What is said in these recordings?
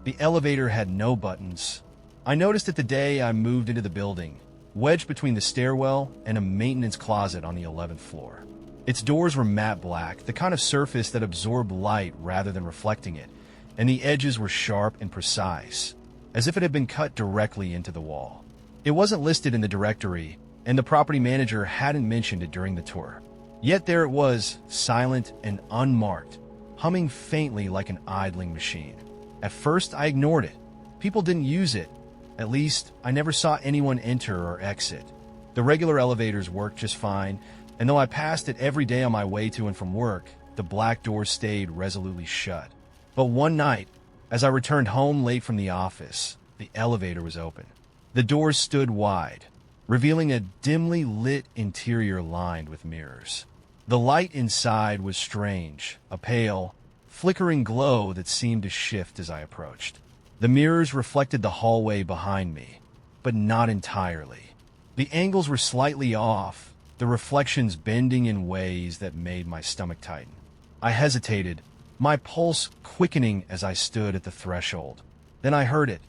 The elevator had no buttons. I noticed it the day I moved into the building, wedged between the stairwell and a maintenance closet on the 11th floor. Its doors were matte black, the kind of surface that absorbed light rather than reflecting it, and the edges were sharp and precise, as if it had been cut directly into the wall. It wasn't listed in the directory, and the property manager hadn't mentioned it during the tour. Yet there it was, silent and unmarked, humming faintly like an idling machine. At first, I ignored it. People didn't use it. At least, I never saw anyone enter or exit. The regular elevators worked just fine, and though I passed it every day on my way to and from work, the black door stayed resolutely shut. But one night, as I returned home late from the office, the elevator was open. The doors stood wide, revealing a dimly lit interior lined with mirrors. The light inside was strange, a pale, flickering glow that seemed to shift as I approached. The mirrors reflected the hallway behind me, but not entirely. The angles were slightly off, the reflections bending in ways that made my stomach tighten. I hesitated, my pulse quickening as I stood at the threshold. Then I heard it,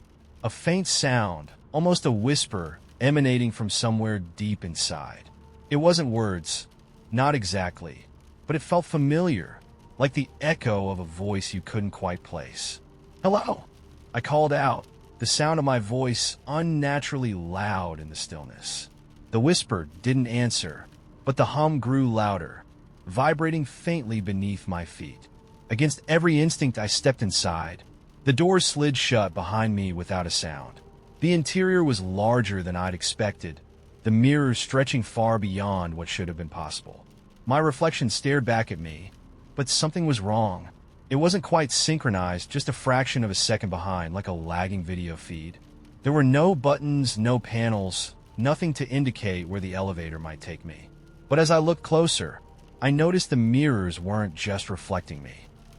a faint sound, almost a whisper, emanating from somewhere deep inside. It wasn't words, not exactly, but it felt familiar, like the echo of a voice you couldn't quite place. "Hello!" I called out, the sound of my voice unnaturally loud in the stillness. The whisper didn't answer, but the hum grew louder, vibrating faintly beneath my feet. Against every instinct, I stepped inside. The doors slid shut behind me without a sound. The interior was larger than I'd expected, the mirrors stretching far beyond what should have been possible. My reflection stared back at me, but something was wrong. It wasn't quite synchronized, just a fraction of a second behind, like a lagging video feed. There were no buttons, no panels, nothing to indicate where the elevator might take me. But as I looked closer, I noticed the mirrors weren't just reflecting me.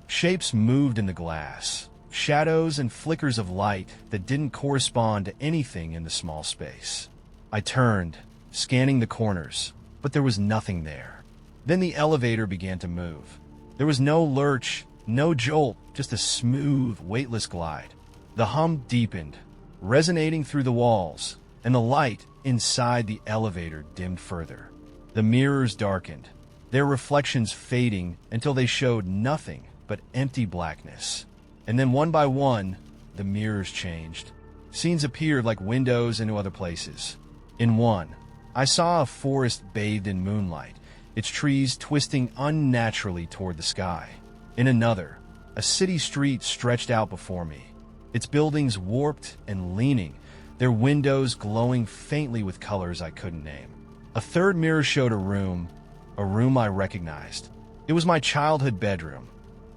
Shapes moved in the glass, shadows and flickers of light that didn't correspond to anything in the small space. I turned, scanning the corners, but there was nothing there. Then the elevator began to move. There was no lurch, no jolt, just a smooth, weightless glide. The hum deepened, resonating through the walls, and the light inside the elevator dimmed further. The mirrors darkened, their reflections fading until they showed nothing but empty blackness. And then one by one, the mirrors changed. Scenes appeared like windows into other places. In one, I saw a forest bathed in moonlight, its trees twisting unnaturally toward the sky. In another, a city street stretched out before me, its buildings warped and leaning, their windows glowing faintly with colors I couldn't name. A third mirror showed a room I recognized. It was my childhood bedroom,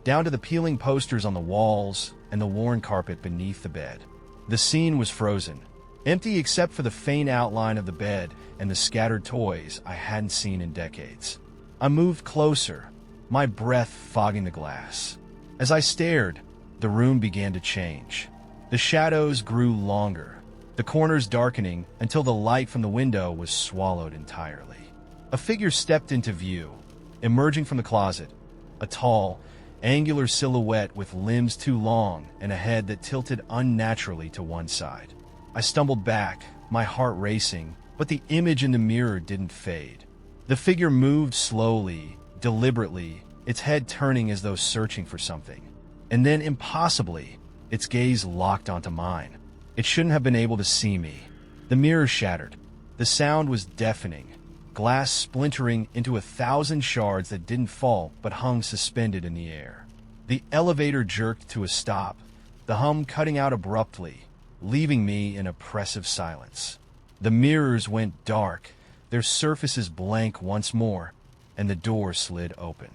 down to the peeling posters on the walls and the worn carpet beneath the bed. The scene was frozen, empty except for the faint outline of the bed and the scattered toys I hadn't seen in decades. I moved closer, my breath fogging the glass. As I stared, the room began to change. The shadows grew longer, the corners darkening until the light from the window was swallowed entirely. A figure stepped into view, emerging from the closet, a tall, angular silhouette with limbs too long and a head that tilted unnaturally to one side. I stumbled back, my heart racing, but the image in the mirror didn't fade. The figure moved slowly, deliberately, its head turning as though searching for something. And then, impossibly, its gaze locked onto mine. It shouldn't have been able to see me. The mirror shattered. The sound was deafening, glass splintering into 1,000 shards that didn't fall but hung suspended in the air. The elevator jerked to a stop, the hum cutting out abruptly, leaving me in oppressive silence. The mirrors went dark, their surfaces blank once more, and the door slid open.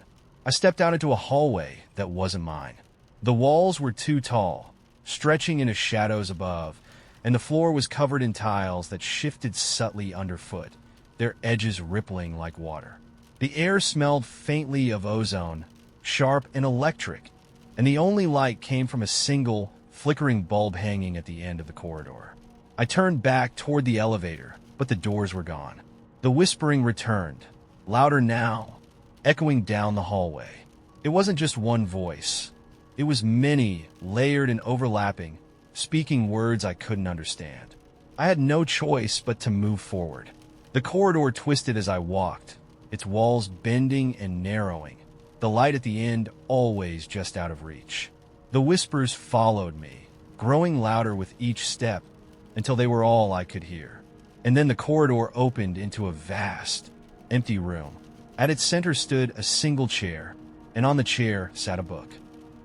I stepped out into a hallway that wasn't mine. The walls were too tall, stretching into shadows above, and the floor was covered in tiles that shifted subtly underfoot, their edges rippling like water. The air smelled faintly of ozone, sharp and electric, and the only light came from a single, flickering bulb hanging at the end of the corridor. I turned back toward the elevator, but the doors were gone. The whispering returned, louder now, echoing down the hallway. It wasn't just one voice. It was many, layered and overlapping, speaking words I couldn't understand. I had no choice but to move forward. The corridor twisted as I walked, its walls bending and narrowing, the light at the end always just out of reach. The whispers followed me, growing louder with each step until they were all I could hear. And then the corridor opened into a vast, empty room. At its center stood a single chair, and on the chair sat a book.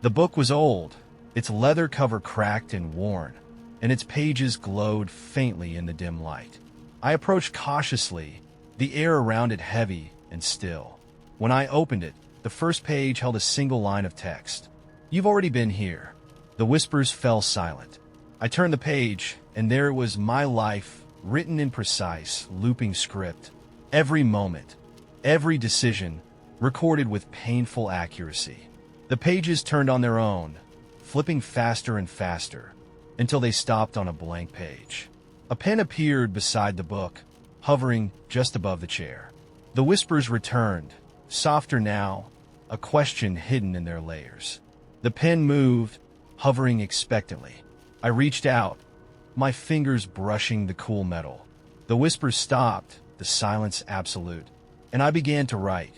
The book was old, its leather cover cracked and worn, and its pages glowed faintly in the dim light. I approached cautiously, the air around it heavy and still. When I opened it, the first page held a single line of text. "You've already been here." The whispers fell silent. I turned the page, and there was my life, written in precise, looping script. Every moment, every decision, recorded with painful accuracy. The pages turned on their own, flipping faster and faster, until they stopped on a blank page. A pen appeared beside the book, hovering just above the chair. The whispers returned, softer now, a question hidden in their layers. The pen moved, hovering expectantly. I reached out, my fingers brushing the cool metal. The whispers stopped, the silence absolute, and I began to write.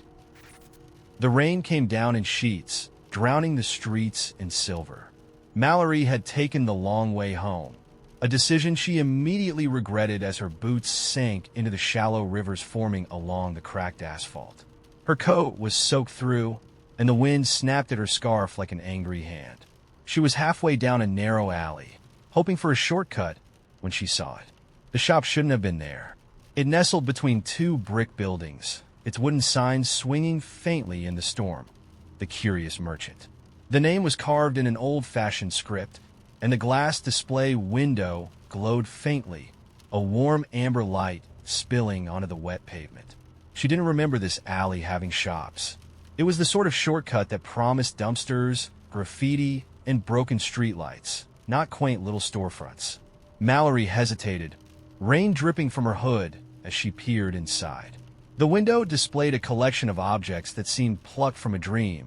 The rain came down in sheets, drowning the streets in silver. Mallory had taken the long way home, a decision she immediately regretted as her boots sank into the shallow rivers forming along the cracked asphalt. Her coat was soaked through, and the wind snapped at her scarf like an angry hand. She was halfway down a narrow alley, hoping for a shortcut, when she saw it. The shop shouldn't have been there. It nestled between two brick buildings, its wooden sign swinging faintly in the storm. The Curious Merchant. The name was carved in an old-fashioned script, and the glass display window glowed faintly, a warm amber light spilling onto the wet pavement. She didn't remember this alley having shops. It was the sort of shortcut that promised dumpsters, graffiti, and broken streetlights, not quaint little storefronts. Mallory hesitated, rain dripping from her hood as she peered inside. The window displayed a collection of objects that seemed plucked from a dream,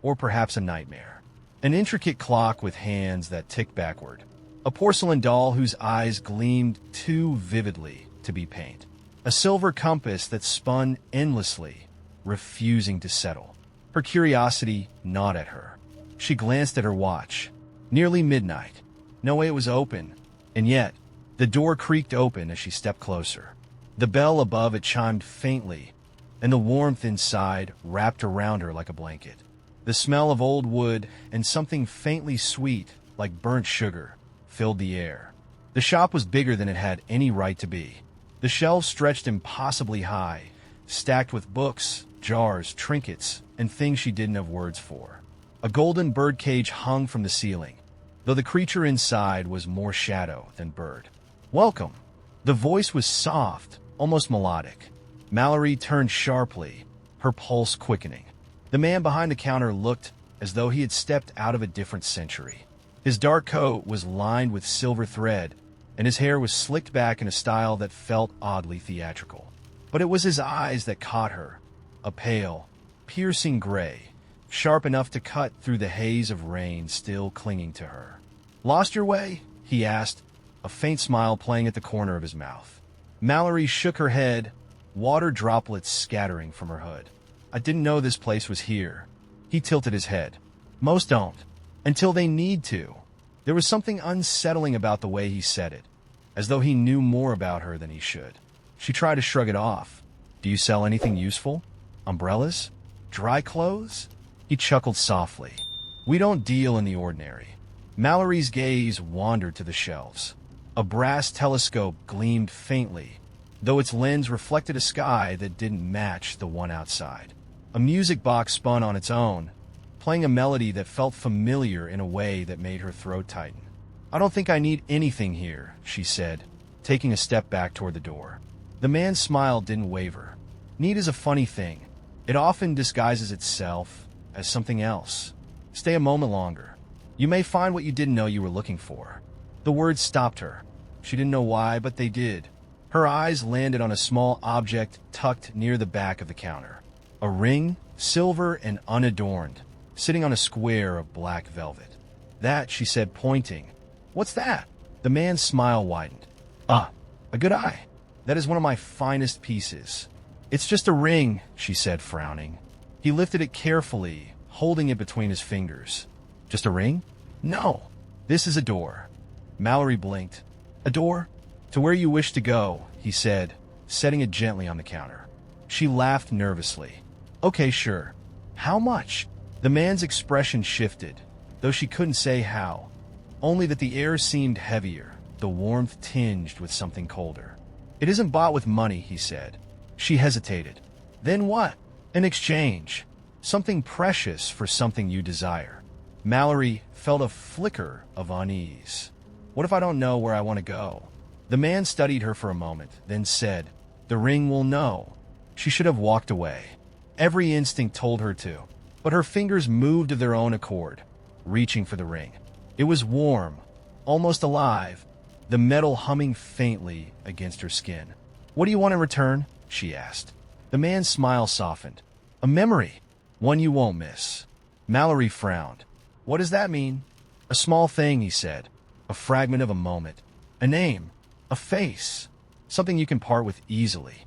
or perhaps a nightmare. An intricate clock with hands that ticked backward. A porcelain doll whose eyes gleamed too vividly to be paint. A silver compass that spun endlessly, refusing to settle. Her curiosity gnawed at her. She glanced at her watch. Nearly midnight. No way it was open. And yet, the door creaked open as she stepped closer. The bell above it chimed faintly, and the warmth inside wrapped around her like a blanket. The smell of old wood and something faintly sweet, like burnt sugar, filled the air. The shop was bigger than it had any right to be. The shelves stretched impossibly high, stacked with books, jars, trinkets, and things she didn't have words for. A golden birdcage hung from the ceiling, though the creature inside was more shadow than bird. "Welcome." The voice was soft, almost melodic. Mallory turned sharply, her pulse quickening. The man behind the counter looked as though he had stepped out of a different century. His dark coat was lined with silver thread, and his hair was slicked back in a style that felt oddly theatrical. But it was his eyes that caught her, a pale, piercing gray, sharp enough to cut through the haze of rain still clinging to her. "Lost your way?" he asked, a faint smile playing at the corner of his mouth. Mallory shook her head, water droplets scattering from her hood. "I didn't know this place was here." He tilted his head. "Most don't, until they need to." There was something unsettling about the way he said it, as though he knew more about her than he should. She tried to shrug it off. "Do you sell anything useful? Umbrellas? Dry clothes?" He chuckled softly. "We don't deal in the ordinary." Mallory's gaze wandered to the shelves. A brass telescope gleamed faintly, though its lens reflected a sky that didn't match the one outside. A music box spun on its own, playing a melody that felt familiar in a way that made her throat tighten. "I don't think I need anything here," she said, taking a step back toward the door. The man's smile didn't waver. "Need is a funny thing. It often disguises itself as something else. Stay a moment longer. You may find what you didn't know you were looking for." The words stopped her. She didn't know why, but they did. Her eyes landed on a small object tucked near the back of the counter. A ring, silver and unadorned, sitting on a square of black velvet. That, she said, pointing. What's that? The man's smile widened. Ah, a good eye. That is one of my finest pieces. It's just a ring, she said, frowning. He lifted it carefully, holding it between his fingers. Just a ring? No, this is a door. Mallory blinked. A door? To where you wish to go, he said, setting it gently on the counter. She laughed nervously. Okay, sure. How much? The man's expression shifted, though she couldn't say how. Only that the air seemed heavier, the warmth tinged with something colder. It isn't bought with money, he said. She hesitated. Then what? An exchange. Something precious for something you desire. Mallory felt a flicker of unease. What if I don't know where I want to go? The man studied her for a moment, then said, The ring will know. She should have walked away. Every instinct told her to, but her fingers moved of their own accord, reaching for the ring. It was warm, almost alive, the metal humming faintly against her skin. What do you want in return? She asked. The man's smile softened. A memory, one you won't miss. Mallory frowned. What does that mean? A small thing, he said. A fragment of a moment. A name. A face. Something you can part with easily.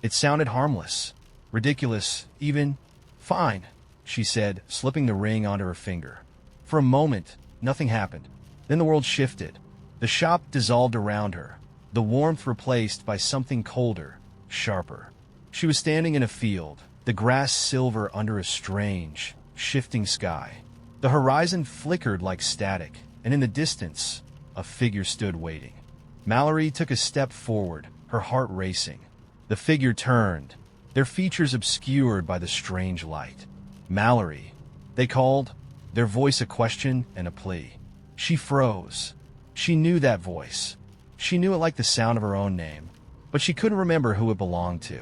It sounded harmless. Ridiculous, even. Fine, she said, slipping the ring onto her finger. For a moment, nothing happened. Then the world shifted. The shop dissolved around her, the warmth replaced by something colder, sharper. She was standing in a field, the grass silver under a strange, shifting sky. The horizon flickered like static, and in the distance, a figure stood waiting. Mallory took a step forward, her heart racing. The figure turned, their features obscured by the strange light. Mallory, they called, their voice a question and a plea. She froze. She knew that voice. She knew it like the sound of her own name, but she couldn't remember who it belonged to.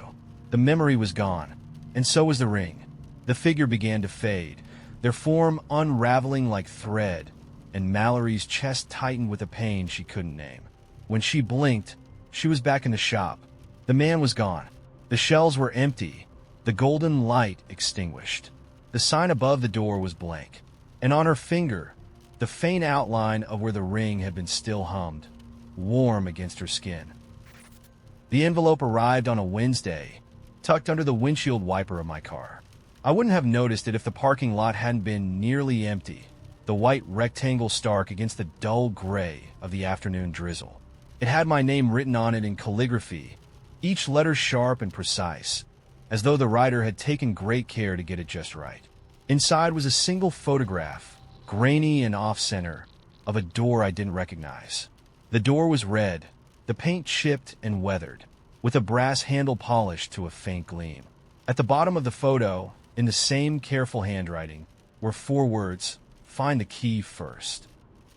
The memory was gone, and so was the ring. The figure began to fade, their form unraveling like thread, and Mallory's chest tightened with a pain she couldn't name. When she blinked, she was back in the shop. The man was gone. The shelves were empty, the golden light extinguished. The sign above the door was blank, and on her finger, the faint outline of where the ring had been still hummed, warm against her skin. The envelope arrived on a Wednesday, tucked under the windshield wiper of my car. I wouldn't have noticed it if the parking lot hadn't been nearly empty, the white rectangle stark against the dull gray of the afternoon drizzle. It had my name written on it in calligraphy, each letter sharp and precise, as though the writer had taken great care to get it just right. Inside was a single photograph, grainy and off-center, of a door I didn't recognize. The door was red, the paint chipped and weathered, with a brass handle polished to a faint gleam. At the bottom of the photo, in the same careful handwriting, were 4 words, "Find the key first."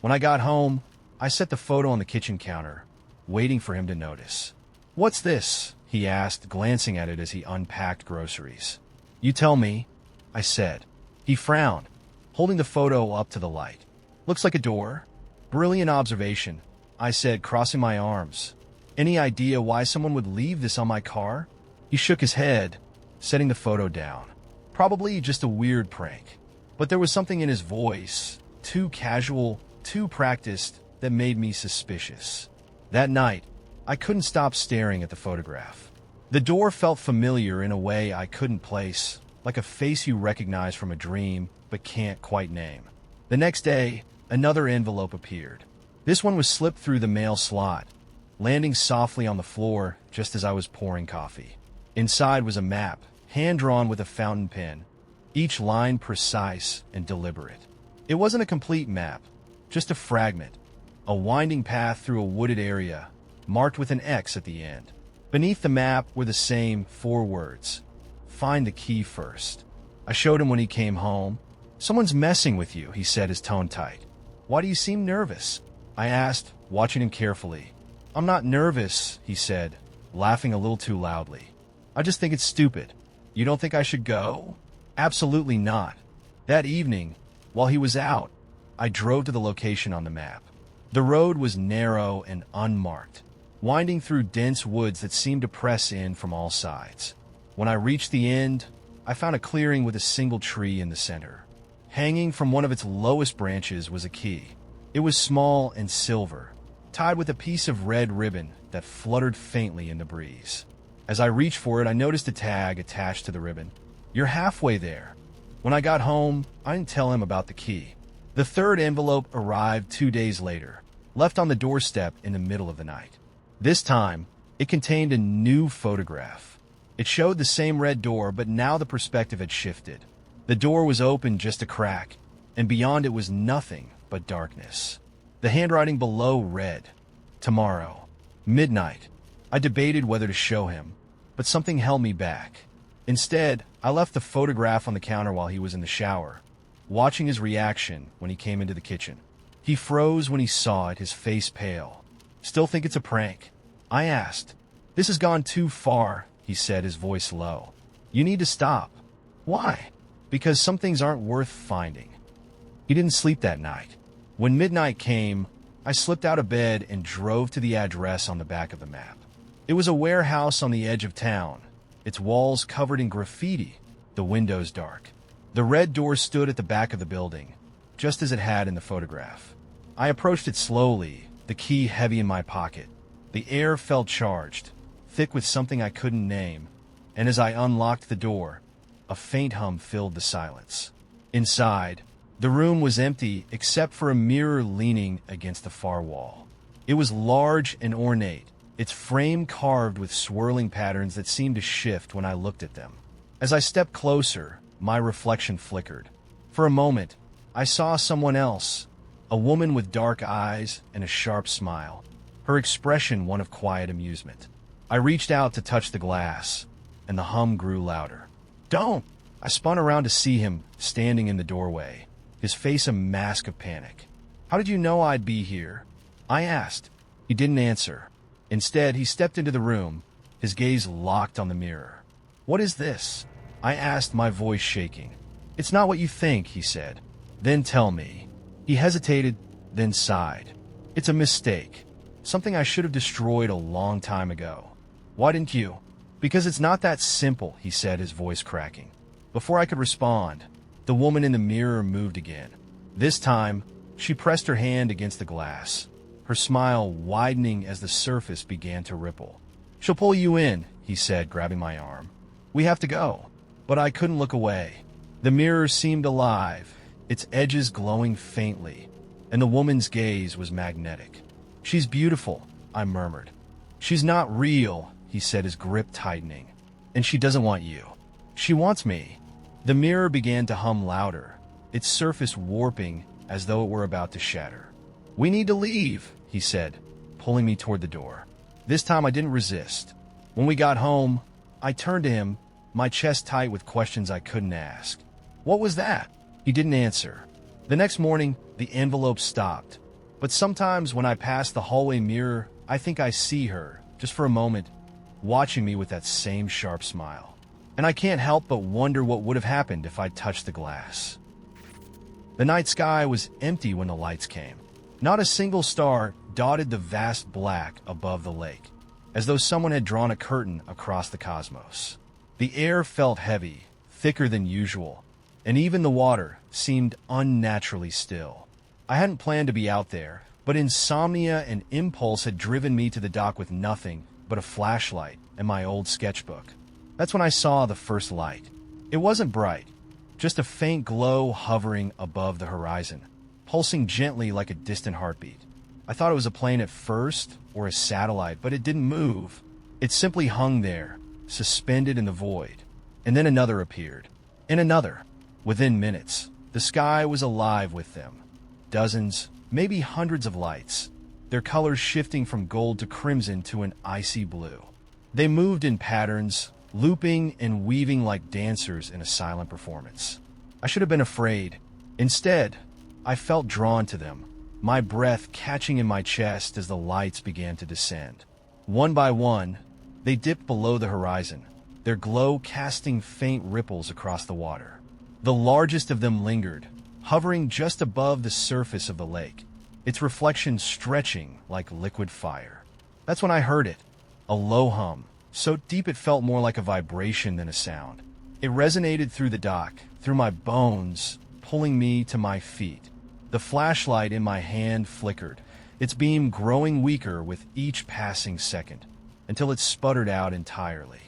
When I got home, I set the photo on the kitchen counter, waiting for him to notice. "What's this?" he asked, glancing at it as he unpacked groceries. "You tell me," I said. He frowned, holding the photo up to the light. "Looks like a door." "Brilliant observation," I said, crossing my arms. "Any idea why someone would leave this on my car?" He shook his head, setting the photo down. "Probably just a weird prank." But there was something in his voice, too casual, too practiced, that made me suspicious. That night, I couldn't stop staring at the photograph. The door felt familiar in a way I couldn't place, like a face you recognize from a dream but can't quite name. The next day, another envelope appeared. This one was slipped through the mail slot, landing softly on the floor just as I was pouring coffee. Inside was a map, hand-drawn with a fountain pen, each line precise and deliberate. It wasn't a complete map, just a fragment, a winding path through a wooded area, marked with an X at the end. Beneath the map were the same 4 words, "Find the key first." I showed him when he came home. "Someone's messing with you," he said, his tone tight. "Why do you seem nervous?" I asked, watching him carefully. "I'm not nervous," he said, laughing a little too loudly. "I just think it's stupid." "You don't think I should go?" "Absolutely not." That evening, while he was out, I drove to the location on the map. The road was narrow and unmarked, winding through dense woods that seemed to press in from all sides. When I reached the end, I found a clearing with a single tree in the center. Hanging from one of its lowest branches was a key. It was small and silver, tied with a piece of red ribbon that fluttered faintly in the breeze. As I reached for it, I noticed a tag attached to the ribbon. "You're halfway there." When I got home, I didn't tell him about the key. The third envelope arrived 2 days later, left on the doorstep in the middle of the night. This time, it contained a new photograph. It showed the same red door, but now the perspective had shifted. The door was open just a crack, and beyond it was nothing but darkness. The handwriting below read, "Tomorrow, midnight." I debated whether to show him, but something held me back. Instead, I left the photograph on the counter while he was in the shower, watching his reaction when he came into the kitchen. He froze when he saw it, his face pale. "Still think it's a prank?" I asked. "This has gone too far," he said, his voice low. "You need to stop." "Why?" "Because some things aren't worth finding." He didn't sleep that night. When midnight came, I slipped out of bed and drove to the address on the back of the map. It was a warehouse on the edge of town, its walls covered in graffiti, the windows dark. The red door stood at the back of the building, just as it had in the photograph. I approached it slowly, the key heavy in my pocket. The air felt charged, thick with something I couldn't name, and as I unlocked the door, a faint hum filled the silence. Inside, the room was empty except for a mirror leaning against the far wall. It was large and ornate, its frame carved with swirling patterns that seemed to shift when I looked at them. As I stepped closer, my reflection flickered. For a moment, I saw someone else, a woman with dark eyes and a sharp smile, her expression one of quiet amusement. I reached out to touch the glass, and the hum grew louder. "Don't!" I spun around to see him standing in the doorway, his face a mask of panic. "How did you know I'd be here?" I asked. He didn't answer. Instead, he stepped into the room, his gaze locked on the mirror. "What is this?" I asked, my voice shaking. "It's not what you think," he said. "Then tell me." He hesitated, then sighed. "It's a mistake. Something I should have destroyed a long time ago." "Why didn't you?" "Because it's not that simple," he said, his voice cracking. Before I could respond, the woman in the mirror moved again. This time, she pressed her hand against the glass, her smile widening as the surface began to ripple. "She'll pull you in," he said, grabbing my arm. "We have to go." But I couldn't look away. The mirror seemed alive, its edges glowing faintly, and the woman's gaze was magnetic. "She's beautiful," I murmured. "She's not real," he said, his grip tightening. "And she doesn't want you. She wants me." The mirror began to hum louder, its surface warping as though it were about to shatter. "We need to leave," he said, pulling me toward the door. This time I didn't resist. When we got home, I turned to him, my chest tight with questions I couldn't ask. "What was that?" He didn't answer. The next morning, the envelope stopped. But sometimes when I pass the hallway mirror, I think I see her, just for a moment, watching me with that same sharp smile. And I can't help but wonder what would have happened if I'd touched the glass. The night sky was empty when the lights came. Not a single star dotted the vast black above the lake, as though someone had drawn a curtain across the cosmos. The air felt heavy, thicker than usual, and even the water seemed unnaturally still. I hadn't planned to be out there, but insomnia and impulse had driven me to the dock with nothing but a flashlight and my old sketchbook. That's when I saw the first light. It wasn't bright, just a faint glow hovering above the horizon, pulsing gently like a distant heartbeat. I thought it was a plane at first, or a satellite, but it didn't move. It simply hung there, suspended in the void. And then another appeared, and another. Within minutes, the sky was alive with them. Dozens, maybe hundreds of lights, their colors shifting from gold to crimson to an icy blue. They moved in patterns, looping and weaving like dancers in a silent performance. I should have been afraid. Instead, I felt drawn to them, my breath catching in my chest as the lights began to descend. One by one, they dipped below the horizon, their glow casting faint ripples across the water. The largest of them lingered, hovering just above the surface of the lake, its reflection stretching like liquid fire. That's when I heard it, a low hum, so deep it felt more like a vibration than a sound. It resonated through the dock, through my bones, pulling me to my feet. The flashlight in my hand flickered, its beam growing weaker with each passing second, until it sputtered out entirely.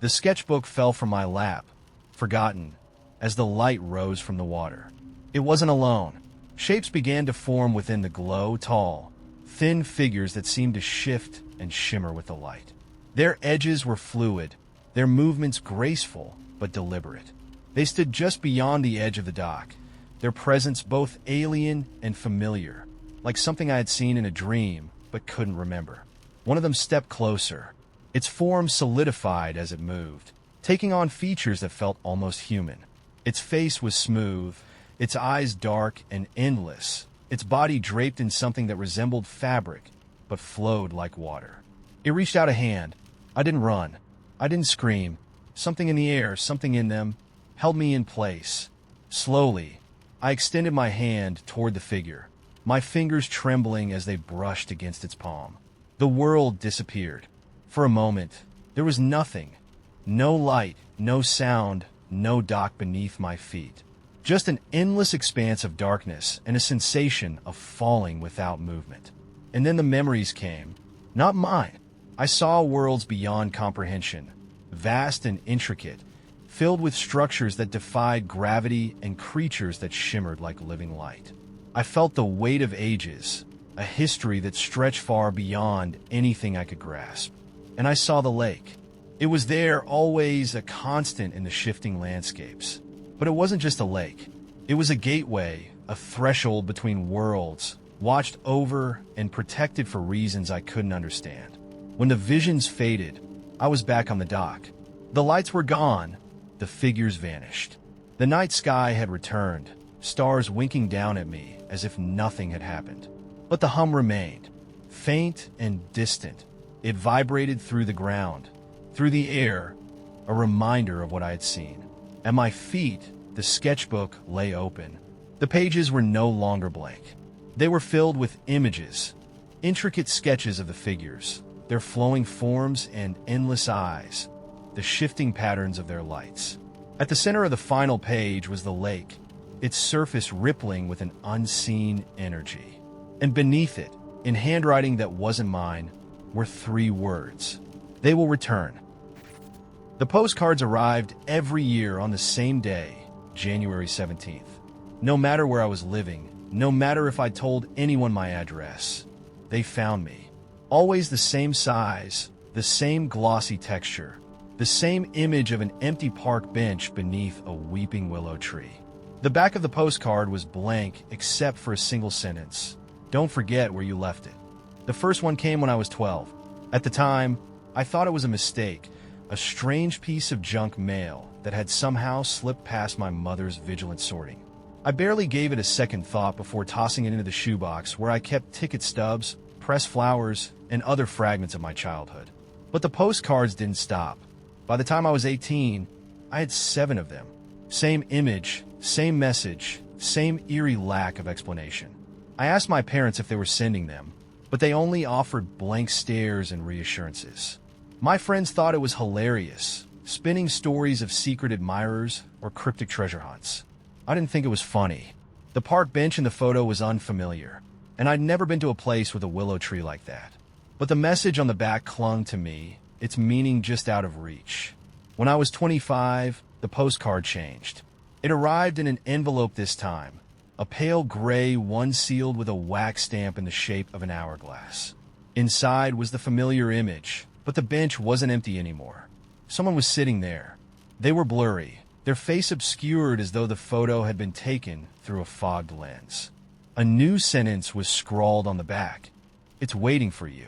The sketchbook fell from my lap, forgotten, as the light rose from the water. It wasn't alone. Shapes began to form within the glow, tall, thin figures that seemed to shift and shimmer with the light. Their edges were fluid, their movements graceful but deliberate. They stood just beyond the edge of the dock, their presence both alien and familiar, like something I had seen in a dream but couldn't remember. One of them stepped closer. Its form solidified as it moved, taking on features that felt almost human. Its face was smooth, its eyes dark and endless, its body draped in something that resembled fabric but flowed like water. It reached out a hand. I didn't run. I didn't scream. Something in the air, something in them, held me in place. Slowly, I extended my hand toward the figure, my fingers trembling as they brushed against its palm. The world disappeared. For a moment, there was nothing. No light, no sound, no dock beneath my feet. Just an endless expanse of darkness and a sensation of falling without movement. And then the memories came. Not mine. I saw worlds beyond comprehension, vast and intricate, filled with structures that defied gravity and creatures that shimmered like living light. I felt the weight of ages, a history that stretched far beyond anything I could grasp. And I saw the lake. It was there, always a constant in the shifting landscapes. But it wasn't just a lake. It was a gateway, a threshold between worlds, watched over and protected for reasons I couldn't understand. When the visions faded, I was back on the dock. The lights were gone. The figures vanished. The night sky had returned, stars winking down at me as if nothing had happened. But the hum remained, faint and distant. It vibrated through the ground, through the air, a reminder of what I had seen. At my feet, the sketchbook lay open. The pages were no longer blank. They were filled with images, intricate sketches of the figures, their flowing forms and endless eyes, the shifting patterns of their lights. At the center of the final page was the lake, its surface rippling with an unseen energy. And beneath it, in handwriting that wasn't mine, were 3 words. They will return. The postcards arrived every year on the same day, January 17th. No matter where I was living, no matter if I told anyone my address, they found me. Always the same size, the same glossy texture, the same image of an empty park bench beneath a weeping willow tree. The back of the postcard was blank except for a single sentence. Don't forget where you left it. The first one came when I was 12. At the time, I thought it was a mistake, a strange piece of junk mail that had somehow slipped past my mother's vigilant sorting. I barely gave it a second thought before tossing it into the shoebox where I kept ticket stubs, pressed flowers, and other fragments of my childhood. But the postcards didn't stop. By the time I was 18, I had 7 of them. Same image, same message, same eerie lack of explanation. I asked my parents if they were sending them, but they only offered blank stares and reassurances. My friends thought it was hilarious, spinning stories of secret admirers or cryptic treasure hunts. I didn't think it was funny. The park bench in the photo was unfamiliar, and I'd never been to a place with a willow tree like that. But the message on the back clung to me, its meaning just out of reach. When I was 25, the postcard changed. It arrived in an envelope this time, a pale gray one sealed with a wax stamp in the shape of an hourglass. Inside was the familiar image, but the bench wasn't empty anymore. Someone was sitting there. They were blurry, their face obscured as though the photo had been taken through a fogged lens. A new sentence was scrawled on the back. It's waiting for you.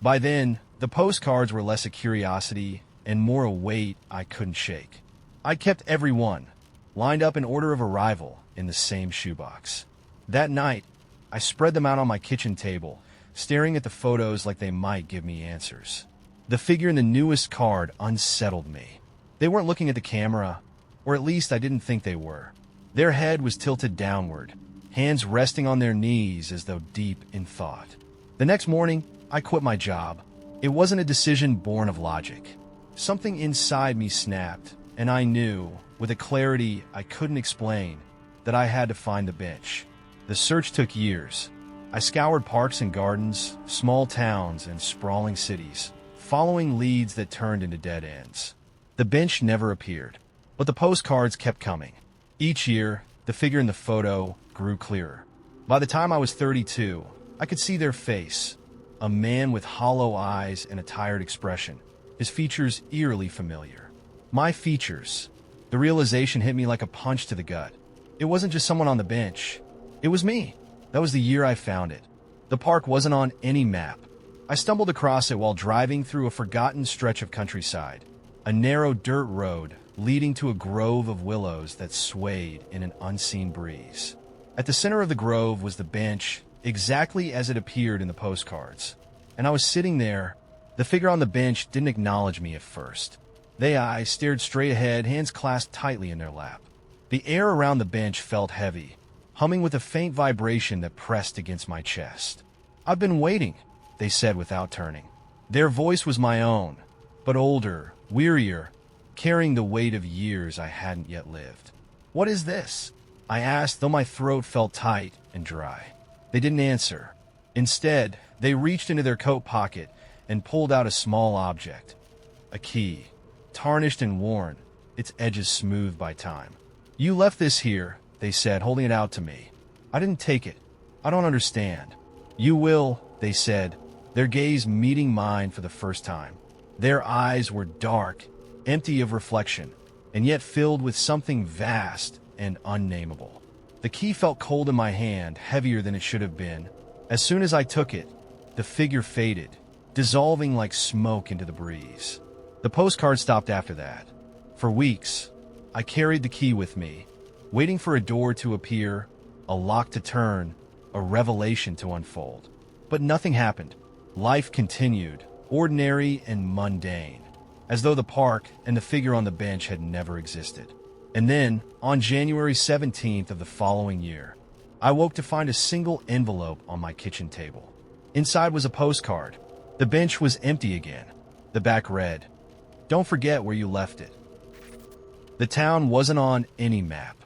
By then, the postcards were less a curiosity and more a weight I couldn't shake. I kept every one, lined up in order of arrival in the same shoebox. That night, I spread them out on my kitchen table, staring at the photos like they might give me answers. The figure in the newest card unsettled me. They weren't looking at the camera, or at least I didn't think they were. Their head was tilted downward, hands resting on their knees as though deep in thought. The next morning, I quit my job. It wasn't a decision born of logic. Something inside me snapped, and I knew, with a clarity I couldn't explain, that I had to find the bench. The search took years. I scoured parks and gardens, small towns, and sprawling cities, following leads that turned into dead ends. The bench never appeared, but the postcards kept coming. Each year, the figure in the photo grew clearer. By the time I was 32, I could see their face, a man with hollow eyes and a tired expression, his features eerily familiar. My features. The realization hit me like a punch to the gut. It wasn't just someone on the bench. It was me. That was the year I found it. The park wasn't on any map. I stumbled across it while driving through a forgotten stretch of countryside, a narrow dirt road leading to a grove of willows that swayed in an unseen breeze. At the center of the grove was the bench, exactly as it appeared in the postcards. And I was sitting there. The figure on the bench didn't acknowledge me at first. They eyes stared straight ahead, hands clasped tightly in their lap. The air around the bench felt heavy, humming with a faint vibration that pressed against my chest. "I've been waiting," they said without turning. Their voice was my own, but older, wearier, carrying the weight of years I hadn't yet lived. "What is this?" I asked, though my throat felt tight and dry. They didn't answer. Instead, they reached into their coat pocket and pulled out a small object. A key, tarnished and worn, its edges smoothed by time. "You left this here," they said, holding it out to me. "I didn't take it. I don't understand." "You will," they said, their gaze meeting mine for the first time. Their eyes were dark, empty of reflection, and yet filled with something vast and unnameable. The key felt cold in my hand, heavier than it should have been. As soon as I took it, the figure faded, dissolving like smoke into the breeze. The postcard stopped after that. For weeks, I carried the key with me, waiting for a door to appear, a lock to turn, a revelation to unfold. But nothing happened. Life continued, ordinary and mundane, as though the park and the figure on the bench had never existed. And then, on January 17th of the following year, I woke to find a single envelope on my kitchen table. Inside was a postcard. The bench was empty again. The back read, "Don't forget where you left it." The town wasn't on any map.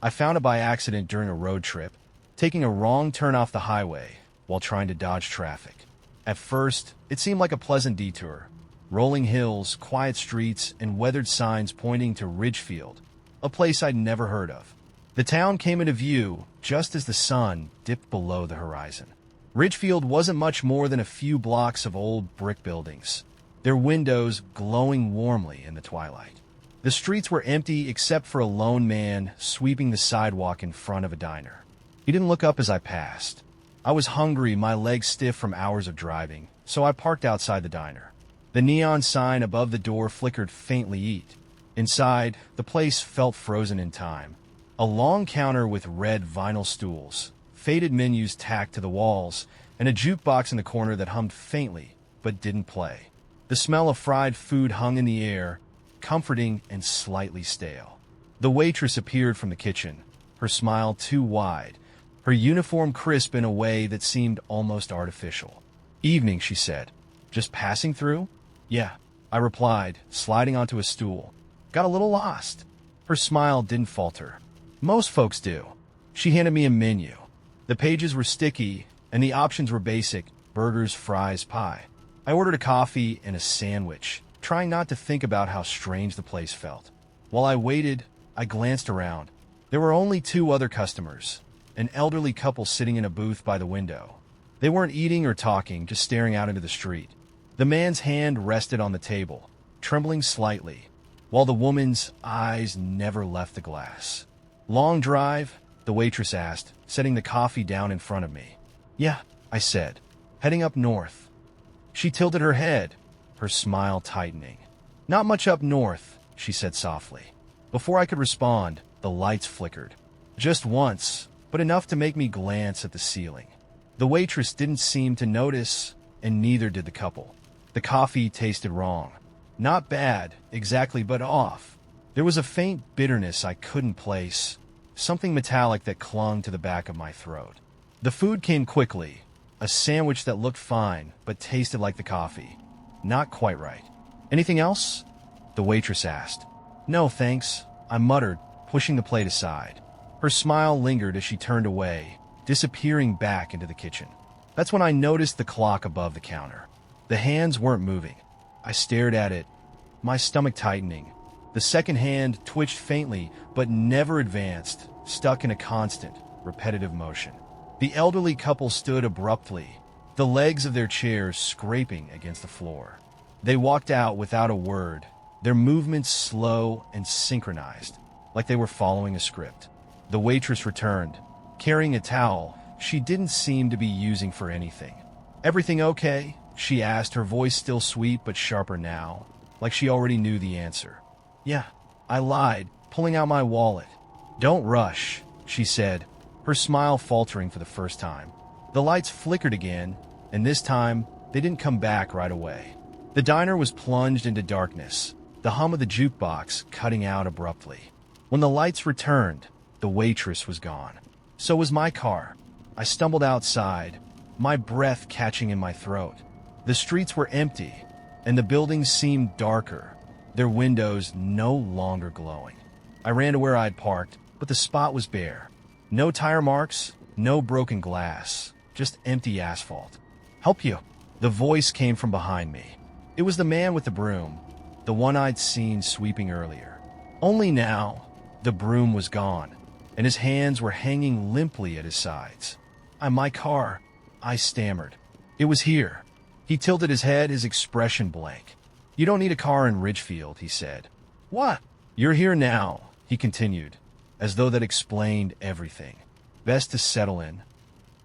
I found it by accident during a road trip, taking a wrong turn off the highway while trying to dodge traffic. At first, it seemed like a pleasant detour. Rolling hills, quiet streets, and weathered signs pointing to Ridgefield, a place I'd never heard of. The town came into view just as the sun dipped below the horizon. Ridgefield wasn't much more than a few blocks of old brick buildings, their windows glowing warmly in the twilight. The streets were empty except for a lone man sweeping the sidewalk in front of a diner. He didn't look up as I passed. I was hungry, my legs stiff from hours of driving, so I parked outside the diner. The neon sign above the door flickered faintly. "Eat." Inside, the place felt frozen in time. A long counter with red vinyl stools, faded menus tacked to the walls, and a jukebox in the corner that hummed faintly but didn't play. The smell of fried food hung in the air, comforting and slightly stale. The waitress appeared from the kitchen, her smile too wide, her uniform crisp in a way that seemed almost artificial. "Evening," she said. "Just passing through?" "Yeah," I replied, sliding onto a stool. "Got a little lost." Her smile didn't falter. "Most folks do." She handed me a menu. The pages were sticky, and the options were basic: burgers, fries, pie. I ordered a coffee and a sandwich, trying not to think about how strange the place felt. While I waited, I glanced around. There were only two other customers, an elderly couple sitting in a booth by the window. They weren't eating or talking, just staring out into the street. The man's hand rested on the table, trembling slightly, while the woman's eyes never left the glass. "Long drive?" the waitress asked, setting the coffee down in front of me. "Yeah," I said, "heading up north." She tilted her head, her smile tightening. "Not much up north," she said softly. Before I could respond, the lights flickered. Just once, but enough to make me glance at the ceiling. The waitress didn't seem to notice, and neither did the couple. The coffee tasted wrong. Not bad, exactly, but off. There was a faint bitterness I couldn't place, something metallic that clung to the back of my throat. The food came quickly, a sandwich that looked fine, but tasted like the coffee. Not quite right. "Anything else?" the waitress asked. "No, thanks," I muttered, pushing the plate aside. Her smile lingered as she turned away, disappearing back into the kitchen. That's when I noticed the clock above the counter. The hands weren't moving. I stared at it, my stomach tightening. The second hand twitched faintly, but never advanced, stuck in a constant, repetitive motion. The elderly couple stood abruptly, the legs of their chairs scraping against the floor. They walked out without a word, their movements slow and synchronized, like they were following a script. The waitress returned, carrying a towel she didn't seem to be using for anything. "Everything okay?" she asked, her voice still sweet but sharper now, like she already knew the answer. "Yeah," I lied, pulling out my wallet. "Don't rush," she said, her smile faltering for the first time. The lights flickered again, and this time they didn't come back right away. The diner was plunged into darkness, the hum of the jukebox cutting out abruptly. When the lights returned, the waitress was gone. So was my car. I stumbled outside, my breath catching in my throat. The streets were empty, and the buildings seemed darker, their windows no longer glowing. I ran to where I'd parked, but the spot was bare. No tire marks, no broken glass, just empty asphalt. "Help you?" The voice came from behind me. It was the man with the broom, the one I'd seen sweeping earlier. Only now, the broom was gone, and his hands were hanging limply at his sides. My car," I stammered. "It was here." He tilted his head, his expression blank. "You don't need a car in Ridgefield," he said. "What?" "You're here now," he continued, as though that explained everything. "Best to settle in."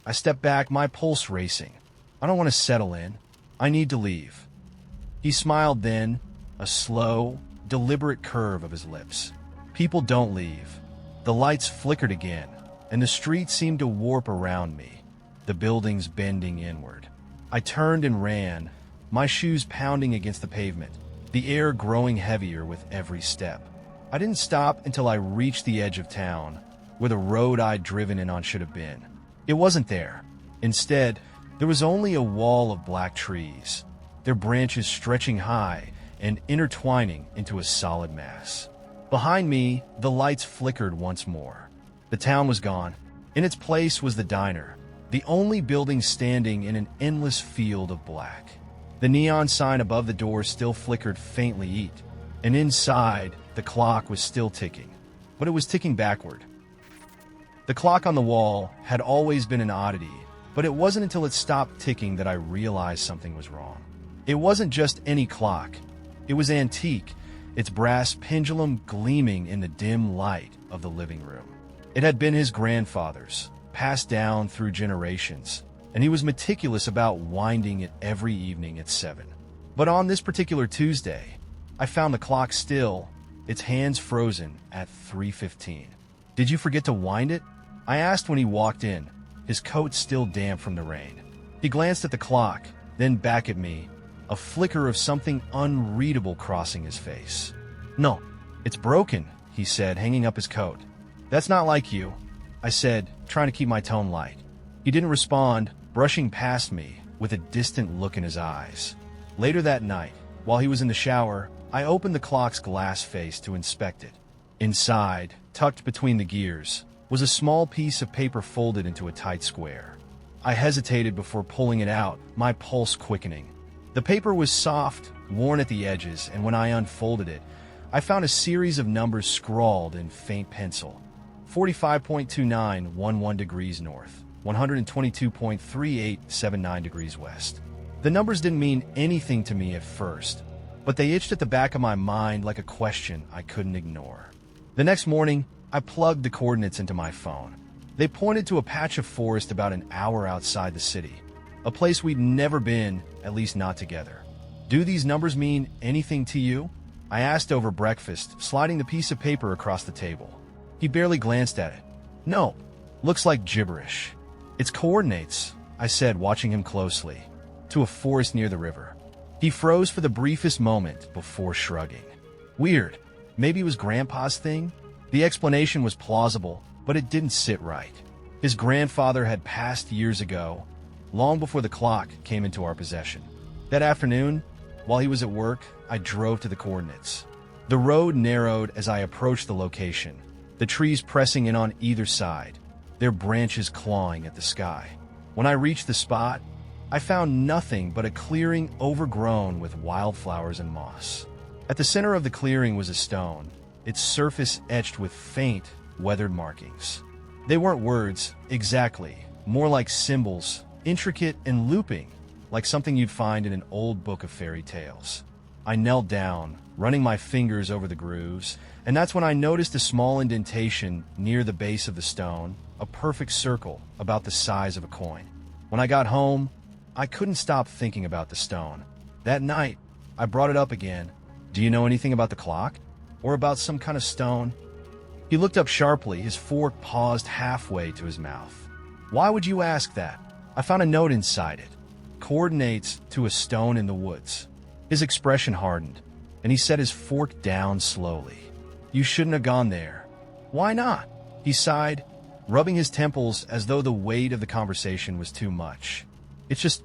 I stepped back, my pulse racing. "I don't want to settle in. I need to leave." He smiled then, a slow, deliberate curve of his lips. "People don't leave." The lights flickered again, and the street seemed to warp around me, the buildings bending inward. I turned and ran, my shoes pounding against the pavement, the air growing heavier with every step. I didn't stop until I reached the edge of town, where the road I'd driven in on should have been. It wasn't there. Instead, there was only a wall of black trees, their branches stretching high and intertwining into a solid mass. Behind me, the lights flickered once more. The town was gone. In its place was the diner, the only building standing in an endless field of black. The neon sign above the door still flickered faintly, and inside, the clock was still ticking, but it was ticking backward. The clock on the wall had always been an oddity, but it wasn't until it stopped ticking that I realized something was wrong. It wasn't just any clock. It was antique, its brass pendulum gleaming in the dim light of the living room. It had been his grandfather's, passed down through generations, and he was meticulous about winding it every evening at 7. But on this particular Tuesday, I found the clock still, its hands frozen at 3:15. "Did you forget to wind it?" I asked when he walked in, his coat still damp from the rain. He glanced at the clock, then back at me, a flicker of something unreadable crossing his face. "No, it's broken," he said, hanging up his coat. "That's not like you," I said, trying to keep my tone light. He didn't respond, brushing past me with a distant look in his eyes. Later that night, while he was in the shower, I opened the clock's glass face to inspect it. Inside, tucked between the gears, was a small piece of paper folded into a tight square. I hesitated before pulling it out, my pulse quickening. The paper was soft, worn at the edges, and when I unfolded it, I found a series of numbers scrawled in faint pencil. 45.2911 degrees north, 122.3879 degrees west. The numbers didn't mean anything to me at first, but they itched at the back of my mind like a question I couldn't ignore. The next morning, I plugged the coordinates into my phone. They pointed to a patch of forest about an hour outside the city, a place we'd never been, at least not together. "Do these numbers mean anything to you?" I asked over breakfast, sliding the piece of paper across the table. He barely glanced at it. "No, looks like gibberish." "It's coordinates," I said, watching him closely, "to a forest near the river." He froze for the briefest moment before shrugging. "Weird. Maybe it was Grandpa's thing?" The explanation was plausible, but it didn't sit right. His grandfather had passed years ago, long before the clock came into our possession. That afternoon, while he was at work, I drove to the coordinates. The road narrowed as I approached the location, the trees pressing in on either side, their branches clawing at the sky. When I reached the spot, I found nothing but a clearing overgrown with wildflowers and moss. At the center of the clearing was a stone, its surface etched with faint, weathered markings. They weren't words, exactly, more like symbols, intricate and looping, like something you'd find in an old book of fairy tales. I knelt down, running my fingers over the grooves, and that's when I noticed a small indentation near the base of the stone, a perfect circle about the size of a coin. When I got home, I couldn't stop thinking about the stone. That night, I brought it up again. Do you know anything about the clock? Or about some kind of stone? He looked up sharply, his fork paused halfway to his mouth. Why would you ask that? I found a note inside it. Coordinates to a stone in the woods. His expression hardened, and he set his fork down slowly. You shouldn't have gone there. Why not? He sighed, rubbing his temples as though the weight of the conversation was too much. It's just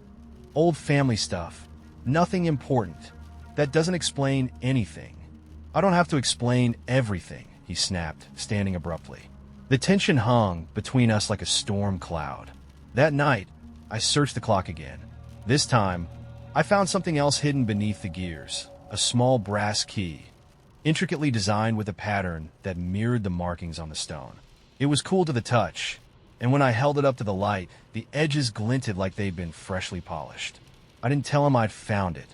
old family stuff. Nothing important. That doesn't explain anything. I don't have to explain everything, he snapped, standing abruptly. The tension hung between us like a storm cloud. That night, I searched the clock again. This time, I found something else hidden beneath the gears, a small brass key, intricately designed with a pattern that mirrored the markings on the stone. It was cool to the touch, and when I held it up to the light, the edges glinted like they'd been freshly polished. I didn't tell him I'd found it.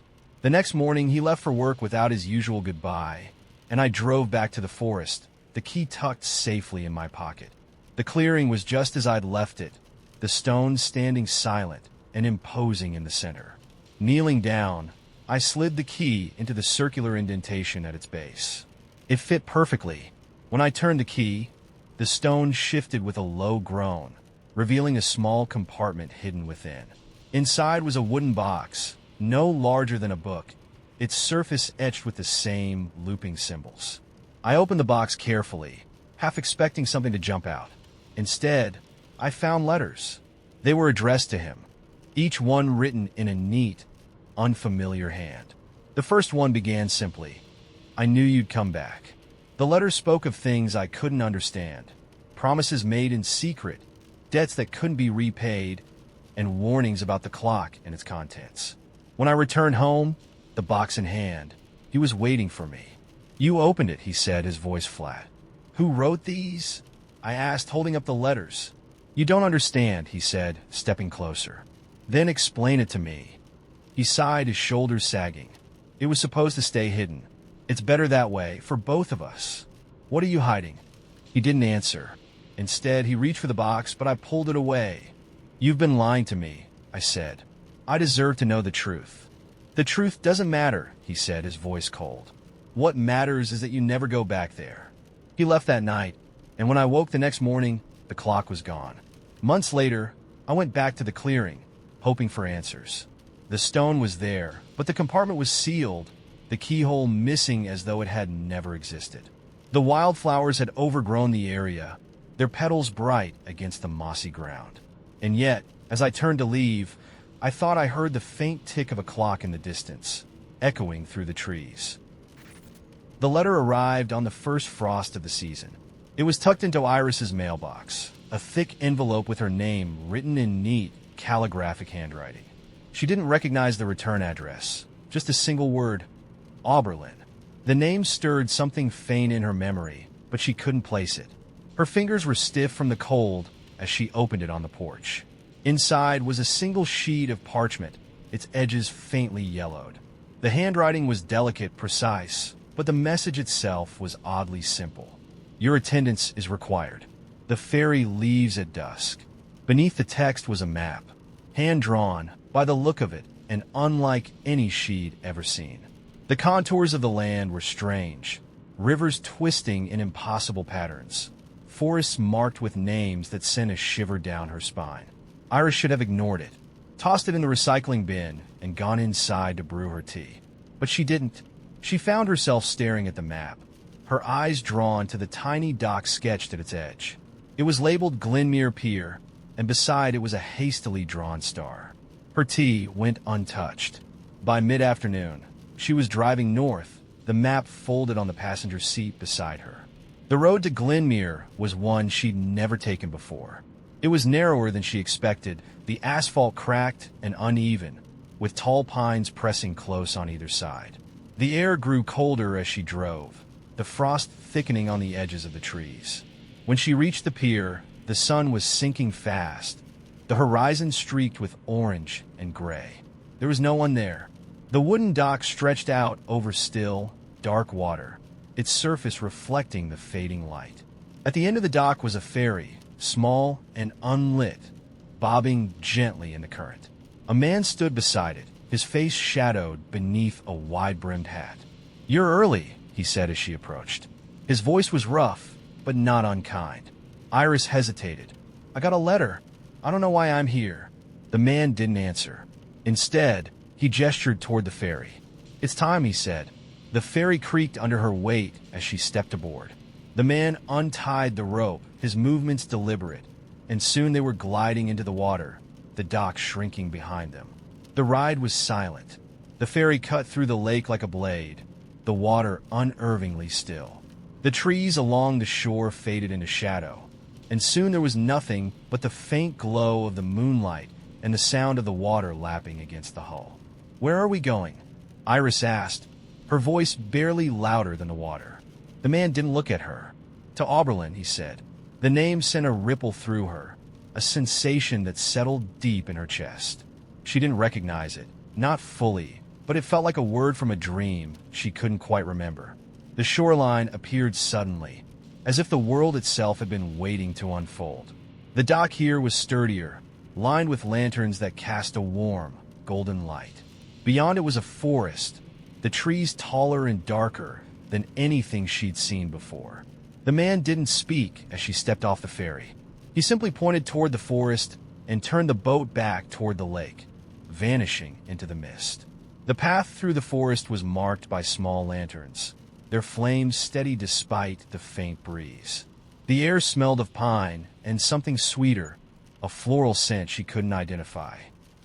The next morning, he left for work without his usual goodbye, and I drove back to the forest, the key tucked safely in my pocket. The clearing was just as I'd left it, the stone standing silent and imposing in the center. Kneeling down, I slid the key into the circular indentation at its base. It fit perfectly. When I turned the key, the stone shifted with a low groan, revealing a small compartment hidden within. Inside was a wooden box, no larger than a book, its surface etched with the same looping symbols. I opened the box carefully, half expecting something to jump out. Instead, I found letters. They were addressed to him, each one written in a neat, unfamiliar hand. The first one began simply, I knew you'd come back. The letter spoke of things I couldn't understand, promises made in secret, debts that couldn't be repaid, and warnings about the clock and its contents. When I returned home, the box in hand, he was waiting for me. You opened it, he said, his voice flat. Who wrote these? I asked, holding up the letters. You don't understand, he said, stepping closer. Then explain it to me. He sighed, his shoulders sagging. It was supposed to stay hidden. It's better that way, for both of us. What are you hiding? He didn't answer. Instead, he reached for the box, but I pulled it away. You've been lying to me, I said. I deserve to know the truth. The truth doesn't matter, he said, his voice cold. What matters is that you never go back there. He left that night, and when I woke the next morning, the clock was gone. Months later, I went back to the clearing, hoping for answers. The stone was there, but the compartment was sealed, the keyhole missing as though it had never existed. The wildflowers had overgrown the area, their petals bright against the mossy ground. And yet, as I turned to leave, I thought I heard the faint tick of a clock in the distance, echoing through the trees. The letter arrived on the first frost of the season. It was tucked into Iris's mailbox, a thick envelope with her name written in neat, calligraphic handwriting. She didn't recognize the return address, just a single word, Oberlin. The name stirred something faint in her memory, but she couldn't place it. Her fingers were stiff from the cold as she opened it on the porch. Inside was a single sheet of parchment, its edges faintly yellowed. The handwriting was delicate, precise, but the message itself was oddly simple. Your attendance is required. The ferry leaves at dusk. Beneath the text was a map, hand-drawn, by the look of it, and unlike any she'd ever seen. The contours of the land were strange, rivers twisting in impossible patterns, forests marked with names that sent a shiver down her spine. Iris should have ignored it, tossed it in the recycling bin, and gone inside to brew her tea. But she didn't. She found herself staring at the map, her eyes drawn to the tiny dock sketched at its edge. It was labeled Glenmere Pier, and beside it was a hastily drawn star. Her tea went untouched. By mid-afternoon, she was driving north, the map folded on the passenger seat beside her. The The road to Glenmere was one she'd never taken before. It was narrower than she expected, the asphalt cracked and uneven, with tall pines pressing close on either side. The air grew colder as she drove, the frost thickening on the edges of the trees. When she reached the pier, the sun was sinking fast, the horizon streaked with orange and gray. There was no one there. The wooden dock stretched out over still, dark water, its surface reflecting the fading light. At the end of the dock was a ferry, small and unlit, bobbing gently in the current. A man stood beside it, his face shadowed beneath a wide-brimmed hat. "You're early," he said as she approached. His voice was rough, but not unkind. Iris hesitated. "I got a letter. I don't know why I'm here." The man didn't answer. Instead, he gestured toward the ferry. "It's time," he said. The ferry creaked under her weight as she stepped aboard. The man untied the rope, his movements deliberate, and soon they were gliding into the water, the dock shrinking behind them. The ride was silent. The ferry cut through the lake like a blade, the water unervingly still. The trees along the shore faded into shadow, and soon there was nothing but the faint glow of the moonlight and the sound of the water lapping against the hull. "Where are we going?" Iris asked, her voice barely louder than the water. The man didn't look at her. "To Oberlin," he said. The name sent a ripple through her, a sensation that settled deep in her chest. She didn't recognize it, not fully, but it felt like a word from a dream she couldn't quite remember. The shoreline appeared suddenly, as if the world itself had been waiting to unfold. The dock here was sturdier, lined with lanterns that cast a warm, golden light. Beyond it was a forest, the trees taller and darker than anything she'd seen before. The man didn't speak as she stepped off the ferry. He simply pointed toward the forest and turned the boat back toward the lake, vanishing into the mist. The path through the forest was marked by small lanterns, their flames steady despite the faint breeze. The air smelled of pine and something sweeter, a floral scent she couldn't identify.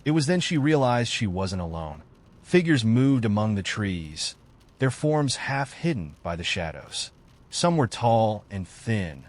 It was then she realized she wasn't alone. Figures moved among the trees, their forms half hidden by the shadows. Some were tall and thin,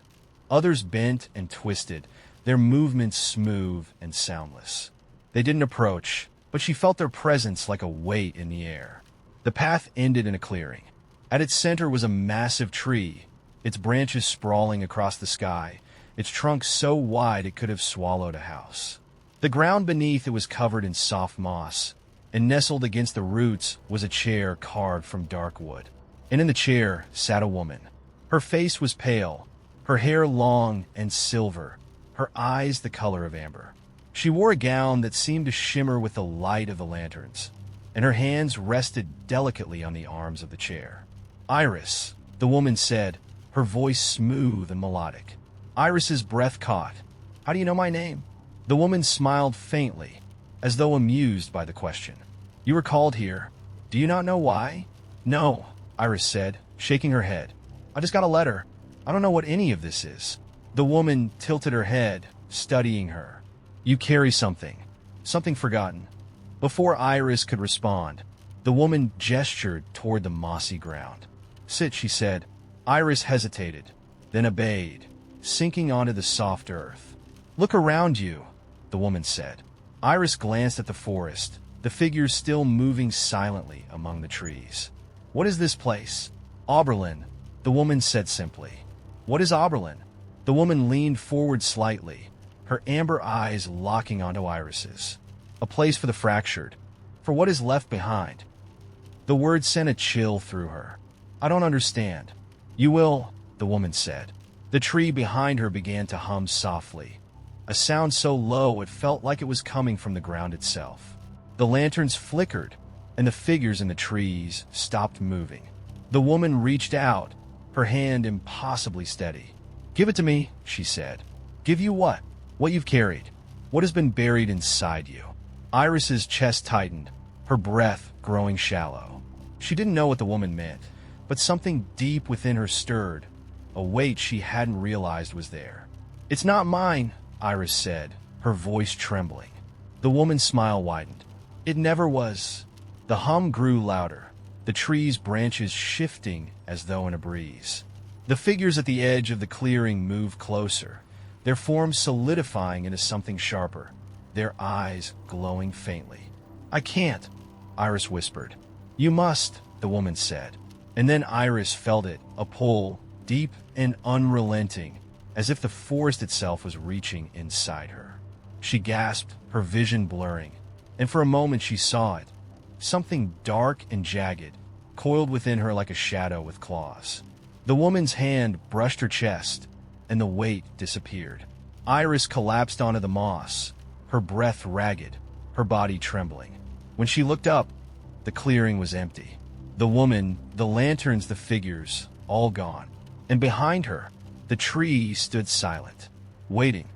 others bent and twisted, their movements smooth and soundless. They didn't approach, but she felt their presence like a weight in the air. The path ended in a clearing. At its center was a massive tree, its branches sprawling across the sky, its trunk so wide it could have swallowed a house. The ground beneath it was covered in soft moss, and nestled against the roots was a chair carved from dark wood. And in the chair sat a woman. Her face was pale, her hair long and silver, her eyes the color of amber. She wore a gown that seemed to shimmer with the light of the lanterns, and her hands rested delicately on the arms of the chair. "Iris," the woman said, her voice smooth and melodic. Iris's breath caught. "How do you know my name?" The woman smiled faintly, as though amused by the question. "You were called here. Do you not know why?" "No," Iris said, shaking her head. "I just got a letter. I don't know what any of this is." The woman tilted her head, studying her. "You carry something forgotten." Before Iris could respond, the woman gestured toward the mossy ground. "Sit," she said. Iris hesitated, then obeyed, sinking onto the soft earth. "Look around you," the woman said. Iris glanced at the forest, the figures still moving silently among the trees. "What is this place?" "Oberlin," the woman said simply. "What is Oberlin?" The woman leaned forward slightly, her amber eyes locking onto Iris's. "A place for the fractured, for what is left behind." The word sent a chill through her. "I don't understand." "You will," the woman said. The tree behind her began to hum softly, a sound so low it felt like it was coming from the ground itself. The lanterns flickered, and the figures in the trees stopped moving. The woman reached out, her hand impossibly steady. "Give it to me," she said. "Give you what?" "What you've carried. What has been buried inside you." Iris's chest tightened, her breath growing shallow. She didn't know what the woman meant, but something deep within her stirred, a weight she hadn't realized was there. "It's not mine," Iris said, her voice trembling. The woman's smile widened. "It never was." The hum grew louder, the tree's branches shifting as though in a breeze. The figures at the edge of the clearing moved closer, their forms solidifying into something sharper, their eyes glowing faintly. "I can't," Iris whispered. "You must," the woman said. And then Iris felt it, a pull, deep and unrelenting, as if the forest itself was reaching inside her. She gasped, her vision blurring, and for a moment she saw it, something dark and jagged, coiled within her like a shadow with claws. The woman's hand brushed her chest, and the weight disappeared. Iris collapsed onto the moss, her breath ragged, her body trembling. When she looked up, the clearing was empty. The woman, the lanterns, the figures, all gone. And behind her, the tree stood silent, waiting.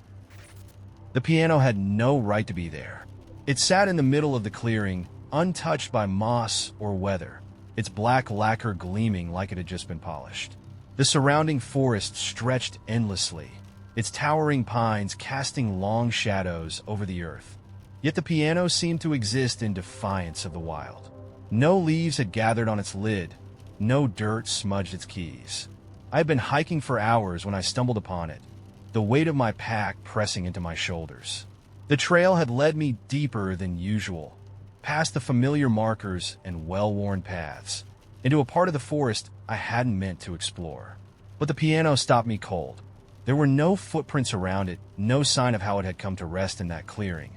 The piano had no right to be there. It sat in the middle of the clearing, untouched by moss or weather, its black lacquer gleaming like it had just been polished. The surrounding forest stretched endlessly, its towering pines casting long shadows over the earth. Yet the piano seemed to exist in defiance of the wild. No leaves had gathered on its lid, no dirt smudged its keys. I had been hiking for hours when I stumbled upon it, the weight of my pack pressing into my shoulders. The trail had led me deeper than usual, past the familiar markers and well-worn paths, into a part of the forest I hadn't meant to explore. But the piano stopped me cold. There were no footprints around it, no sign of how it had come to rest in that clearing.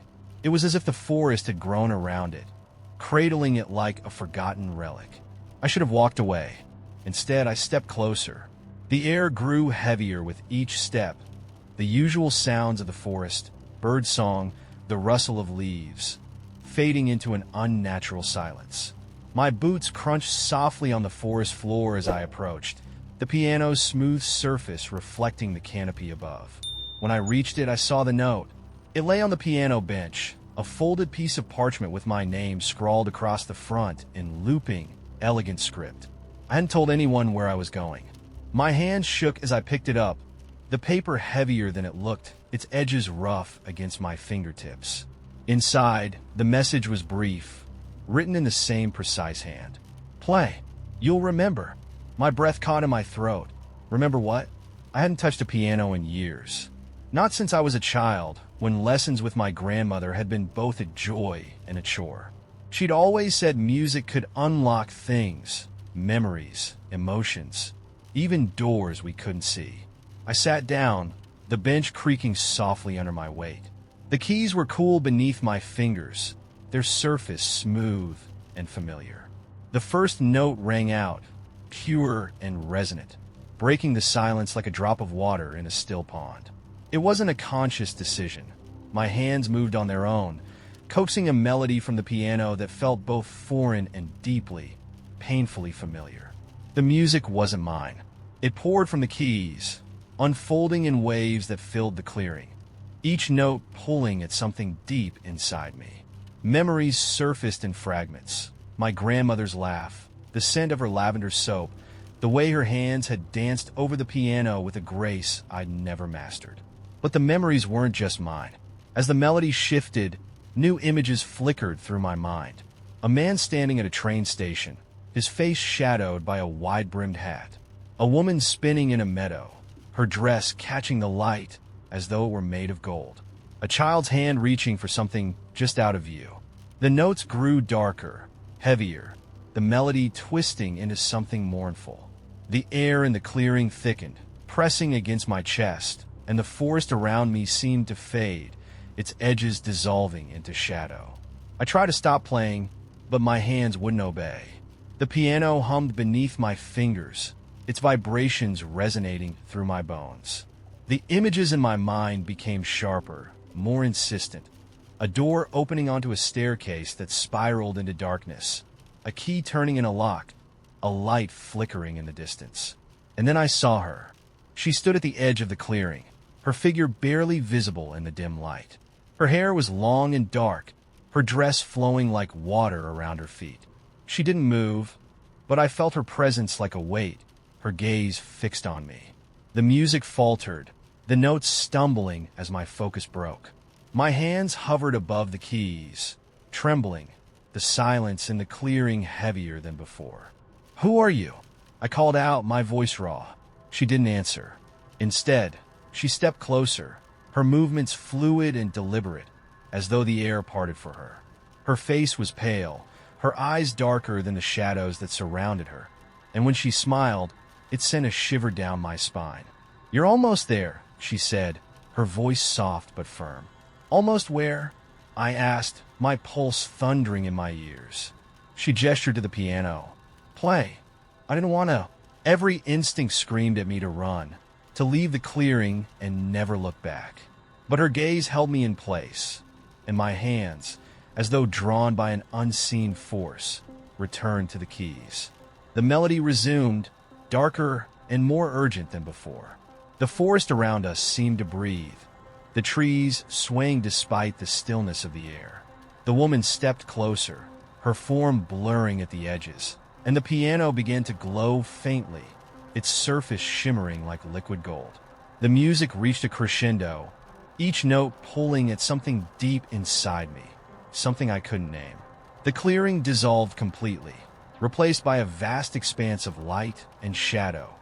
It was as if the forest had grown around it, cradling it like a forgotten relic. I should have walked away. Instead, I stepped closer. The air grew heavier with each step. The usual sounds of the forest, bird song, the rustle of leaves, fading into an unnatural silence. My boots crunched softly on the forest floor as I approached, the piano's smooth surface reflecting the canopy above. When I reached it, I saw the note. It lay on the piano bench, a folded piece of parchment with my name scrawled across the front in looping, elegant script. I hadn't told anyone where I was going. My hands shook as I picked it up, the paper heavier than it looked, its edges rough against my fingertips. Inside, the message was brief, written in the same precise hand. "Play. You'll remember." My breath caught in my throat. Remember what? I hadn't touched a piano in years. Not since I was a child, when lessons with my grandmother had been both a joy and a chore. She'd always said music could unlock things, memories, emotions, even doors we couldn't see. I sat down, the bench creaking softly under my weight. The keys were cool beneath my fingers, their surface smooth and familiar. The first note rang out, pure and resonant, breaking the silence like a drop of water in a still pond. It wasn't a conscious decision. My hands moved on their own, coaxing a melody from the piano that felt both foreign and deeply, painfully familiar. The music wasn't mine. It poured from the keys, unfolding in waves that filled the clearing, each note pulling at something deep inside me. Memories surfaced in fragments. My grandmother's laugh, the scent of her lavender soap, the way her hands had danced over the piano with a grace I'd never mastered. But the memories weren't just mine. As the melody shifted, new images flickered through my mind. A man standing at a train station, his face shadowed by a wide-brimmed hat. A woman spinning in a meadow, her dress catching the light as though it were made of gold. A child's hand reaching for something just out of view. The notes grew darker, heavier, the melody twisting into something mournful. The air in the clearing thickened, pressing against my chest, and the forest around me seemed to fade, its edges dissolving into shadow. I tried to stop playing, but my hands wouldn't obey. The piano hummed beneath my fingers, its vibrations resonating through my bones. The images in my mind became sharper, more insistent. A door opening onto a staircase that spiraled into darkness, a key turning in a lock, a light flickering in the distance. And then I saw her. She stood at the edge of the clearing, her figure barely visible in the dim light. Her hair was long and dark, her dress flowing like water around her feet. She didn't move, but I felt her presence like a weight, her gaze fixed on me. The music faltered, the notes stumbling as my focus broke. My hands hovered above the keys, trembling, the silence in the clearing heavier than before. "Who are you?" I called out, my voice raw. She didn't answer. Instead, she stepped closer, her movements fluid and deliberate, as though the air parted for her. Her face was pale, her eyes darker than the shadows that surrounded her, and when she smiled, it sent a shiver down my spine. "You're almost there," she said, her voice soft but firm. "Almost where?" I asked, my pulse thundering in my ears. She gestured to the piano. "Play." I didn't want to. Every instinct screamed at me to run, to leave the clearing and never look back. But her gaze held me in place, and my hands, as though drawn by an unseen force, returned to the keys. The melody resumed, darker and more urgent than before. The forest around us seemed to breathe, the trees swaying despite the stillness of the air. The woman stepped closer, her form blurring at the edges, and the piano began to glow faintly, its surface shimmering like liquid gold. The music reached a crescendo, each note pulling at something deep inside me, something I couldn't name. The clearing dissolved completely, replaced by a vast expanse of light and shadow,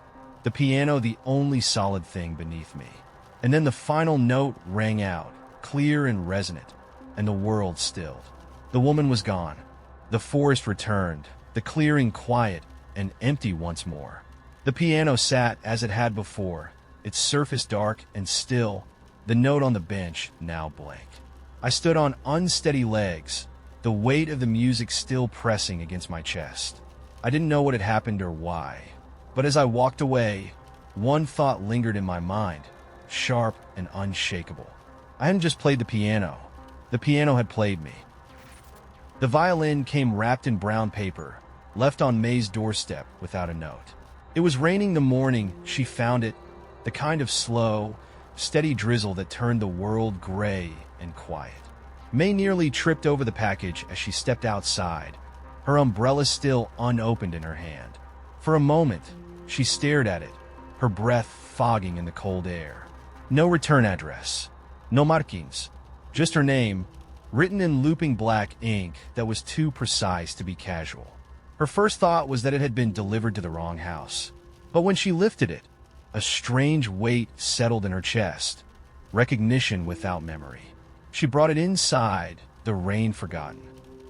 the piano the only solid thing beneath me. And then the final note rang out, clear and resonant, and the world stilled. The woman was gone. The forest returned, the clearing quiet and empty once more. The piano sat as it had before, its surface dark and still, the note on the bench now blank. I stood on unsteady legs, the weight of the music still pressing against my chest. I didn't know what had happened or why, but as I walked away, one thought lingered in my mind, sharp and unshakable. I hadn't just played the piano had played me. The violin came wrapped in brown paper, left on May's doorstep without a note. It was raining the morning she found it, the kind of slow, steady drizzle that turned the world gray and quiet. May nearly tripped over the package as she stepped outside, her umbrella still unopened in her hand. For a moment, she stared at it, her breath fogging in the cold air. No return address, no markings, just her name, written in looping black ink that was too precise to be casual. Her first thought was that it had been delivered to the wrong house. But when she lifted it, a strange weight settled in her chest, recognition without memory. She brought it inside, the rain forgotten.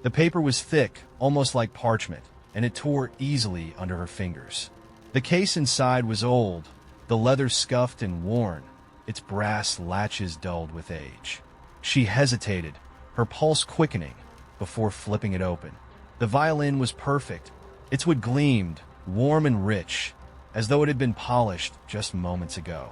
The paper was thick, almost like parchment, and it tore easily under her fingers. The case inside was old, the leather scuffed and worn, its brass latches dulled with age. She hesitated, her pulse quickening, before flipping it open. The violin was perfect. Its wood gleamed, warm and rich, as though it had been polished just moments ago.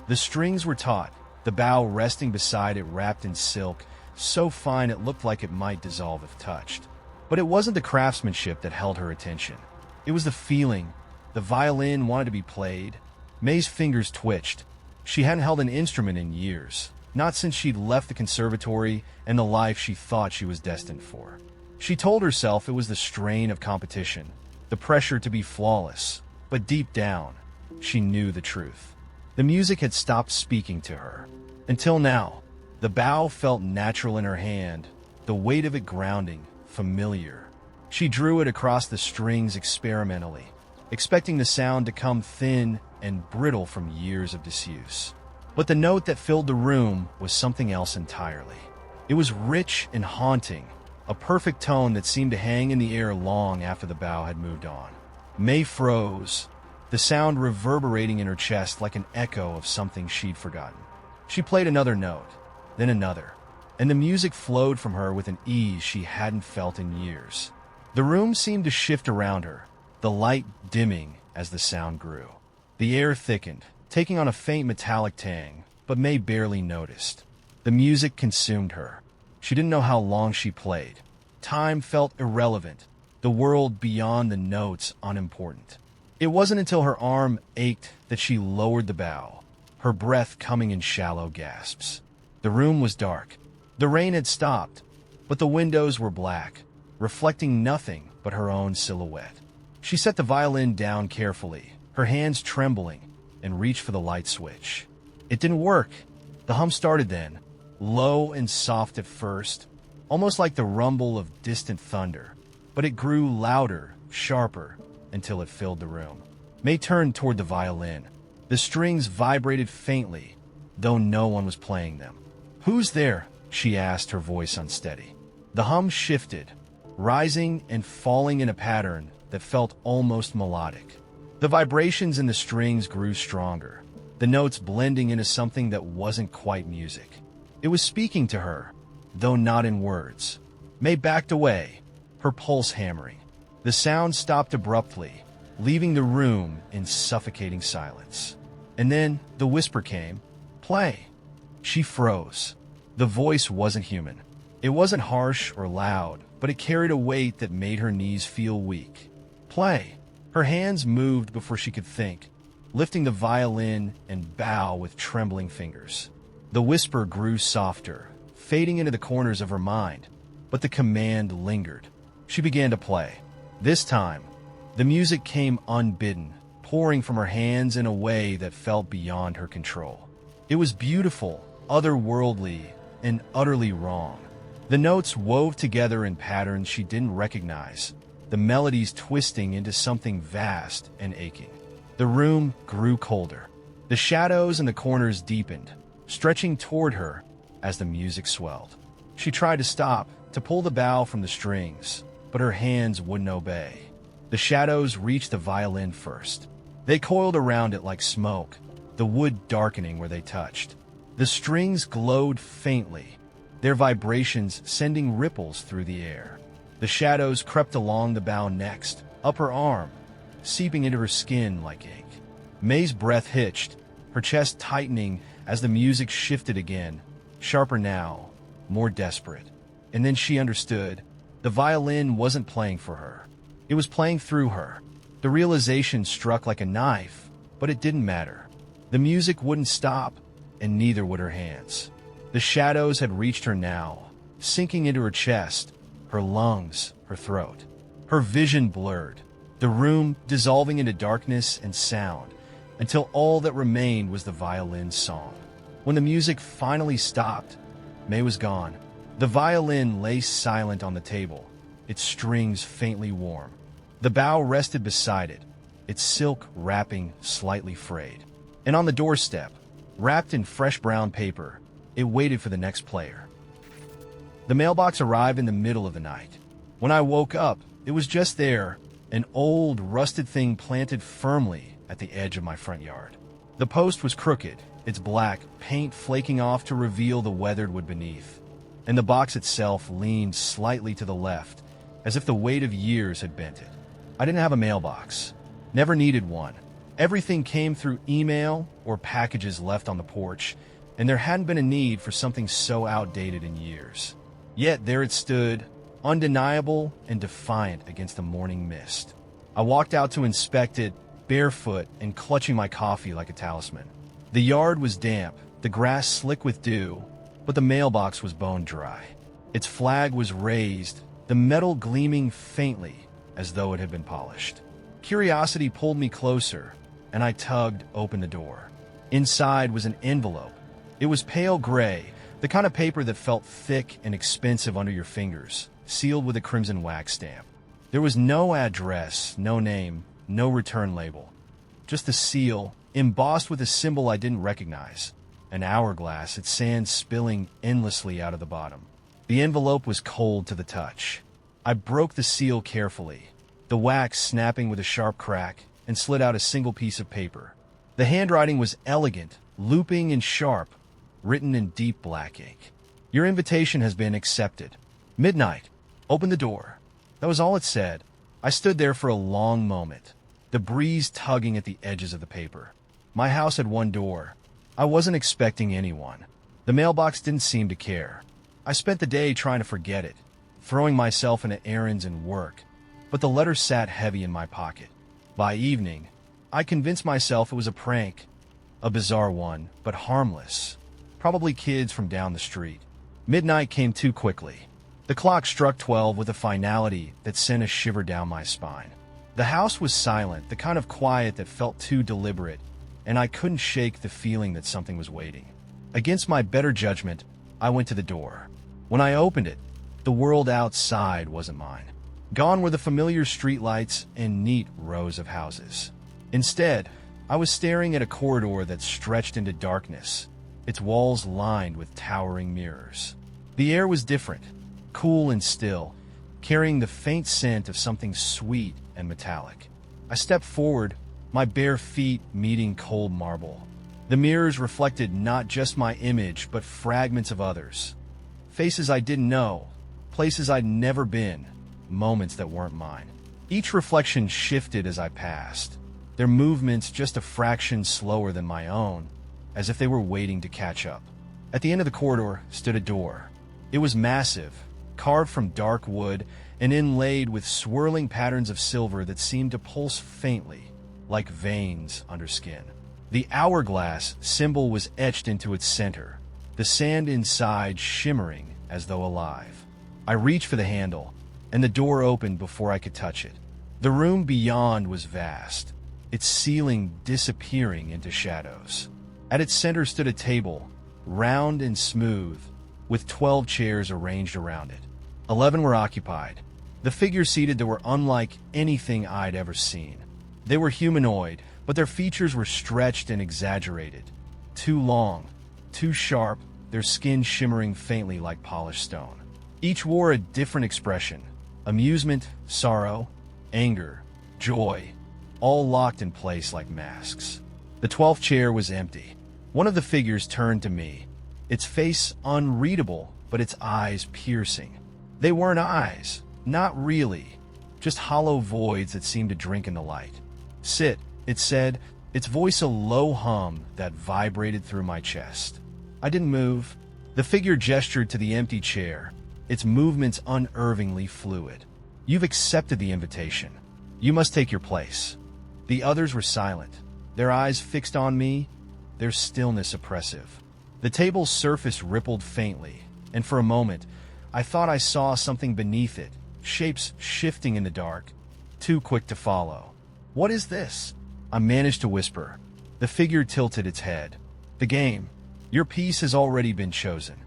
The strings were taut, the bow resting beside it wrapped in silk, so fine it looked like it might dissolve if touched. But it wasn't the craftsmanship that held her attention. It was the feeling. The violin wanted to be played. May's fingers twitched. She hadn't held an instrument in years, not since she'd left the conservatory and the life she thought she was destined for. She told herself it was the strain of competition, the pressure to be flawless, but deep down, she knew the truth. The music had stopped speaking to her. Until now, the bow felt natural in her hand, the weight of it grounding, familiar. She drew it across the strings experimentally, expecting the sound to come thin and brittle from years of disuse. But the note that filled the room was something else entirely. It was rich and haunting, a perfect tone that seemed to hang in the air long after the bow had moved on. May froze, the sound reverberating in her chest like an echo of something she'd forgotten. She played another note, then another, and the music flowed from her with an ease she hadn't felt in years. The room seemed to shift around her, the light dimming as the sound grew. The air thickened, taking on a faint metallic tang, but May barely noticed. The music consumed her. She didn't know how long she played. Time felt irrelevant, the world beyond the notes unimportant. It wasn't until her arm ached that she lowered the bow, her breath coming in shallow gasps. The room was dark. The rain had stopped, but the windows were black, reflecting nothing but her own silhouette. She set the violin down carefully, her hands trembling, and reached for the light switch. It didn't work. The hum started then, low and soft at first, almost like the rumble of distant thunder, but it grew louder, sharper, until it filled the room. May turned toward the violin, The strings vibrated faintly, though no one was playing them. "Who's there?" she asked, her voice unsteady. The hum shifted, rising and falling in a pattern that felt almost melodic. The vibrations in the strings grew stronger, the notes blending into something that wasn't quite music. It was speaking to her, though not in words. May backed away, her pulse hammering. The sound stopped abruptly, leaving the room in suffocating silence. And then the whisper came, "Play." She froze. The voice wasn't human. It wasn't harsh or loud, but it carried a weight that made her knees feel weak. "Play." Her hands moved before she could think, lifting the violin and bow with trembling fingers. The whisper grew softer, fading into the corners of her mind, but the command lingered. She began to play. This time, the music came unbidden, pouring from her hands in a way that felt beyond her control. It was beautiful, otherworldly, and utterly wrong. The notes wove together in patterns she didn't recognize, the melodies twisting into something vast and aching. The room grew colder. The shadows in the corners deepened, stretching toward her as the music swelled. She tried to stop, to pull the bow from the strings, but her hands wouldn't obey. The shadows reached the violin first. They coiled around it like smoke, the wood darkening where they touched. The strings glowed faintly, their vibrations sending ripples through the air. The shadows crept along the bow next, up her arm, seeping into her skin like ink. May's breath hitched, her chest tightening as the music shifted again, sharper now, more desperate. And then she understood. The violin wasn't playing for her. It was playing through her. The realization struck like a knife, but it didn't matter. The music wouldn't stop, and neither would her hands. The shadows had reached her now, sinking into her chest, her lungs, her throat. Her vision blurred, the room dissolving into darkness and sound, until all that remained was the violin's song. When the music finally stopped, May was gone. The violin lay silent on the table, its strings faintly warm. The bow rested beside it, its silk wrapping slightly frayed. And on the doorstep, wrapped in fresh brown paper, it waited for the next player. The mailbox arrived in the middle of the night. When I woke up, it was just there, an old, rusted thing planted firmly at the edge of my front yard. The post was crooked, its black paint flaking off to reveal the weathered wood beneath, and the box itself leaned slightly to the left, as if the weight of years had bent it. I didn't have a mailbox. Never needed one. Everything came through email or packages left on the porch, and there hadn't been a need for something so outdated in years. Yet there it stood, undeniable and defiant against the morning mist. I walked out to inspect it, barefoot and clutching my coffee like a talisman. The yard was damp, the grass slick with dew, but the mailbox was bone dry. Its flag was raised, the metal gleaming faintly as though it had been polished. Curiosity pulled me closer, and I tugged open the door. Inside was an envelope. It was pale gray, the kind of paper that felt thick and expensive under your fingers, sealed with a crimson wax stamp. There was no address, no name, no return label. Just a seal, embossed with a symbol I didn't recognize. An hourglass, its sand spilling endlessly out of the bottom. The envelope was cold to the touch. I broke the seal carefully, the wax snapping with a sharp crack, and slid out a single piece of paper. The handwriting was elegant, looping and sharp, written in deep black ink. "Your invitation has been accepted. Midnight. Open the door." That was all it said. I stood there for a long moment, the breeze tugging at the edges of the paper. My house had one door. I wasn't expecting anyone. The mailbox didn't seem to care. I spent the day trying to forget it, throwing myself into errands and work, but the letter sat heavy in my pocket. By evening, I convinced myself it was a prank, a bizarre one, but harmless. Probably kids from down the street. Midnight came too quickly. The clock struck 12 with a finality that sent a shiver down my spine. The house was silent, the kind of quiet that felt too deliberate, and I couldn't shake the feeling that something was waiting. Against my better judgment, I went to the door. When I opened it, the world outside wasn't mine. Gone were the familiar streetlights and neat rows of houses. Instead, I was staring at a corridor that stretched into darkness, its walls lined with towering mirrors. The air was different, cool and still, carrying the faint scent of something sweet and metallic. I stepped forward, my bare feet meeting cold marble. The mirrors reflected not just my image, but fragments of others. Faces I didn't know, places I'd never been, moments that weren't mine. Each reflection shifted as I passed, their movements just a fraction slower than my own, as if they were waiting to catch up. At the end of the corridor stood a door. It was massive, carved from dark wood and inlaid with swirling patterns of silver that seemed to pulse faintly, like veins under skin. The hourglass symbol was etched into its center, the sand inside shimmering as though alive. I reached for the handle, and the door opened before I could touch it. The room beyond was vast, its ceiling disappearing into shadows. At its center stood a table, round and smooth, with 12 chairs arranged around it. 11 were occupied. The figures seated there were unlike anything I'd ever seen. They were humanoid, but their features were stretched and exaggerated. Too long, too sharp, their skin shimmering faintly like polished stone. Each wore a different expression: amusement, sorrow, anger, joy, all locked in place like masks. The 12th chair was empty. One of the figures turned to me, its face unreadable, but its eyes piercing. They weren't eyes, not really, just hollow voids that seemed to drink in the light. "Sit," it said, its voice a low hum that vibrated through my chest. I didn't move. The figure gestured to the empty chair, its movements unnervingly fluid. "You've accepted the invitation. You must take your place." The others were silent, their eyes fixed on me, their stillness oppressive. The table's surface rippled faintly, and for a moment, I thought I saw something beneath it, shapes shifting in the dark, too quick to follow. "What is this?" I managed to whisper. The figure tilted its head. "The game. Your piece has already been chosen."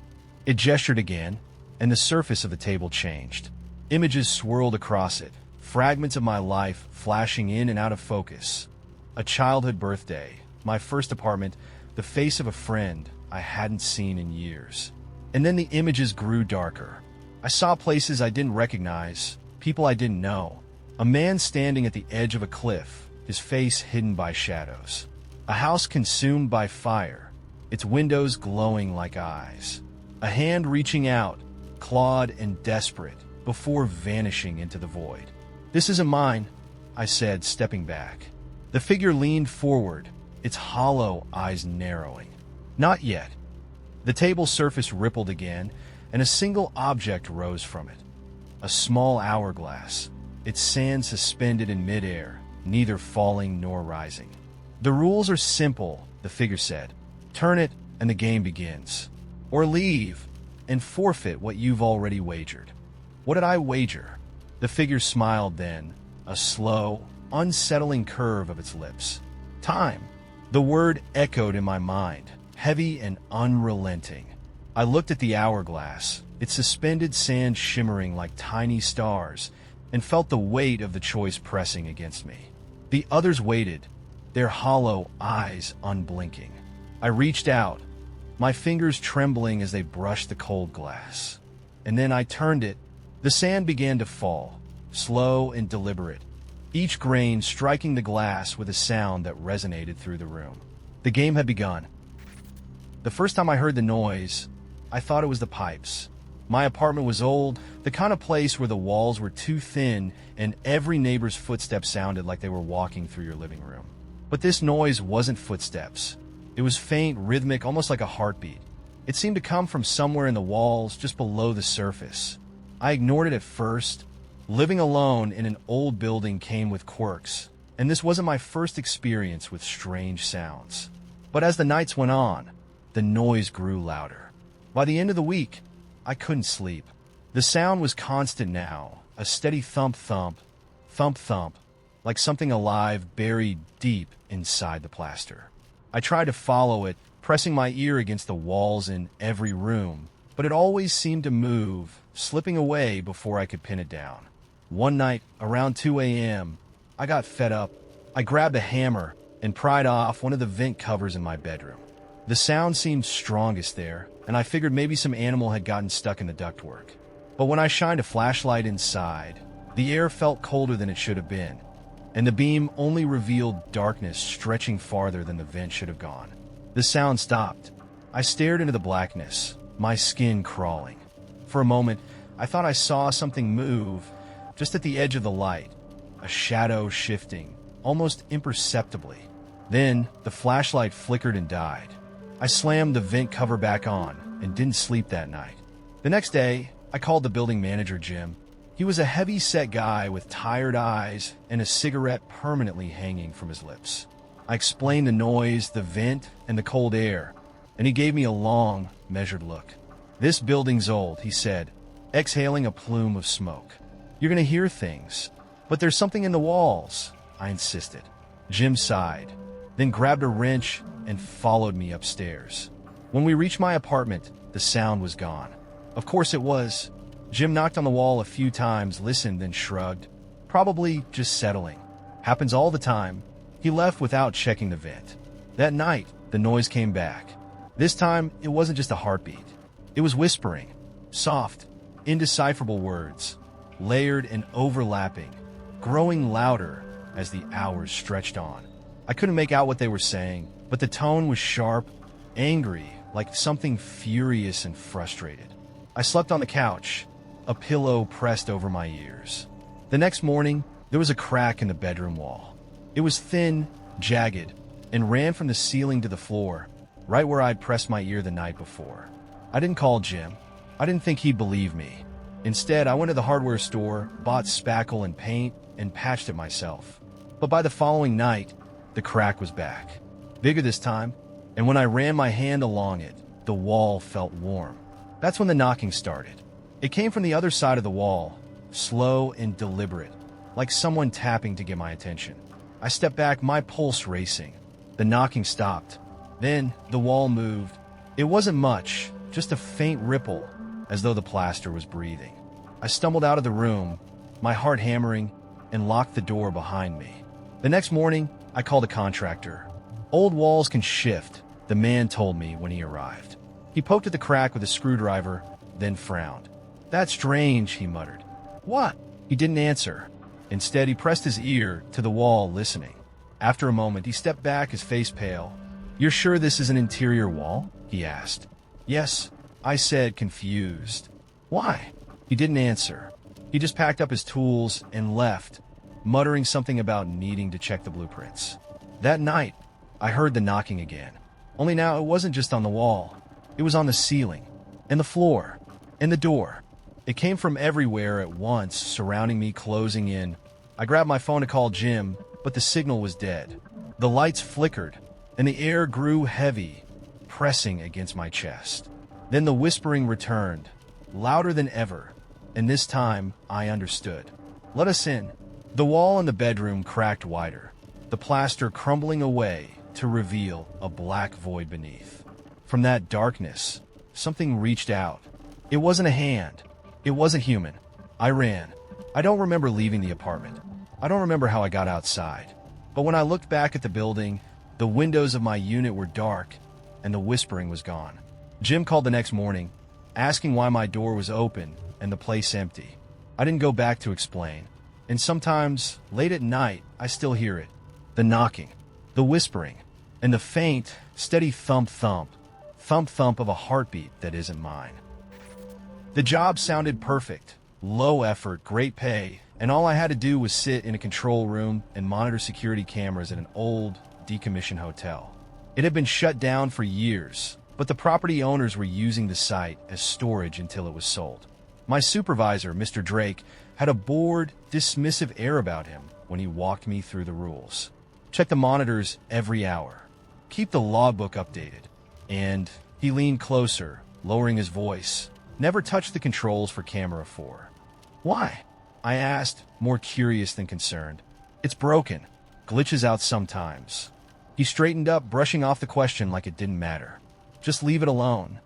It gestured again, and the surface of the table changed. Images swirled across it, fragments of my life flashing in and out of focus. A childhood birthday, my first apartment, the face of a friend I hadn't seen in years. And then the images grew darker. I saw places I didn't recognize, people I didn't know. A man standing at the edge of a cliff, his face hidden by shadows. A house consumed by fire, its windows glowing like eyes. A hand reaching out, clawed and desperate, before vanishing into the void. "This isn't mine," I said, stepping back. The figure leaned forward, its hollow eyes narrowing. "Not yet." The table's surface rippled again, and a single object rose from it. A small hourglass, its sand suspended in midair, neither falling nor rising. "The rules are simple," the figure said. "Turn it, and the game begins. Or leave, and forfeit what you've already wagered." What did I wager? The figure smiled then, a slow, unsettling curve of its lips. "Time." The word echoed in my mind, heavy and unrelenting. I looked at the hourglass, its suspended sand shimmering like tiny stars, and felt the weight of the choice pressing against me. The others waited, their hollow eyes unblinking. I reached out, my fingers trembling as they brushed the cold glass. And then I turned it. The sand began to fall, slow and deliberate, each grain striking the glass with a sound that resonated through the room. The game had begun. The first time I heard the noise, I thought it was the pipes. My apartment was old, the kind of place where the walls were too thin and every neighbor's footsteps sounded like they were walking through your living room. But this noise wasn't footsteps. It was faint, rhythmic, almost like a heartbeat. It seemed to come from somewhere in the walls, just below the surface. I ignored it at first. Living alone in an old building came with quirks, and this wasn't my first experience with strange sounds. But as the nights went on, the noise grew louder. By the end of the week, I couldn't sleep. The sound was constant now, a steady thump-thump, thump-thump, like something alive buried deep inside the plaster. I tried to follow it, pressing my ear against the walls in every room, but it always seemed to move, slipping away before I could pin it down. One night, around 2 a.m., I got fed up. I grabbed a hammer, and pried off one of the vent covers in my bedroom. The sound seemed strongest there, and I figured maybe some animal had gotten stuck in the ductwork. But when I shined a flashlight inside, the air felt colder than it should have been, and the beam only revealed darkness stretching farther than the vent should have gone. The sound stopped. I stared into the blackness, my skin crawling. For a moment, I thought I saw something move just at the edge of the light, a shadow shifting, almost imperceptibly. Then, the flashlight flickered and died. I slammed the vent cover back on and didn't sleep that night. The next day, I called the building manager, Jim. He was a heavy-set guy with tired eyes and a cigarette permanently hanging from his lips. I explained the noise, the vent, and the cold air, and he gave me a long, measured look. "This building's old," he said, exhaling a plume of smoke. "You're going to hear things, but there's something in the walls," I insisted. Jim sighed, then grabbed a wrench and followed me upstairs. When we reached my apartment, the sound was gone. Of course it was. Jim knocked on the wall a few times, listened, then shrugged. Probably just settling. Happens all the time. He left without checking the vent. That night, the noise came back. This time, it wasn't just a heartbeat. It was whispering, soft, indecipherable words, layered and overlapping, growing louder as the hours stretched on. I couldn't make out what they were saying, but the tone was sharp, angry, like something furious and frustrated. I slept on the couch, a pillow pressed over my ears. The next morning, there was a crack in the bedroom wall. It was thin, jagged, and ran from the ceiling to the floor, right where I'd pressed my ear the night before. I didn't call Jim. I didn't think he'd believe me. Instead, I went to the hardware store, bought spackle and paint, and patched it myself. But by the following night, the crack was back. Bigger this time, and when I ran my hand along it, the wall felt warm. That's when the knocking started. It came from the other side of the wall, slow and deliberate, like someone tapping to get my attention. I stepped back, my pulse racing. The knocking stopped. Then the wall moved. It wasn't much, just a faint ripple, as though the plaster was breathing. I stumbled out of the room, my heart hammering, and locked the door behind me. The next morning, I called a contractor. "Old walls can shift," the man told me when he arrived. He poked at the crack with a screwdriver, then frowned. "That's strange," he muttered. "What?" He didn't answer. Instead, he pressed his ear to the wall, listening. After a moment, he stepped back, his face pale. "You're sure this is an interior wall?" he asked. "Yes," I said, confused. "Why?" He didn't answer. He just packed up his tools and left, muttering something about needing to check the blueprints. That night, I heard the knocking again. Only now it wasn't just on the wall. It was on the ceiling, and the floor, and the door. It came from everywhere at once, surrounding me, closing in. I grabbed my phone to call Jim, but the signal was dead. The lights flickered, and the air grew heavy, pressing against my chest. Then the whispering returned, louder than ever, and this time I understood. "Let us in." The wall in the bedroom cracked wider, the plaster crumbling away to reveal a black void beneath. From that darkness, something reached out. It wasn't a hand. It wasn't human. I ran. I don't remember leaving the apartment. I don't remember how I got outside. But when I looked back at the building, the windows of my unit were dark, and the whispering was gone. Jim called the next morning, asking why my door was open and the place empty. I didn't go back to explain. And sometimes, late at night, I still hear it. The knocking, the whispering, and the faint, steady thump-thump of a heartbeat that isn't mine. The job sounded perfect. Low effort, great pay, and all I had to do was sit in a control room and monitor security cameras at an old, decommissioned hotel. It had been shut down for years, but the property owners were using the site as storage until it was sold. My supervisor, Mr. Drake, had a bored, dismissive air about him when he walked me through the rules. Check the monitors every hour. Keep the logbook updated. And he leaned closer, lowering his voice. Never touch the controls for camera 4. "Why?" I asked, more curious than concerned. "It's broken. Glitches out sometimes." He straightened up, brushing off the question like it didn't matter. "Just leave it alone."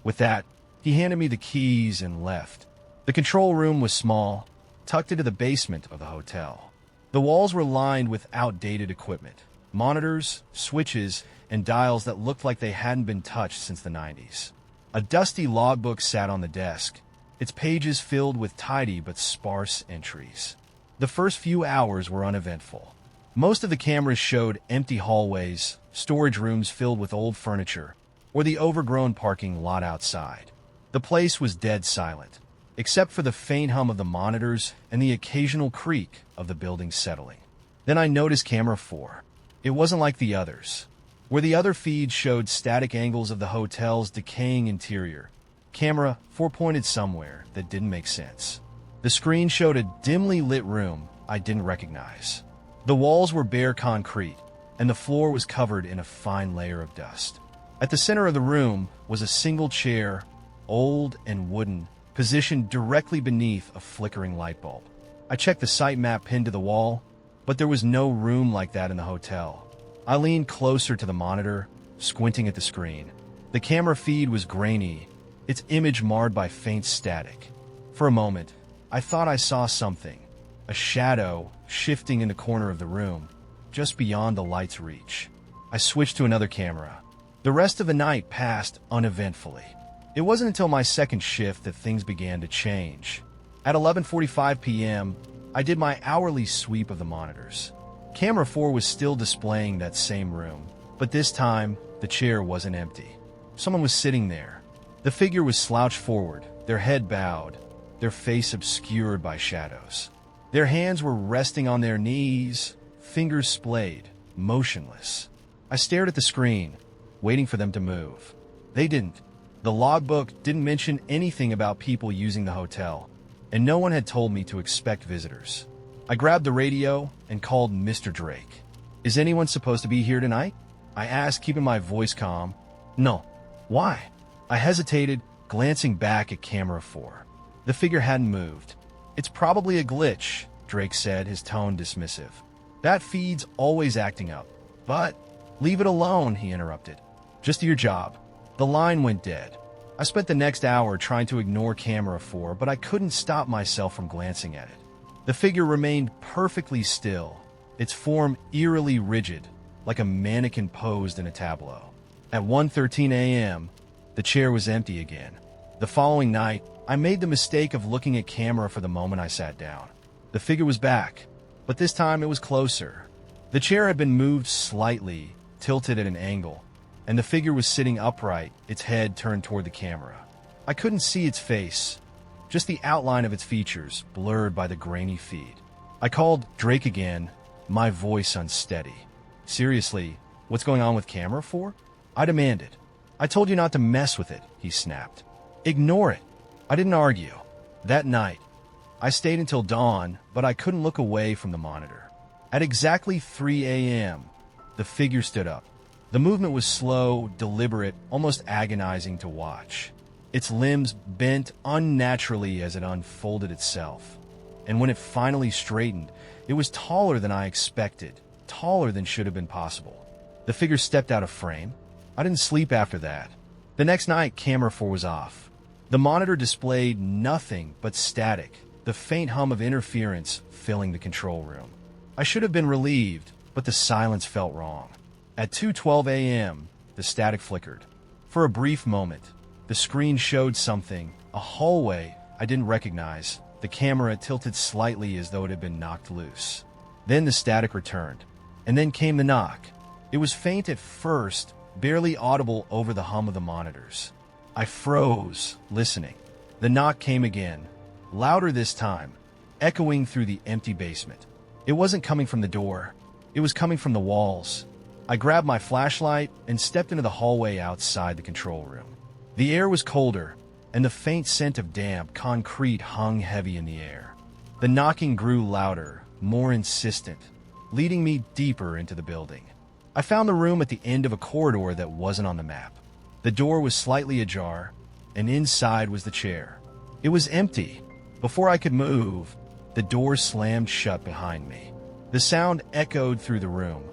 With that, he handed me the keys and left. The control room was small, tucked into the basement of the hotel. The walls were lined with outdated equipment. monitors, switches, and dials that looked like they hadn't been touched since the 90s. A dusty logbook sat on the desk, its pages filled with tidy but sparse entries. The first few hours were uneventful. Most of the cameras showed empty hallways, storage rooms filled with old furniture, or the overgrown parking lot outside. The place was dead silent, except for the faint hum of the monitors and the occasional creak of the building settling. Then I noticed camera 4. It wasn't like the others. Where the other feeds showed static angles of the hotel's decaying interior, camera 4 pointed somewhere that didn't make sense. The screen showed a dimly lit room I didn't recognize. The walls were bare concrete, and the floor was covered in a fine layer of dust. At the center of the room was a single chair, old and wooden, positioned directly beneath a flickering light bulb. I checked the site map pinned to the wall, but there was no room like that in the hotel. I leaned closer to the monitor, squinting at the screen. The camera feed was grainy, its image marred by faint static. For a moment, I thought I saw something, a shadow shifting in the corner of the room, just beyond the light's reach. I switched to another camera. The rest of the night passed uneventfully. It wasn't until my second shift that things began to change. At 11:45 p.m., I did my hourly sweep of the monitors. Camera 4 was still displaying that same room, but this time, the chair wasn't empty. Someone was sitting there. The figure was slouched forward, their head bowed, their face obscured by shadows. Their hands were resting on their knees, fingers splayed, motionless. I stared at the screen, waiting for them to move. They didn't. The logbook didn't mention anything about people using the hotel, and no one had told me to expect visitors. I grabbed the radio and called Mr. Drake. "Is anyone supposed to be here tonight?" I asked, keeping my voice calm. "No." "Why?" I hesitated, glancing back at camera 4. The figure hadn't moved. "It's probably a glitch," Drake said, his tone dismissive. "That feed's always acting up." "But—" "Leave it alone," he interrupted. "Just do your job." The line went dead. I spent the next hour trying to ignore camera 4, but I couldn't stop myself from glancing at it. The figure remained perfectly still, its form eerily rigid, like a mannequin posed in a tableau. At 1:13 a.m., the chair was empty again. The following night, I made the mistake of looking at camera for the moment I sat down. The figure was back, but this time it was closer. The chair had been moved slightly, tilted at an angle, and the figure was sitting upright, its head turned toward the camera. I couldn't see its face, just the outline of its features, blurred by the grainy feed. I called Drake again, my voice unsteady. "Seriously, what's going on with camera 4? I demanded. "I told you not to mess with it," he snapped. "Ignore it." I didn't argue. That night, I stayed until dawn, but I couldn't look away from the monitor. At exactly 3 a.m., the figure stood up. The movement was slow, deliberate, almost agonizing to watch. Its limbs bent unnaturally as it unfolded itself. And when it finally straightened, it was taller than I expected, taller than should have been possible. The figure stepped out of frame. I didn't sleep after that. The next night, camera 4 was off. The monitor displayed nothing but static, the faint hum of interference filling the control room. I should have been relieved, but the silence felt wrong. At 2:12 a.m., the static flickered. For a brief moment, the screen showed something, a hallway I didn't recognize. The camera tilted slightly as though it had been knocked loose. Then the static returned, and then came the knock. It was faint at first, barely audible over the hum of the monitors. I froze, listening. The knock came again, louder this time, echoing through the empty basement. It wasn't coming from the door. It was coming from the walls. I grabbed my flashlight and stepped into the hallway outside the control room. The air was colder, and the faint scent of damp concrete hung heavy in the air. The knocking grew louder, more insistent, leading me deeper into the building. I found the room at the end of a corridor that wasn't on the map. The door was slightly ajar, and inside was the chair. It was empty. Before I could move, the door slammed shut behind me. The sound echoed through the room,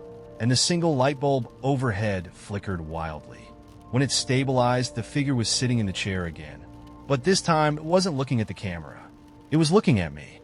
and the single light bulb overhead flickered wildly. When it stabilized, the figure was sitting in the chair again. But this time, it wasn't looking at the camera. It was looking at me.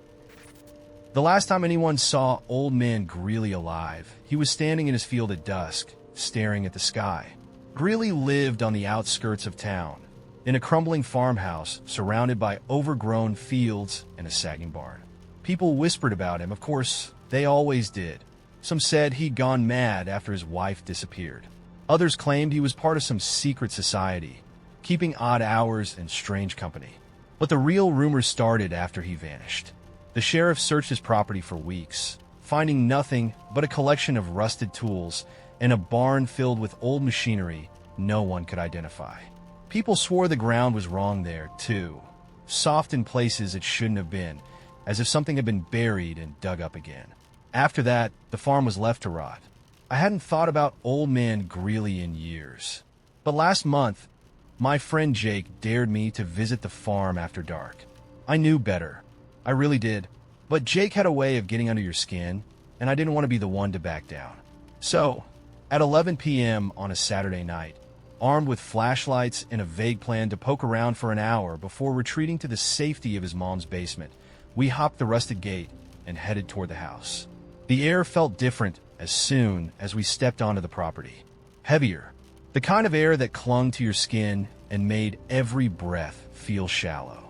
The last time anyone saw Old Man Greeley alive, he was standing in his field at dusk, staring at the sky. Greeley lived on the outskirts of town, in a crumbling farmhouse surrounded by overgrown fields and a sagging barn. People whispered about him, of course, they always did. Some said he'd gone mad after his wife disappeared. Others claimed he was part of some secret society, keeping odd hours and strange company. But the real rumors started after he vanished. The sheriff searched his property for weeks, finding nothing but a collection of rusted tools and a barn filled with old machinery no one could identify. People swore the ground was wrong there, too, soft in places it shouldn't have been, as if something had been buried and dug up again. After that, the farm was left to rot. I hadn't thought about Old Man Greeley in years. But last month, my friend Jake dared me to visit the farm after dark. I knew better. I really did. But Jake had a way of getting under your skin, and I didn't want to be the one to back down. So, at 11 p.m. on a Saturday night, armed with flashlights and a vague plan to poke around for an hour before retreating to the safety of his mom's basement, we hopped the rusted gate and headed toward the house. The air felt different as soon as we stepped onto the property. Heavier. The kind of air that clung to your skin and made every breath feel shallow.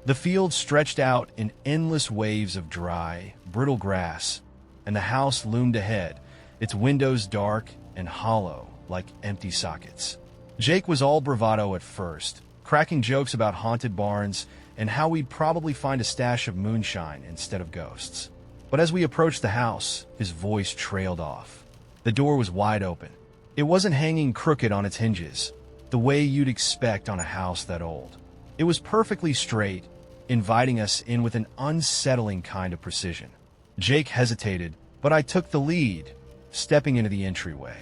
The field stretched out in endless waves of dry, brittle grass, and the house loomed ahead, its windows dark and hollow like empty sockets. Jake was all bravado at first, cracking jokes about haunted barns and how we'd probably find a stash of moonshine instead of ghosts. But as we approached the house, his voice trailed off. The door was wide open. It wasn't hanging crooked on its hinges, the way you'd expect on a house that old. It was perfectly straight, inviting us in with an unsettling kind of precision. Jake hesitated, but I took the lead, stepping into the entryway.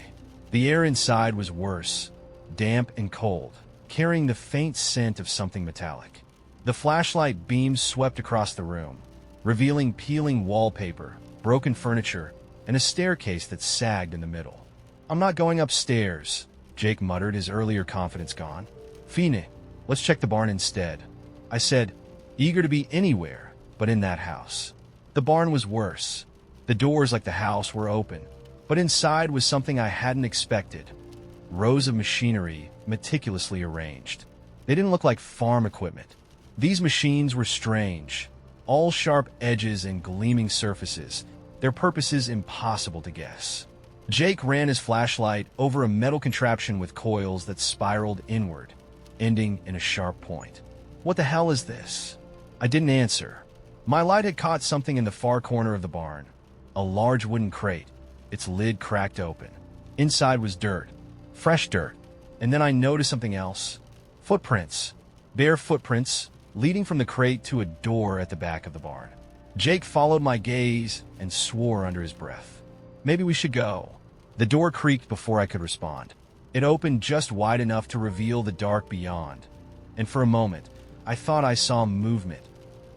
The air inside was worse, damp and cold, carrying the faint scent of something metallic. The flashlight beams swept across the room, revealing peeling wallpaper, broken furniture, and a staircase that sagged in the middle. "I'm not going upstairs," Jake muttered, his earlier confidence gone. "Fine, let's check the barn instead," I said, eager to be anywhere but in that house. The barn was worse. The doors, like the house, were open, but inside was something I hadn't expected. Rows of machinery meticulously arranged. They didn't look like farm equipment. These machines were strange, all sharp edges and gleaming surfaces, their purposes impossible to guess. Jake ran his flashlight over a metal contraption with coils that spiraled inward, ending in a sharp point. "What the hell is this?" I didn't answer. My light had caught something in the far corner of the barn. A large wooden crate, its lid cracked open. Inside was dirt, fresh dirt, and then I noticed something else. Footprints. Bare footprints, leading from the crate to a door at the back of the barn. Jake followed my gaze and swore under his breath. "Maybe we should go." The door creaked before I could respond. It opened just wide enough to reveal the dark beyond, and for a moment, I thought I saw movement,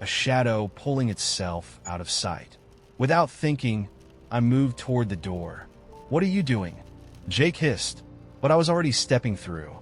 a shadow pulling itself out of sight. Without thinking, I moved toward the door. "What are you doing?" Jake hissed, but I was already stepping through.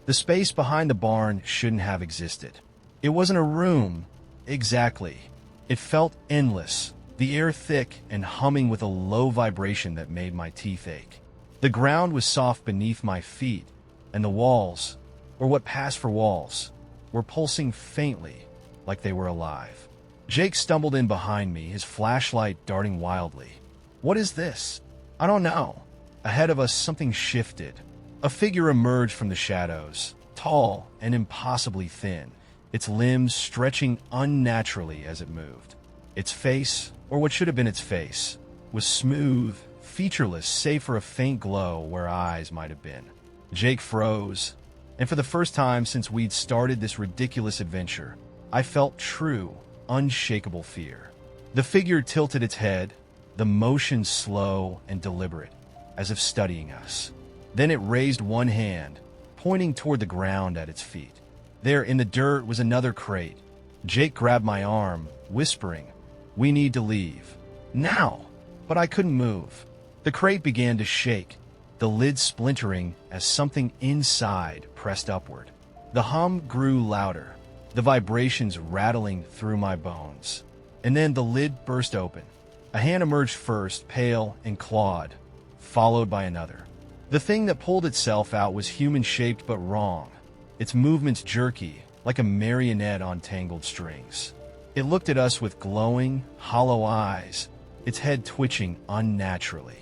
The space behind the barn shouldn't have existed. It wasn't a room, exactly. It felt endless, the air thick and humming with a low vibration that made my teeth ache. The ground was soft beneath my feet, and the walls, or what passed for walls, were pulsing faintly, like they were alive. Jake stumbled in behind me, his flashlight darting wildly. "What is this?" "I don't know." Ahead of us, something shifted. A figure emerged from the shadows, tall and impossibly thin, its limbs stretching unnaturally as it moved. Its face, or what should have been its face, was smooth, featureless, save for a faint glow where eyes might have been. Jake froze, and for the first time since we'd started this ridiculous adventure, I felt true, unshakable fear. The figure tilted its head, the motion slow and deliberate, as if studying us. Then it raised one hand, pointing toward the ground at its feet. There in the dirt was another crate. Jake grabbed my arm, whispering, "We need to leave. Now!" But I couldn't move. The crate began to shake, the lid splintering as something inside pressed upward. The hum grew louder, the vibrations rattling through my bones. And then the lid burst open. A hand emerged first, pale and clawed, followed by another. The thing that pulled itself out was human-shaped but wrong, its movements jerky, like a marionette on tangled strings. It looked at us with glowing, hollow eyes, its head twitching unnaturally.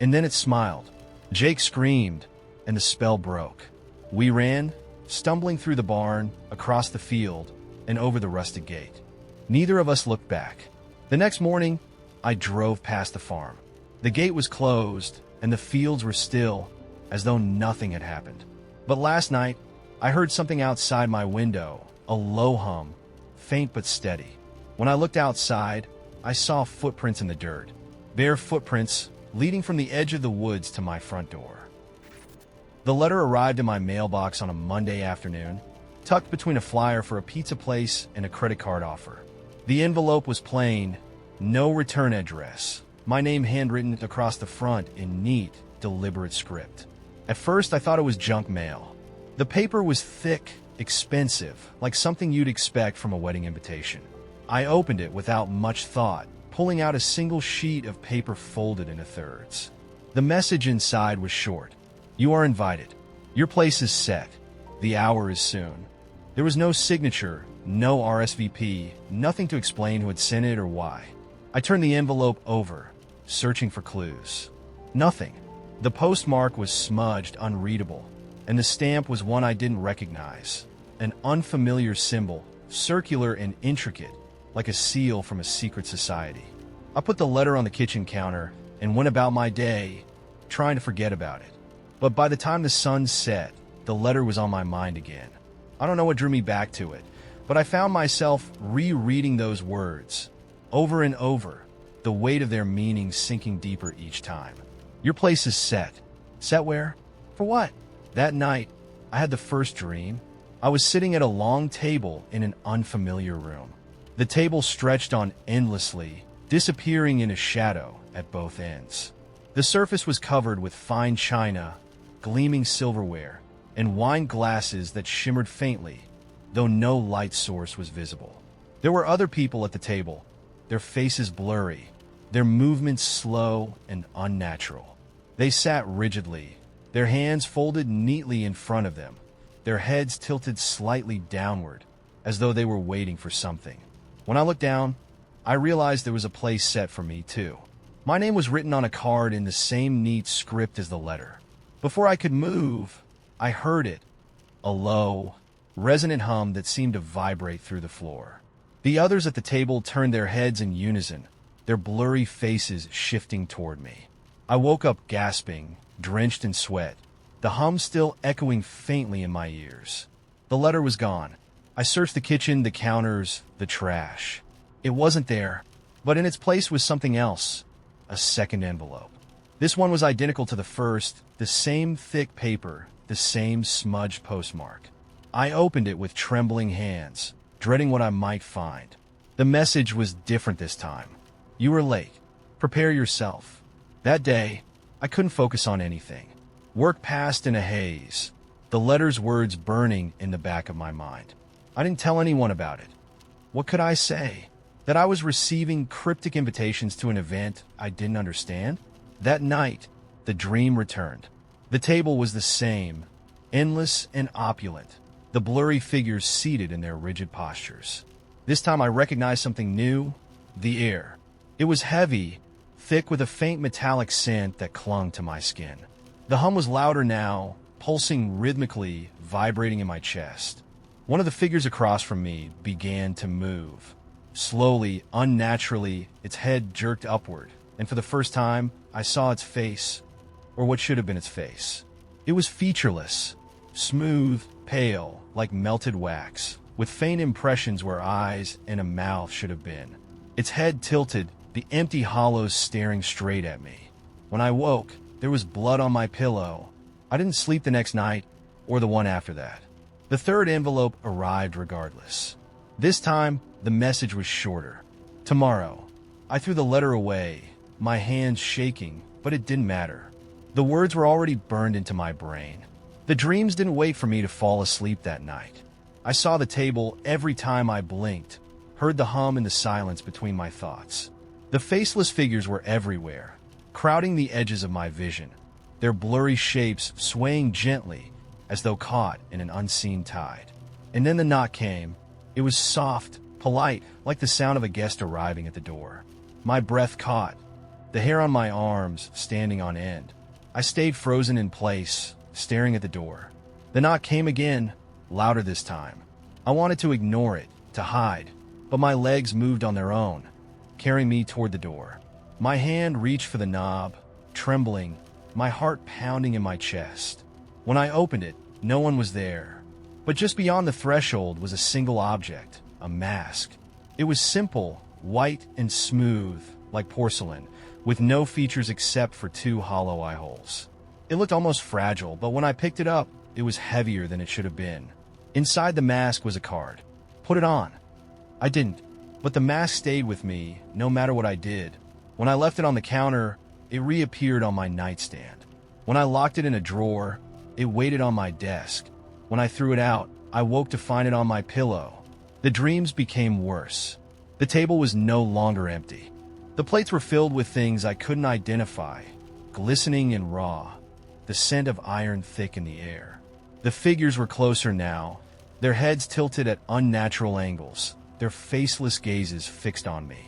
And then it smiled. Jake screamed, and the spell broke. We ran, stumbling through the barn, across the field, and over the rusted gate. Neither of us looked back. The next morning, I drove past the farm. The gate was closed, and the fields were still, as though nothing had happened. But last night, I heard something outside my window, a low hum, faint but steady. When I looked outside, I saw footprints in the dirt, bare footprints leading from the edge of the woods to my front door. The letter arrived in my mailbox on a Monday afternoon, tucked between a flyer for a pizza place and a credit card offer. The envelope was plain, no return address, my name handwritten across the front in neat, deliberate script. At first, I thought it was junk mail. The paper was thick, expensive, like something you'd expect from a wedding invitation. I opened it without much thought, pulling out a single sheet of paper folded into thirds. The message inside was short. You are invited. Your place is set. The hour is soon. There was no signature, no RSVP, nothing to explain who had sent it or why. I turned the envelope over, searching for clues. Nothing. The postmark was smudged, unreadable, and the stamp was one I didn't recognize. An unfamiliar symbol, circular and intricate, like a seal from a secret society. I put the letter on the kitchen counter and went about my day, trying to forget about it. But by the time the sun set, the letter was on my mind again. I don't know what drew me back to it, but I found myself rereading those words, over and over, the weight of their meaning sinking deeper each time. Your place is set. Set where? For what? That night, I had the first dream. I was sitting at a long table in an unfamiliar room. The table stretched on endlessly, disappearing in a shadow at both ends. The surface was covered with fine china, gleaming silverware, and wine glasses that shimmered faintly, though no light source was visible. There were other people at the table, their faces blurry, their movements slow and unnatural. They sat rigidly, their hands folded neatly in front of them, their heads tilted slightly downward, as though they were waiting for something. When I looked down, I realized there was a place set for me, too. My name was written on a card in the same neat script as the letter. Before I could move, I heard it, a low, resonant hum that seemed to vibrate through the floor. The others at the table turned their heads in unison, their blurry faces shifting toward me. I woke up gasping, drenched in sweat, the hum still echoing faintly in my ears. The letter was gone. I searched the kitchen, the counters, the trash. It wasn't there, but in its place was something else, a second envelope. This one was identical to the first, the same thick paper, the same smudged postmark. I opened it with trembling hands, dreading what I might find. The message was different this time. You were late. Prepare yourself. That day, I couldn't focus on anything. Work passed in a haze, the letter's words burning in the back of my mind. I didn't tell anyone about it. What could I say? That I was receiving cryptic invitations to an event I didn't understand? That night, the dream returned. The table was the same, endless and opulent, the blurry figures seated in their rigid postures. This time I recognized something new, the air. It was heavy, thick with a faint metallic scent that clung to my skin. The hum was louder now, pulsing rhythmically, vibrating in my chest. One of the figures across from me began to move. Slowly, unnaturally, its head jerked upward, and for the first time, I saw its face, or what should have been its face. It was featureless, smooth, pale, like melted wax, with faint impressions where eyes and a mouth should have been. Its head tilted, the empty hollows staring straight at me. When I woke, there was blood on my pillow. I didn't sleep the next night, or the one after that. The third envelope arrived regardless. This time, the message was shorter. Tomorrow. I threw the letter away, my hands shaking, but it didn't matter. The words were already burned into my brain. The dreams didn't wait for me to fall asleep that night. I saw the table every time I blinked, heard the hum in the silence between my thoughts. The faceless figures were everywhere, crowding the edges of my vision, their blurry shapes swaying gently as though caught in an unseen tide. And then the knock came. It was soft, polite, like the sound of a guest arriving at the door. My breath caught, the hair on my arms standing on end. I stayed frozen in place, staring at the door. The knock came again, louder this time. I wanted to ignore it, to hide, but my legs moved on their own, carrying me toward the door. My hand reached for the knob, trembling, my heart pounding in my chest. When I opened it, no one was there. But just beyond the threshold was a single object, a mask. It was simple, white and smooth, like porcelain, with no features except for two hollow eye holes. It looked almost fragile, but when I picked it up, it was heavier than it should have been. Inside the mask was a card. Put it on. I didn't, but the mask stayed with me, no matter what I did. When I left it on the counter, it reappeared on my nightstand. When I locked it in a drawer, it waited on my desk. When I threw it out, I woke to find it on my pillow. The dreams became worse. The table was no longer empty. The plates were filled with things I couldn't identify, glistening and raw, the scent of iron thick in the air. The figures were closer now, their heads tilted at unnatural angles, their faceless gazes fixed on me.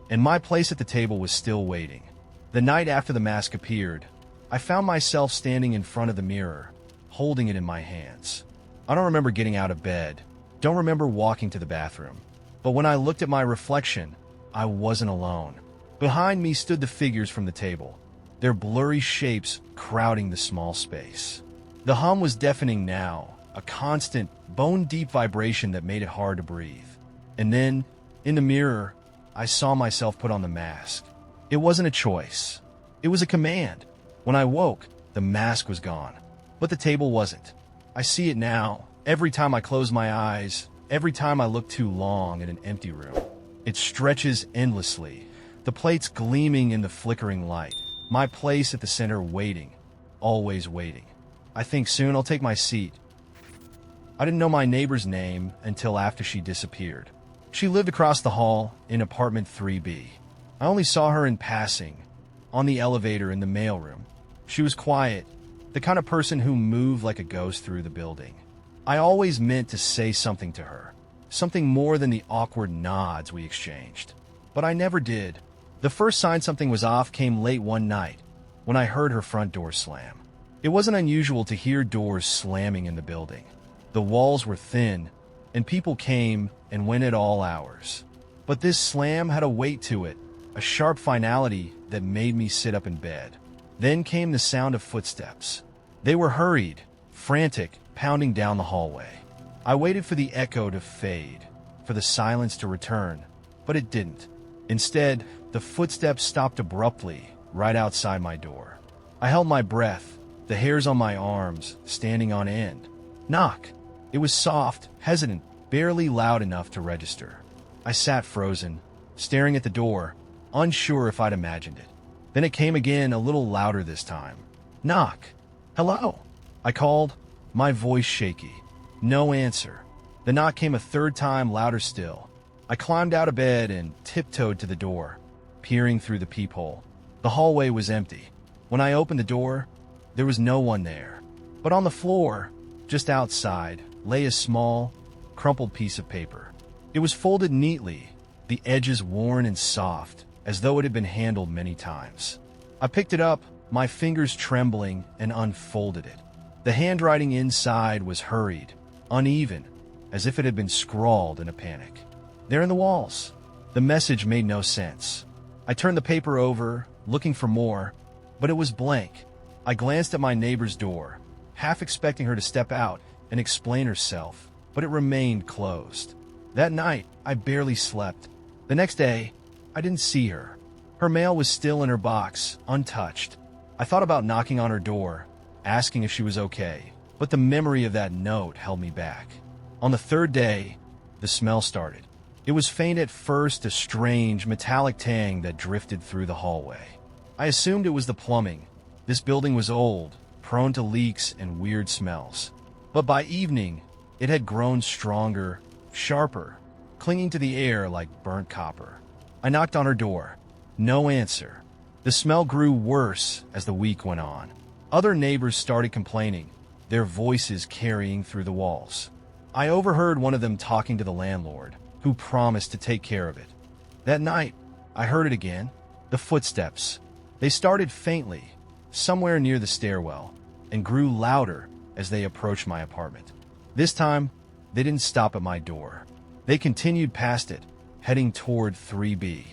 And my place at the table was still waiting. The night after the mask appeared, I found myself standing in front of the mirror, holding it in my hands. I don't remember getting out of bed, don't remember walking to the bathroom. But when I looked at my reflection, I wasn't alone. Behind me stood the figures from the table, their blurry shapes crowding the small space. The hum was deafening now, a constant, bone-deep vibration that made it hard to breathe. And then, in the mirror, I saw myself put on the mask. It wasn't a choice. It was a command. When I woke, the mask was gone, but the table wasn't. I see it now, every time I close my eyes, every time I look too long in an empty room. It stretches endlessly, the plates gleaming in the flickering light, my place at the center waiting, always waiting. I think soon I'll take my seat. I didn't know my neighbor's name until after she disappeared. She lived across the hall in apartment 3B. I only saw her in passing, on the elevator in the mailroom. She was quiet, the kind of person who moved like a ghost through the building. I always meant to say something to her, something more than the awkward nods we exchanged. But I never did. The first sign something was off came late one night, when I heard her front door slam. It wasn't unusual to hear doors slamming in the building. The walls were thin, and people came and went at all hours. But this slam had a weight to it, a sharp finality that made me sit up in bed. Then came the sound of footsteps. They were hurried, frantic, pounding down the hallway. I waited for the echo to fade, for the silence to return, but it didn't. Instead, the footsteps stopped abruptly, right outside my door. I held my breath, the hairs on my arms standing on end. Knock. It was soft, hesitant, barely loud enough to register. I sat frozen, staring at the door, unsure if I'd imagined it. Then it came again, a little louder this time. Knock. Hello. I called, my voice shaky. No answer. The knock came a third time, louder still. I climbed out of bed and tiptoed to the door, peering through the peephole. The hallway was empty. When I opened the door, there was no one there. But on the floor, just outside, lay a small, crumpled piece of paper. It was folded neatly, the edges worn and soft, as though it had been handled many times. I picked it up, my fingers trembling, and unfolded it. The handwriting inside was hurried, uneven, as if it had been scrawled in a panic. There in the walls. The message made no sense. I turned the paper over, looking for more, but it was blank. I glanced at my neighbor's door, half expecting her to step out and explain herself, but it remained closed. That night, I barely slept. The next day, I didn't see her. Her mail was still in her box, untouched. I thought about knocking on her door, asking if she was okay, but the memory of that note held me back. On the third day, the smell started. It was faint at first, a strange, metallic tang that drifted through the hallway. I assumed it was the plumbing. This building was old, prone to leaks and weird smells. But by evening, it had grown stronger, sharper, clinging to the air like burnt copper. I knocked on her door. No answer. The smell grew worse as the week went on. Other neighbors started complaining, their voices carrying through the walls. I overheard one of them talking to the landlord, who promised to take care of it. That night, I heard it again. The footsteps. They started faintly, somewhere near the stairwell, and grew louder as they approached my apartment. This time, they didn't stop at my door. They continued past it, heading toward 3B.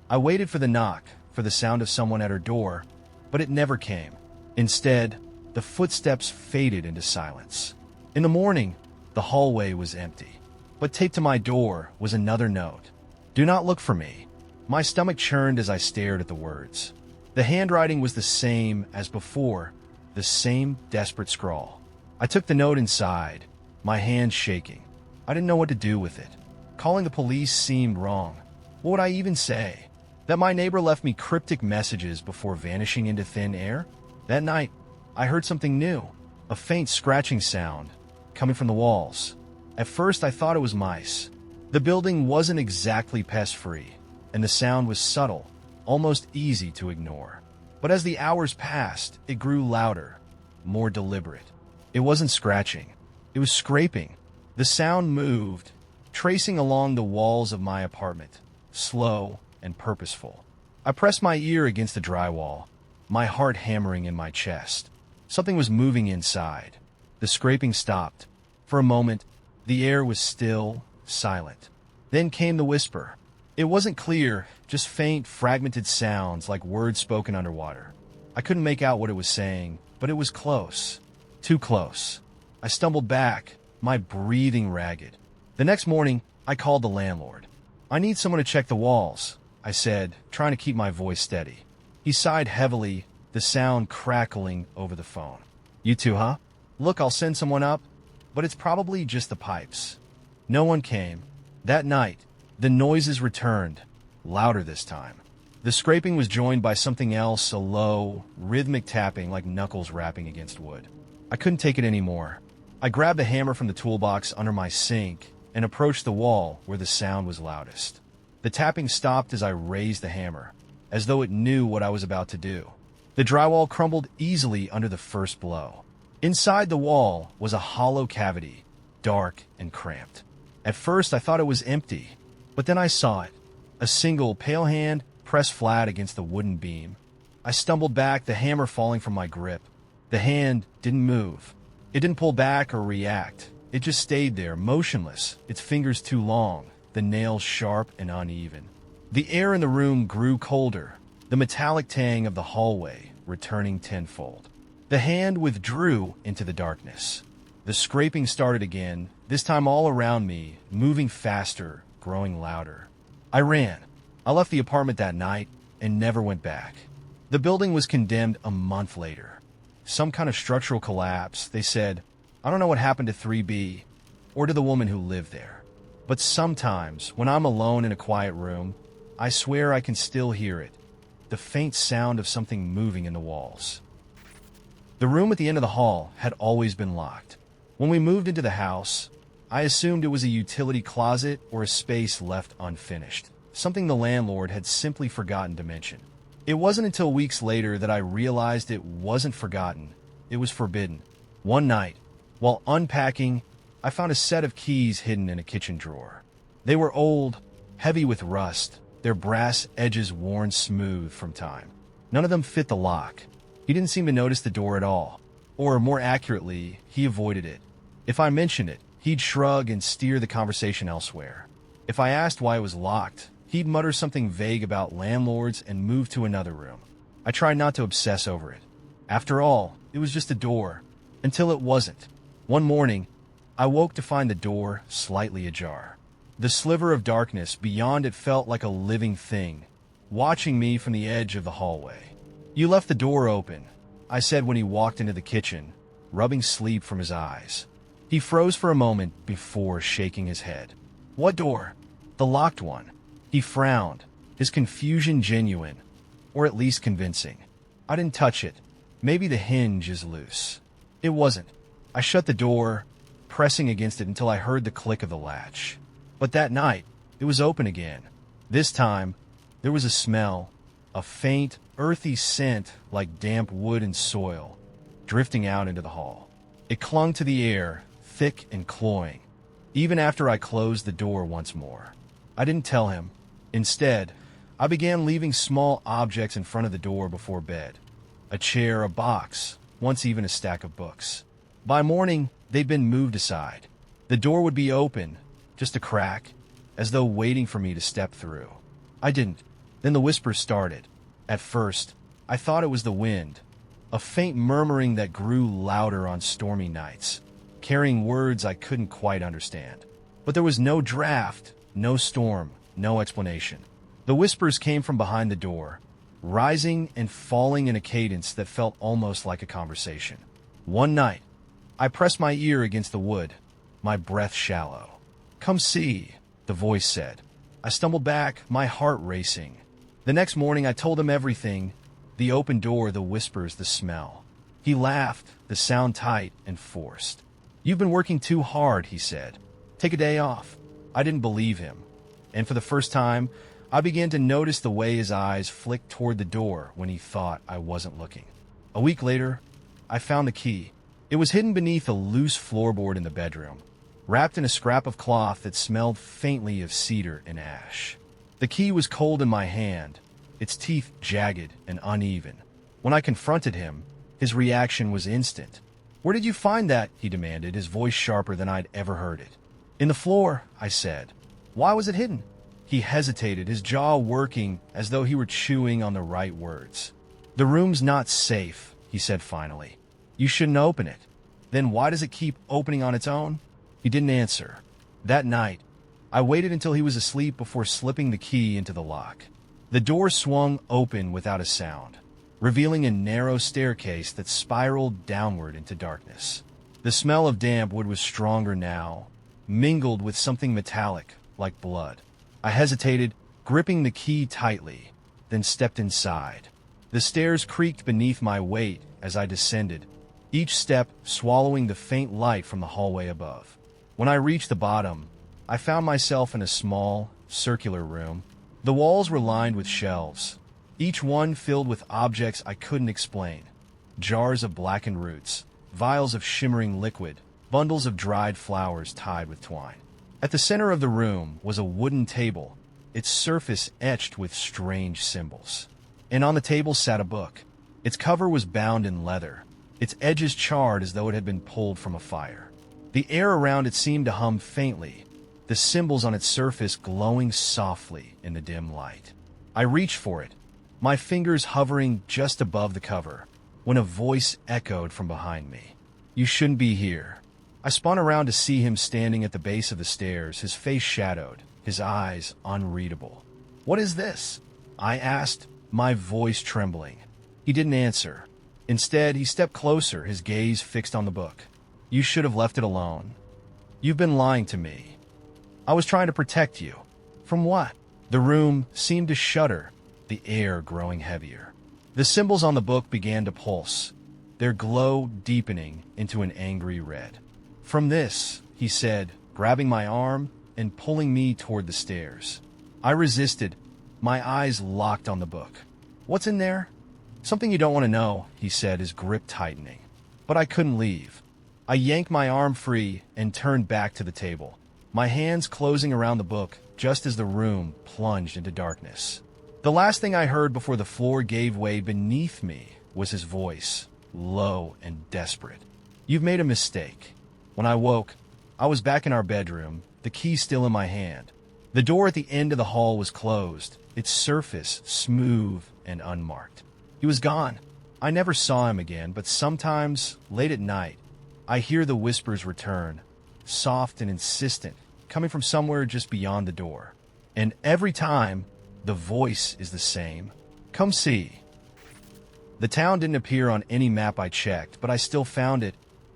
I waited for the knock, for the sound of someone at her door, but it never came. Instead, the footsteps faded into silence. In the morning, the hallway was empty, but taped to my door was another note. "Do not look for me." My stomach churned as I stared at the words. The handwriting was the same as before, the same desperate scrawl. I took the note inside, my hands shaking. I didn't know what to do with it. Calling the police seemed wrong. What would I even say? That my neighbor left me cryptic messages before vanishing into thin air? That night, I heard something new, a faint scratching sound coming from the walls. At first, I thought it was mice. The building wasn't exactly pest-free, and the sound was subtle, almost easy to ignore. But as the hours passed, it grew louder, more deliberate. It wasn't scratching. It was scraping. The sound moved, tracing along the walls of my apartment, slow and purposeful. I pressed my ear against the drywall, my heart hammering in my chest. Something was moving inside. The scraping stopped. For a moment, the air was still, silent. Then came the whisper. It wasn't clear, just faint, fragmented sounds like words spoken underwater. I couldn't make out what it was saying, but it was close. Too close. I stumbled back, my breathing ragged. The next morning, I called the landlord. "I need someone to check the walls," I said, trying to keep my voice steady. He sighed heavily, the sound crackling over the phone. "You too, huh? Look, I'll send someone up, but it's probably just the pipes." No one came. That night, the noises returned, louder this time. The scraping was joined by something else, a low, rhythmic tapping like knuckles rapping against wood. I couldn't take it anymore. I grabbed a hammer from the toolbox under my sink and approached the wall where the sound was loudest. The tapping stopped as I raised the hammer, as though it knew what I was about to do. The drywall crumbled easily under the first blow. Inside the wall was a hollow cavity, dark and cramped. At first, I thought it was empty, but then I saw it, a single pale hand pressed flat against the wooden beam. I stumbled back, the hammer falling from my grip. The hand didn't move. It didn't pull back or react. It just stayed there, motionless, its fingers too long, the nails sharp and uneven. The air in the room grew colder, the metallic tang of the hallway returning tenfold. The hand withdrew into the darkness. The scraping started again, this time all around me, moving faster, growing louder. I ran. I left the apartment that night and never went back. The building was condemned a month later. Some kind of structural collapse, they said. I don't know what happened to 3B or to the woman who lived there. But sometimes, when I'm alone in a quiet room, I swear I can still hear it, the faint sound of something moving in the walls. The room at the end of the hall had always been locked. When we moved into the house, I assumed it was a utility closet or a space left unfinished, something the landlord had simply forgotten to mention. It wasn't until weeks later that I realized it wasn't forgotten, it was forbidden. One night, while unpacking, I found a set of keys hidden in a kitchen drawer. They were old, heavy with rust, their brass edges worn smooth from time. None of them fit the lock. He didn't seem to notice the door at all, or more accurately, he avoided it. If I mentioned it, he'd shrug and steer the conversation elsewhere. If I asked why it was locked, he'd mutter something vague about landlords and move to another room. I tried not to obsess over it. After all, it was just a door, until it wasn't. One morning, I woke to find the door slightly ajar. The sliver of darkness beyond it felt like a living thing, watching me from the edge of the hallway. "You left the door open," I said when he walked into the kitchen, rubbing sleep from his eyes. He froze for a moment before shaking his head. "What door?" "The locked one." He frowned, his confusion genuine, or at least convincing. "I didn't touch it. Maybe the hinge is loose." It wasn't. I shut the door, pressing against it until I heard the click of the latch. But that night, it was open again. This time, there was a smell, a faint, earthy scent like damp wood and soil, drifting out into the hall. It clung to the air, thick and cloying, even after I closed the door once more. I didn't tell him. Instead, I began leaving small objects in front of the door before bed. A chair, a box, once even a stack of books. By morning, they'd been moved aside. The door would be open, just a crack, as though waiting for me to step through. I didn't. Then the whispers started. At first, I thought it was the wind, a faint murmuring that grew louder on stormy nights, carrying words I couldn't quite understand. But there was no draft, no storm, no explanation. The whispers came from behind the door, rising and falling in a cadence that felt almost like a conversation. One night, I pressed my ear against the wood, my breath shallow. "Come see," the voice said. I stumbled back, my heart racing. The next morning I told him everything, the open door, the whispers, the smell. He laughed, the sound tight and forced. "You've been working too hard," he said. "Take a day off." I didn't believe him, and for the first time, I began to notice the way his eyes flicked toward the door when he thought I wasn't looking. A week later, I found the key. It was hidden beneath a loose floorboard in the bedroom, wrapped in a scrap of cloth that smelled faintly of cedar and ash. The key was cold in my hand, its teeth jagged and uneven. When I confronted him, his reaction was instant. "Where did you find that?" he demanded, his voice sharper than I'd ever heard it. "In the floor," I said. "Why was it hidden?" He hesitated, his jaw working as though he were chewing on the right words. "The room's not safe," he said finally. "You shouldn't open it." "Then why does it keep opening on its own?" He didn't answer. That night, I waited until he was asleep before slipping the key into the lock. The door swung open without a sound, revealing a narrow staircase that spiraled downward into darkness. The smell of damp wood was stronger now, mingled with something metallic, like blood. I hesitated, gripping the key tightly, then stepped inside. The stairs creaked beneath my weight as I descended, each step swallowing the faint light from the hallway above. When I reached the bottom, I found myself in a small, circular room. The walls were lined with shelves, each one filled with objects I couldn't explain. Jars of blackened roots, vials of shimmering liquid, bundles of dried flowers tied with twine. At the center of the room was a wooden table, its surface etched with strange symbols. And on the table sat a book. Its cover was bound in leather, its edges charred as though it had been pulled from a fire. The air around it seemed to hum faintly, the symbols on its surface glowing softly in the dim light. I reached for it, my fingers hovering just above the cover, when a voice echoed from behind me. "You shouldn't be here." I spun around to see him standing at the base of the stairs, his face shadowed, his eyes unreadable. "What is this?" I asked, my voice trembling. He didn't answer. Instead, he stepped closer, his gaze fixed on the book. "You should have left it alone. You've been lying to me. I was trying to protect you." "From what?" The room seemed to shudder, the air growing heavier. The symbols on the book began to pulse, their glow deepening into an angry red. "From this," he said, grabbing my arm and pulling me toward the stairs. I resisted, my eyes locked on the book. "What's in there?" "Something you don't want to know," he said, his grip tightening. But I couldn't leave. I yanked my arm free and turned back to the table, my hands closing around the book just as the room plunged into darkness. The last thing I heard before the floor gave way beneath me was his voice, low and desperate. "You've made a mistake." When I woke, I was back in our bedroom, the key still in my hand. The door at the end of the hall was closed, its surface smooth and unmarked. He was gone. I never saw him again, but sometimes, late at night, I hear the whispers return, soft and insistent, coming from somewhere just beyond the door. And every time, the voice is the same. "Come see." The town didn't appear on any map I checked, but I still found it,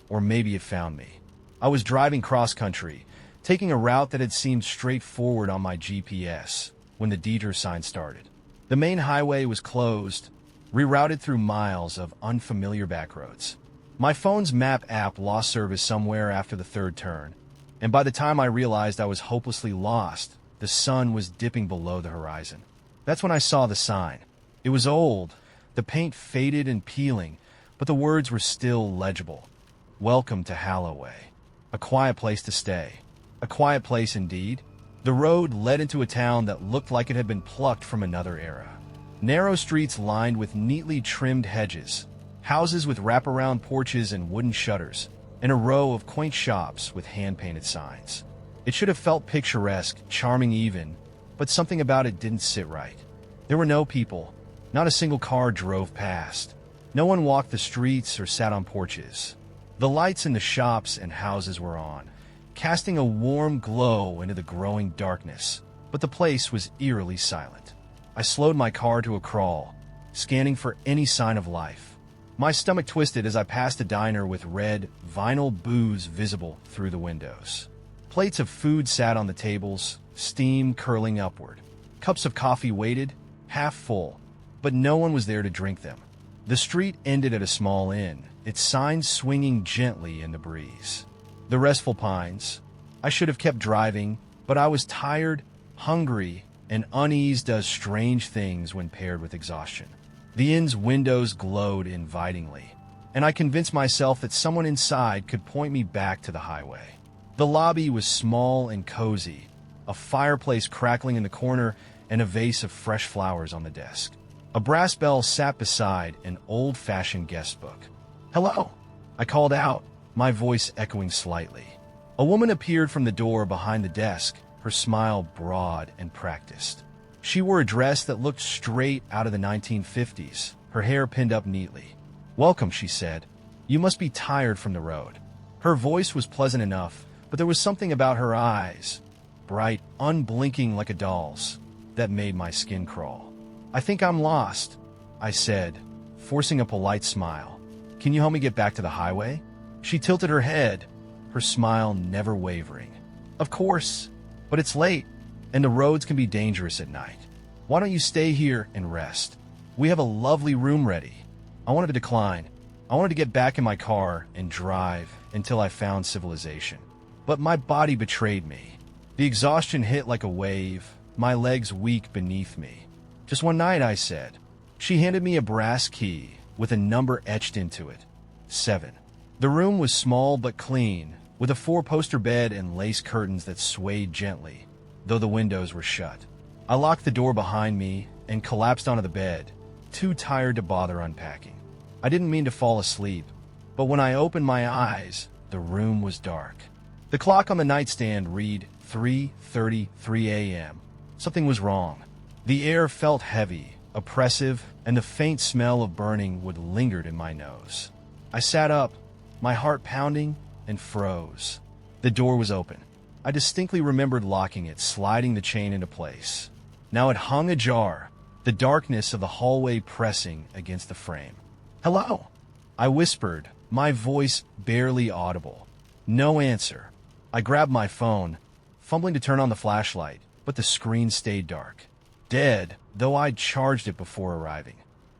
or maybe it found me. I was driving cross-country, taking a route that had seemed straightforward on my GPS, when the detour sign started. The main highway was closed, rerouted through miles of unfamiliar backroads. My phone's map app lost service somewhere after the third turn, and by the time I realized I was hopelessly lost, the sun was dipping below the horizon. That's when I saw the sign. It was old, the paint faded and peeling, but the words were still legible. Welcome to Halloway. A quiet place to stay. A quiet place indeed. The road led into a town that looked like it had been plucked from another era. Narrow streets lined with neatly trimmed hedges, houses with wraparound porches and wooden shutters, and a row of quaint shops with hand-painted signs. It should have felt picturesque, charming even, but something about it didn't sit right. There were no people. Not a single car drove past. No one walked the streets or sat on porches. The lights in the shops and houses were on, casting a warm glow into the growing darkness, but the place was eerily silent. I slowed my car to a crawl, scanning for any sign of life. My stomach twisted as I passed a diner with red, vinyl booze visible through the windows. Plates of food sat on the tables, steam curling upward. Cups of coffee waited, half full, but no one was there to drink them. The street ended at a small inn, its signs swinging gently in the breeze. The restful pines. I should have kept driving, but I was tired, hungry, and unease does strange things when paired with exhaustion. The inn's windows glowed invitingly, and I convinced myself that someone inside could point me back to the highway. The lobby was small and cozy, a fireplace crackling in the corner and a vase of fresh flowers on the desk. A brass bell sat beside an old-fashioned guest book. "Hello," I called out, my voice echoing slightly. A woman appeared from the door behind the desk, her smile broad and practiced. She wore a dress that looked straight out of the 1950s, her hair pinned up neatly. "Welcome," she said. "You must be tired from the road." Her voice was pleasant enough, but there was something about her eyes, bright, unblinking like a doll's, that made my skin crawl. "I think I'm lost," I said, forcing a polite smile. "Can you help me get back to the highway?" She tilted her head, her smile never wavering. "Of course, but it's late, and the roads can be dangerous at night. Why don't you stay here and rest? We have a lovely room ready." I wanted to decline. I wanted to get back in my car and drive until I found civilization. But my body betrayed me. The exhaustion hit like a wave, my legs weak beneath me. "Just one night," I said. She handed me a brass key with a number etched into it. 7. The room was small but clean, with a 4-poster bed and lace curtains that swayed gently, though the windows were shut. I locked the door behind me and collapsed onto the bed, too tired to bother unpacking. I didn't mean to fall asleep, but when I opened my eyes, the room was dark. The clock on the nightstand read 3:33 a.m. Something was wrong. The air felt heavy, oppressive, and the faint smell of burning would lingered in my nose. I sat up, my heart pounding, and froze. The door was open. I distinctly remembered locking it, sliding the chain into place. Now it hung ajar, the darkness of the hallway pressing against the frame. "Hello," I whispered, my voice barely audible. No answer. I grabbed my phone, fumbling to turn on the flashlight, but the screen stayed dark. Dead, though I'd charged it before arriving.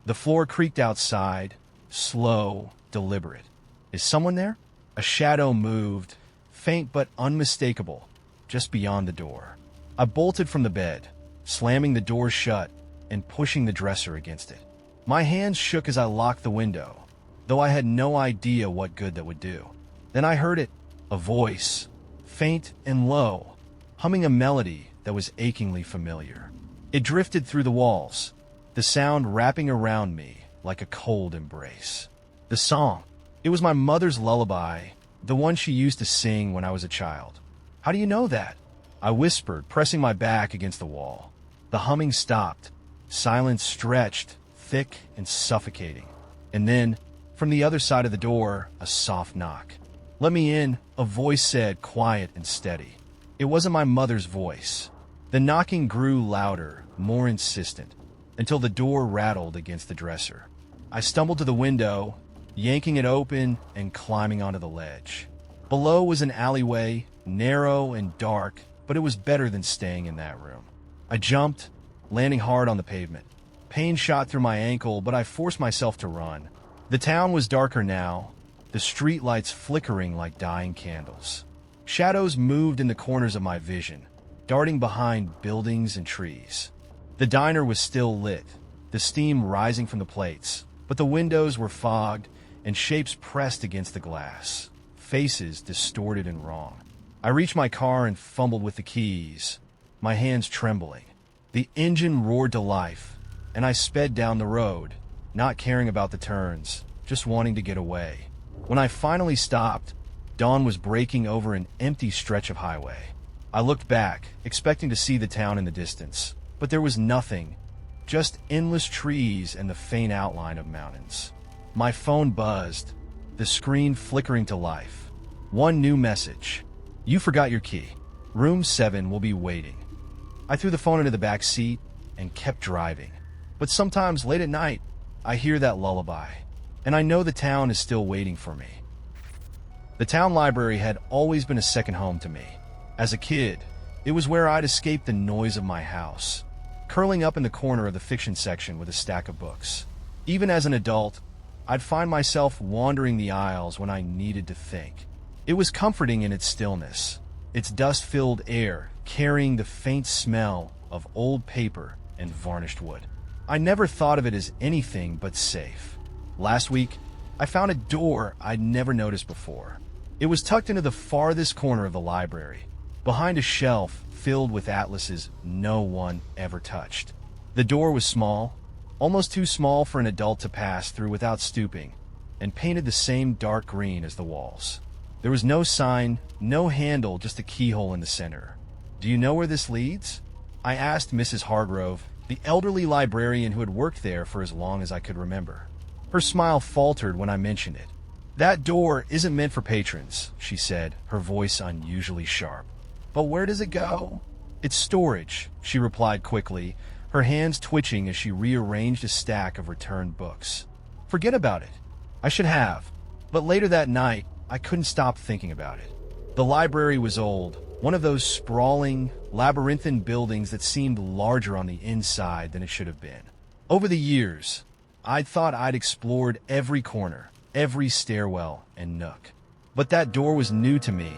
The floor creaked outside, slow, deliberate. Is someone there? A shadow moved, faint but unmistakable, just beyond the door. I bolted from the bed, slamming the door shut and pushing the dresser against it. My hands shook as I locked the window, though I had no idea what good that would do. Then I heard it, a voice, faint and low, humming a melody that was achingly familiar. It drifted through the walls, the sound wrapping around me like a cold embrace. The song. It was my mother's lullaby, the one she used to sing when I was a child. "How do you know that?" I whispered, pressing my back against the wall. The humming stopped. Silence stretched, thick and suffocating. And then, from the other side of the door, a soft knock. "Let me in," a voice said, quiet and steady. It wasn't my mother's voice. The knocking grew louder, more insistent, until the door rattled against the dresser. I stumbled to the window, yanking it open and climbing onto the ledge. Below was an alleyway, narrow and dark, but it was better than staying in that room. I jumped, landing hard on the pavement. Pain shot through my ankle, but I forced myself to run. The town was darker now, the streetlights flickering like dying candles. Shadows moved in the corners of my vision, darting behind buildings and trees. The diner was still lit, the steam rising from the plates, but the windows were fogged and shapes pressed against the glass, faces distorted and wrong. I reached my car and fumbled with the keys, my hands trembling. The engine roared to life, and I sped down the road, not caring about the turns, just wanting to get away. When I finally stopped, dawn was breaking over an empty stretch of highway. I looked back, expecting to see the town in the distance, but there was nothing, just endless trees and the faint outline of mountains. My phone buzzed, the screen flickering to life. One new message. You forgot your key. Room 7 will be waiting. I threw the phone into the back seat and kept driving. But sometimes late at night, I hear that lullaby, and I know the town is still waiting for me. The town library had always been a second home to me. As a kid, it was where I'd escape the noise of my house, curling up in the corner of the fiction section with a stack of books. Even as an adult, I'd find myself wandering the aisles when I needed to think. It was comforting in its stillness, its dust-filled air carrying the faint smell of old paper and varnished wood. I never thought of it as anything but safe. Last week, I found a door I'd never noticed before. It was tucked into the farthest corner of the library, behind a shelf filled with atlases no one ever touched. The door was small, almost too small for an adult to pass through without stooping, and painted the same dark green as the walls. There was no sign, no handle, just a keyhole in the center. Do you know where this leads? I asked Mrs. Hargrove, the elderly librarian who had worked there for as long as I could remember. Her smile faltered when I mentioned it. That door isn't meant for patrons, she said, her voice unusually sharp. But where does it go? It's storage, she replied quickly, her hands twitching as she rearranged a stack of returned books. Forget about it. I should have. But later that night, I couldn't stop thinking about it. The library was old, one of those sprawling, labyrinthine buildings that seemed larger on the inside than it should have been. Over the years, I'd thought I'd explored every corner, every stairwell and nook. But that door was new to me,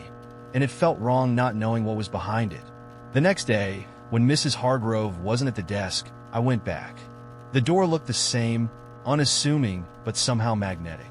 and it felt wrong not knowing what was behind it. The next day, when Mrs. Hargrove wasn't at the desk, I went back. The door looked the same, unassuming, but somehow magnetic.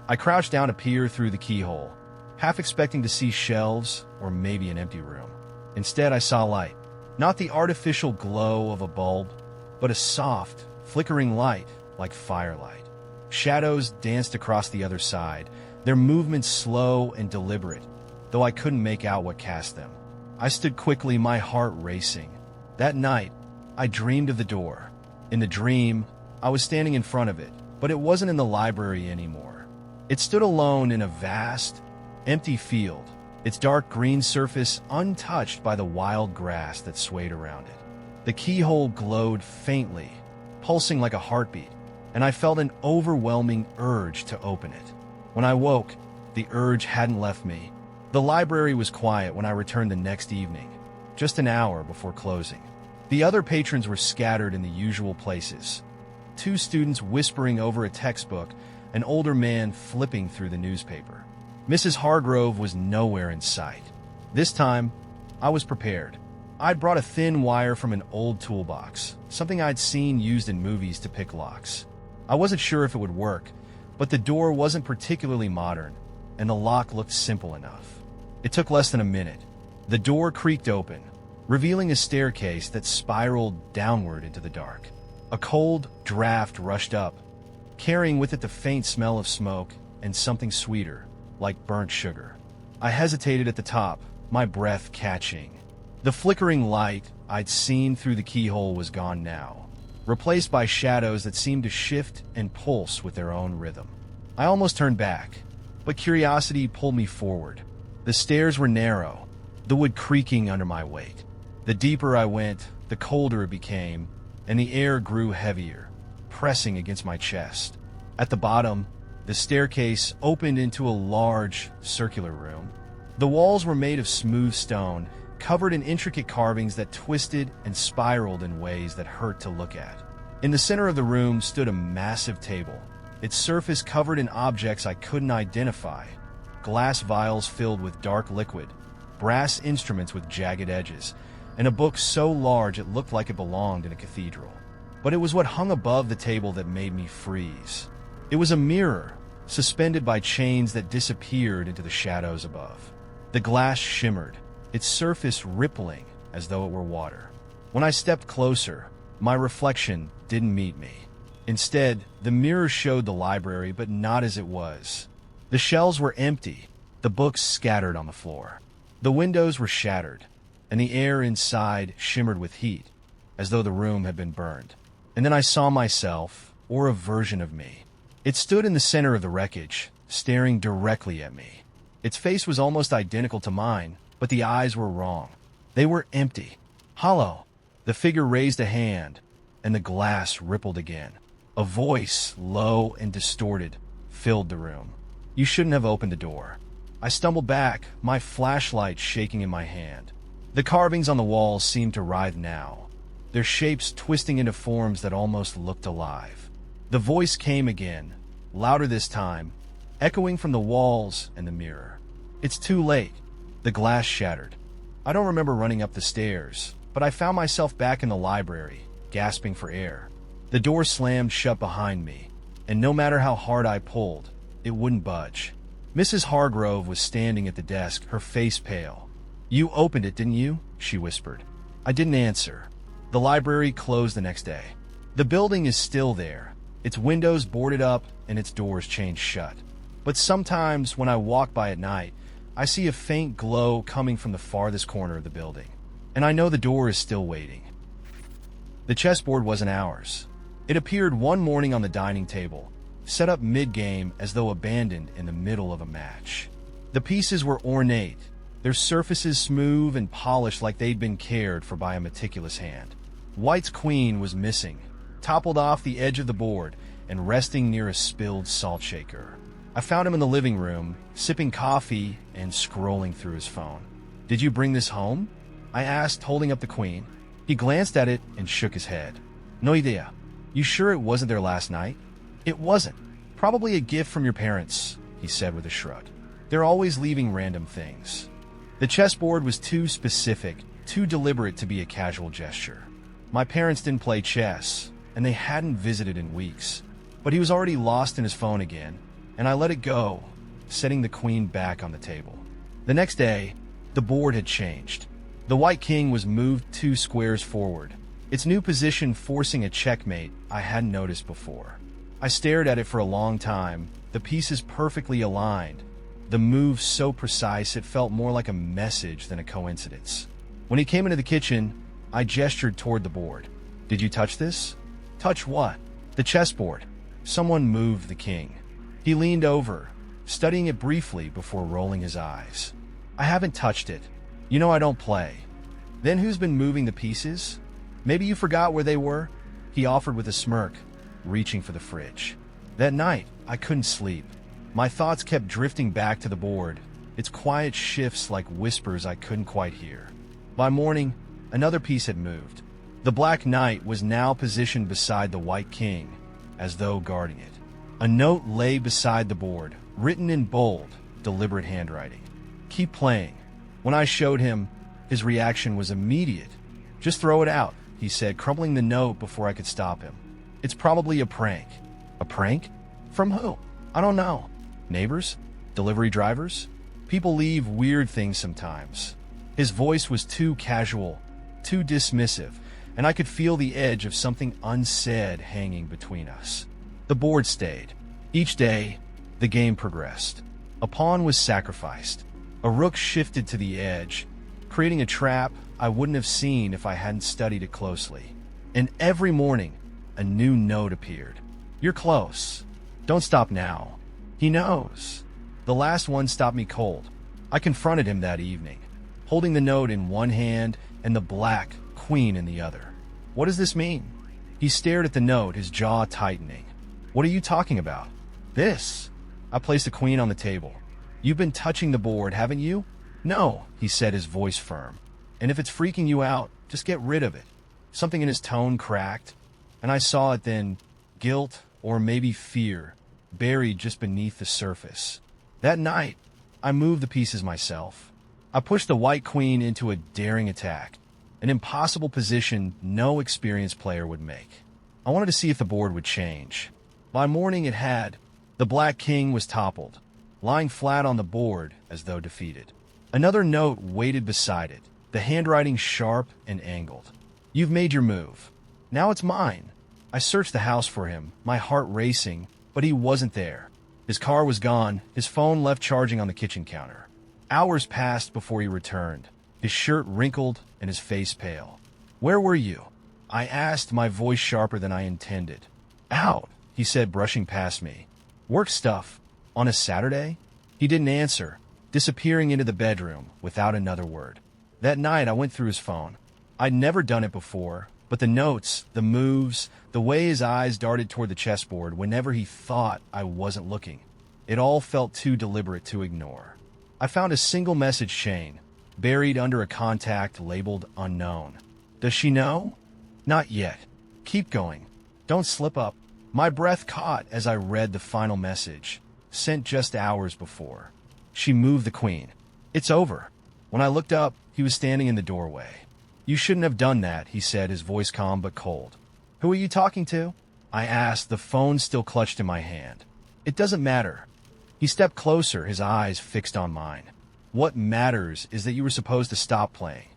I crouched down to peer through the keyhole, half expecting to see shelves or maybe an empty room. Instead, I saw light. Not the artificial glow of a bulb, but a soft, flickering light like firelight. Shadows danced across the other side, their movements slow and deliberate, though I couldn't make out what cast them. I stood quickly, my heart racing. That night, I dreamed of the door. In the dream, I was standing in front of it, but it wasn't in the library anymore. It stood alone in a vast, empty field, its dark green surface untouched by the wild grass that swayed around it. The keyhole glowed faintly, pulsing like a heartbeat, and I felt an overwhelming urge to open it. When I woke, the urge hadn't left me. The library was quiet when I returned the next evening, just an hour before closing. The other patrons were scattered in the usual places. 2 students whispering over a textbook, an older man flipping through the newspaper. Mrs. Hargrove was nowhere in sight. This time, I was prepared. I'd brought a thin wire from an old toolbox, something I'd seen used in movies to pick locks. I wasn't sure if it would work, but the door wasn't particularly modern, and the lock looked simple enough. It took less than a minute. The door creaked open, revealing a staircase that spiraled downward into the dark. A cold draft rushed up, carrying with it the faint smell of smoke and something sweeter, like burnt sugar. I hesitated at the top, my breath catching. The flickering light I'd seen through the keyhole was gone now, replaced by shadows that seemed to shift and pulse with their own rhythm. I almost turned back, but curiosity pulled me forward. The stairs were narrow, the wood creaking under my weight. The deeper I went, the colder it became, and the air grew heavier, pressing against my chest. At the bottom, the staircase opened into a large, circular room. The walls were made of smooth stone, covered in intricate carvings that twisted and spiraled in ways that hurt to look at. In the center of the room stood a massive table, its surface covered in objects I couldn't identify. Glass vials filled with dark liquid, brass instruments with jagged edges, and a book so large it looked like it belonged in a cathedral. but it was what hung above the table that made me freeze. It was a mirror, suspended by chains that disappeared into the shadows above. The glass shimmered, its surface rippling as though it were water. When I stepped closer, my reflection didn't meet me. Instead, the mirror showed the library, but not as it was. The shelves were empty, the books scattered on the floor. The windows were shattered, and the air inside shimmered with heat, as though the room had been burned. And then I saw myself, or a version of me. It stood in the center of the wreckage, staring directly at me. Its face was almost identical to mine, but the eyes were wrong. They were empty, hollow. The figure raised a hand, and the glass rippled again. A voice, low and distorted, filled the room. "You shouldn't have opened the door." I stumbled back, my flashlight shaking in my hand. The carvings on the walls seemed to writhe now, their shapes twisting into forms that almost looked alive. The voice came again, louder this time, echoing from the walls and the mirror. "It's too late." The glass shattered. I don't remember running up the stairs, but I found myself back in the library, gasping for air. The door slammed shut behind me, and no matter how hard I pulled, it wouldn't budge. Mrs. Hargrove was standing at the desk, her face pale. "You opened it, didn't you?" she whispered. I didn't answer. The library closed the next day. The building is still there, its windows boarded up and its doors chained shut. But sometimes when I walk by at night, I see a faint glow coming from the farthest corner of the building, and I know the door is still waiting. The chessboard wasn't ours. It appeared one morning on the dining table, set up mid-game as though abandoned in the middle of a match. The pieces were ornate, their surfaces smooth and polished like they'd been cared for by a meticulous hand. White's queen was missing, toppled off the edge of the board and resting near a spilled salt shaker. I found him in the living room, sipping coffee and scrolling through his phone. "Did you bring this home?" I asked, holding up the queen. He glanced at it and shook his head. "No idea." "You sure it wasn't there last night?" "It wasn't. Probably a gift from your parents," he said with a shrug. "They're always leaving random things." The chessboard was too specific, too deliberate to be a casual gesture. My parents didn't play chess, and they hadn't visited in weeks. But he was already lost in his phone again, and I let it go, setting the queen back on the table. The next day, the board had changed. The white king was moved 2 squares forward, its new position forcing a checkmate I hadn't noticed before. I stared at it for a long time, the pieces perfectly aligned, the move so precise it felt more like a message than a coincidence. When he came into the kitchen, I gestured toward the board. "Did you touch this?" "Touch what?" "The chessboard." Someone moved the king. He leaned over, studying it briefly before rolling his eyes. "I haven't touched it. You know I don't play." "Then who's been moving the pieces?" "Maybe you forgot where they were?" he offered with a smirk, reaching for the fridge. That night, I couldn't sleep. My thoughts kept drifting back to the board, its quiet shifts like whispers I couldn't quite hear. By morning, another piece had moved. The Black Knight was now positioned beside the White King, as though guarding it. A note lay beside the board, written in bold, deliberate handwriting. "Keep playing." When I showed him, his reaction was immediate. "Just throw it out," he said, crumpling the note before I could stop him. "It's probably a prank." "A prank? From who?" "I don't know." "Neighbors? Delivery drivers? People leave weird things sometimes." His voice was too casual, too dismissive, and I could feel the edge of something unsaid hanging between us. The board stayed. Each day, the game progressed. A pawn was sacrificed. A rook shifted to the edge, creating a trap I wouldn't have seen if I hadn't studied it closely. And every morning, a new note appeared. "You're close. Don't stop now." He knows. The last one stopped me cold. I confronted him that evening, holding the note in one hand and the black queen in the other. "What does this mean?" He stared at the note, his jaw tightening. "What are you talking about?" "This." I placed the queen on the table. "You've been touching the board, haven't you?" "No," he said, his voice firm. "And if it's freaking you out, just get rid of it." Something in his tone cracked, and I saw it then, guilt or maybe fear, buried just beneath the surface. That night, I moved the pieces myself. I pushed the white queen into a daring attack, an impossible position no experienced player would make. I wanted to see if the board would change. By morning it had. The Black King was toppled, lying flat on the board as though defeated. Another note waited beside it, the handwriting sharp and angled. You've made your move. Now it's mine. I searched the house for him, my heart racing, but he wasn't there. His car was gone, his phone left charging on the kitchen counter. Hours passed before he returned, his shirt wrinkled and his face pale. Where were you? I asked, my voice sharper than I intended. Out, he said, brushing past me. Work stuff. On a Saturday? He didn't answer, disappearing into the bedroom without another word. That night I went through his phone. I'd never done it before, but the notes, the moves, the way his eyes darted toward the chessboard whenever he thought I wasn't looking, it all felt too deliberate to ignore. I found a single message chain, buried under a contact labeled unknown. Does she know? Not yet. Keep going. Don't slip up. My breath caught as I read the final message, sent just hours before. She moved the queen. It's over. When I looked up, he was standing in the doorway. You shouldn't have done that, he said, his voice calm but cold. Who are you talking to? I asked, the phone still clutched in my hand. It doesn't matter. He stepped closer, his eyes fixed on mine. What matters is that you were supposed to stop playing.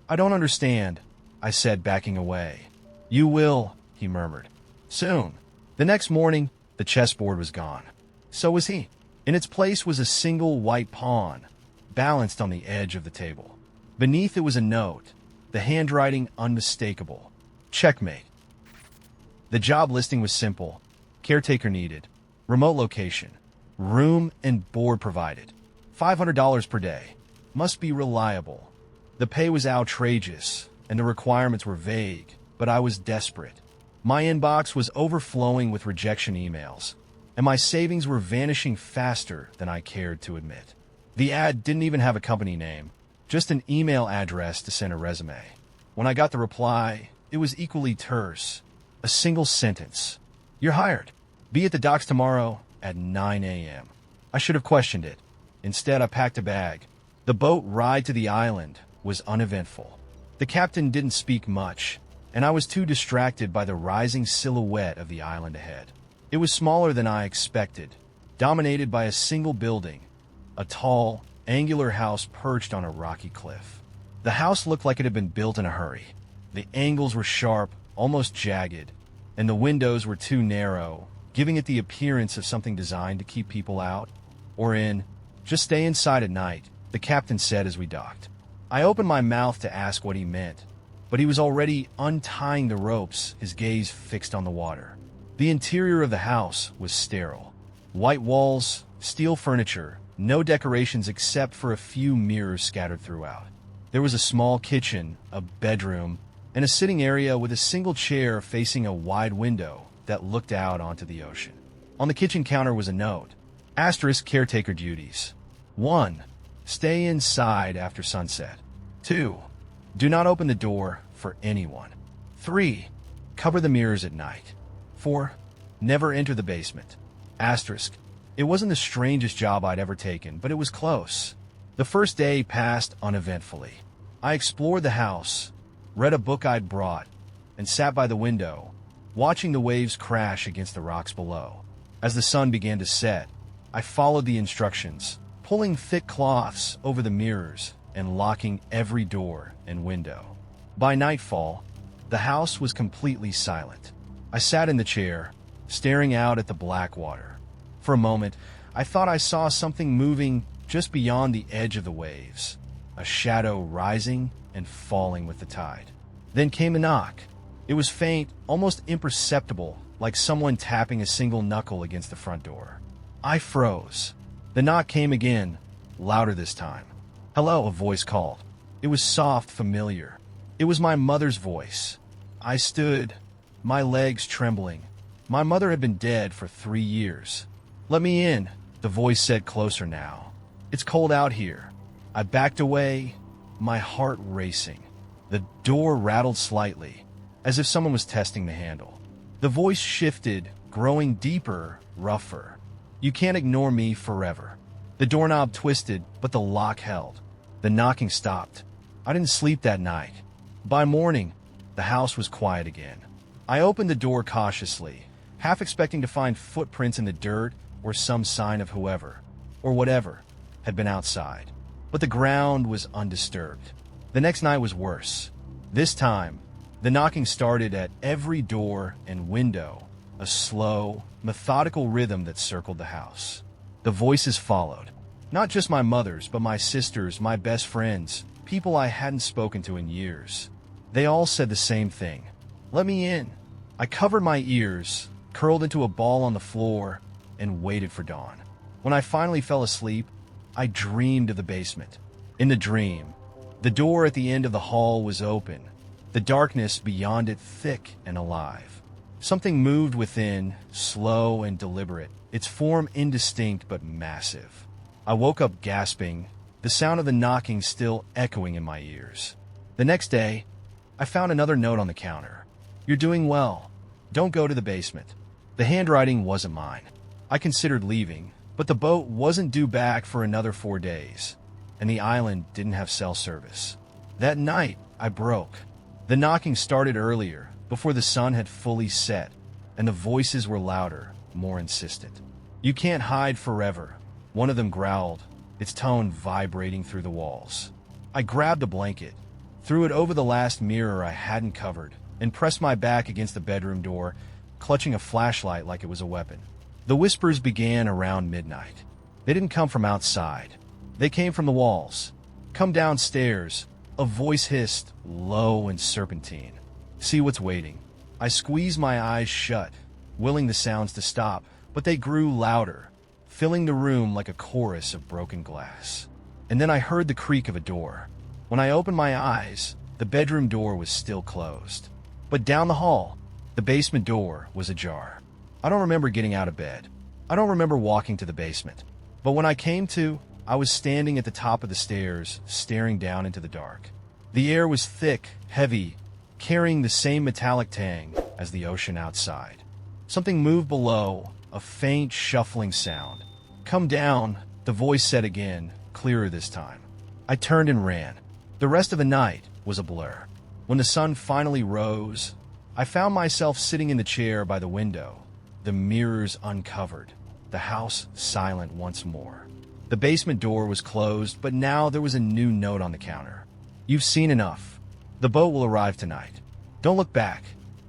I don't understand, I said, backing away. You will, he murmured. Soon. The next morning, the chessboard was gone. So was he. In its place was a single white pawn, balanced on the edge of the table. Beneath it was a note, the handwriting unmistakable. Checkmate. The job listing was simple. Caretaker needed. Remote location. Room and board provided. $500 per day. Must be reliable. The pay was outrageous, and the requirements were vague, but I was desperate. My inbox was overflowing with rejection emails, and my savings were vanishing faster than I cared to admit. The ad didn't even have a company name, just an email address to send a resume. When I got the reply, it was equally terse. A single sentence. You're hired. Be at the docks tomorrow at 9 a.m. I should have questioned it. Instead, I packed a bag. The boat ride to the island was uneventful. The captain didn't speak much, and I was too distracted by the rising silhouette of the island ahead. It was smaller than I expected, dominated by a single building, a tall, angular house perched on a rocky cliff. The house looked like it had been built in a hurry. The angles were sharp, almost jagged, and the windows were too narrow, giving it the appearance of something designed to keep people out or in. Just stay inside at night, the captain said as we docked. I opened my mouth to ask what he meant, but he was already untying the ropes, his gaze fixed on the water. The interior of the house was sterile. White walls, steel furniture, no decorations except for a few mirrors scattered throughout. There was a small kitchen, a bedroom, and a sitting area with a single chair facing a wide window that looked out onto the ocean. On the kitchen counter was a note. Asterisk caretaker duties. 1. Stay inside after sunset. 2. Do not open the door for anyone. 3. Cover the mirrors at night. 4. Never enter the basement. Asterisk. It wasn't the strangest job I'd ever taken, but it was close. The first day passed uneventfully. I explored the house, read a book I'd brought, and sat by the window, watching the waves crash against the rocks below. As the sun began to set, I followed the instructions, pulling thick cloths over the mirrors and locking every door and window. By nightfall, the house was completely silent. I sat in the chair, staring out at the black water. For a moment, I thought I saw something moving just beyond the edge of the waves, a shadow rising and falling with the tide. Then came a knock. It was faint, almost imperceptible, like someone tapping a single knuckle against the front door. I froze. The knock came again, louder this time. Hello, a voice called. It was soft, familiar. It was my mother's voice. I stood, my legs trembling. My mother had been dead for 3 years. Let me in, the voice said closer now. It's cold out here. I backed away, my heart racing. The door rattled slightly, as if someone was testing the handle. The voice shifted, growing deeper, rougher. You can't ignore me forever. The doorknob twisted, but the lock held. The knocking stopped. I didn't sleep that night. By morning, the house was quiet again. I opened the door cautiously, half expecting to find footprints in the dirt or some sign of whoever, or whatever, had been outside. But the ground was undisturbed. The next night was worse. This time, the knocking started at every door and window, a slow, methodical rhythm that circled the house. The voices followed. Not just my mother's, but my sister's, my best friends, people I hadn't spoken to in years. They all said the same thing. Let me in. I covered my ears, curled into a ball on the floor, and waited for dawn. When I finally fell asleep, I dreamed of the basement. In the dream, the door at the end of the hall was open, the darkness beyond it thick and alive. Something moved within, slow and deliberate, its form indistinct but massive. I woke up gasping, the sound of the knocking still echoing in my ears. The next day, I found another note on the counter. You're doing well. Don't go to the basement. The handwriting wasn't mine. I considered leaving, but the boat wasn't due back for another 4 days, and the island didn't have cell service. That night, I broke. The knocking started earlier, before the sun had fully set, and the voices were louder, more insistent. You can't hide forever, one of them growled, its tone vibrating through the walls. I grabbed a blanket, threw it over the last mirror I hadn't covered, and pressed my back against the bedroom door, clutching a flashlight like it was a weapon. The whispers began around midnight. They didn't come from outside. They came from the walls. Come downstairs, a voice hissed, low and serpentine. See what's waiting. I squeezed my eyes shut, willing the sounds to stop, but they grew louder, filling the room like a chorus of broken glass. And then I heard the creak of a door. When I opened my eyes, the bedroom door was still closed. But down the hall, the basement door was ajar. I don't remember getting out of bed. I don't remember walking to the basement. But when I came to, I was standing at the top of the stairs, staring down into the dark. The air was thick, heavy, carrying the same metallic tang as the ocean outside. Something moved below, a faint shuffling sound. Come down, the voice said again, clearer this time. I turned and ran. The rest of the night was a blur. When the sun finally rose, I found myself sitting in the chair by the window, the mirrors uncovered, the house silent once more. The basement door was closed, but now there was a new note on the counter. You've seen enough. The boat will arrive tonight. Don't look back.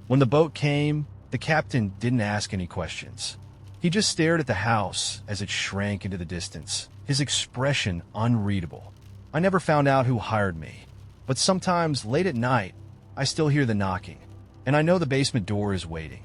When the boat came, the captain didn't ask any questions. He just stared at the house as it shrank into the distance, his expression unreadable. I never found out who hired me, but sometimes late at night, I still hear the knocking, and I know the basement door is waiting.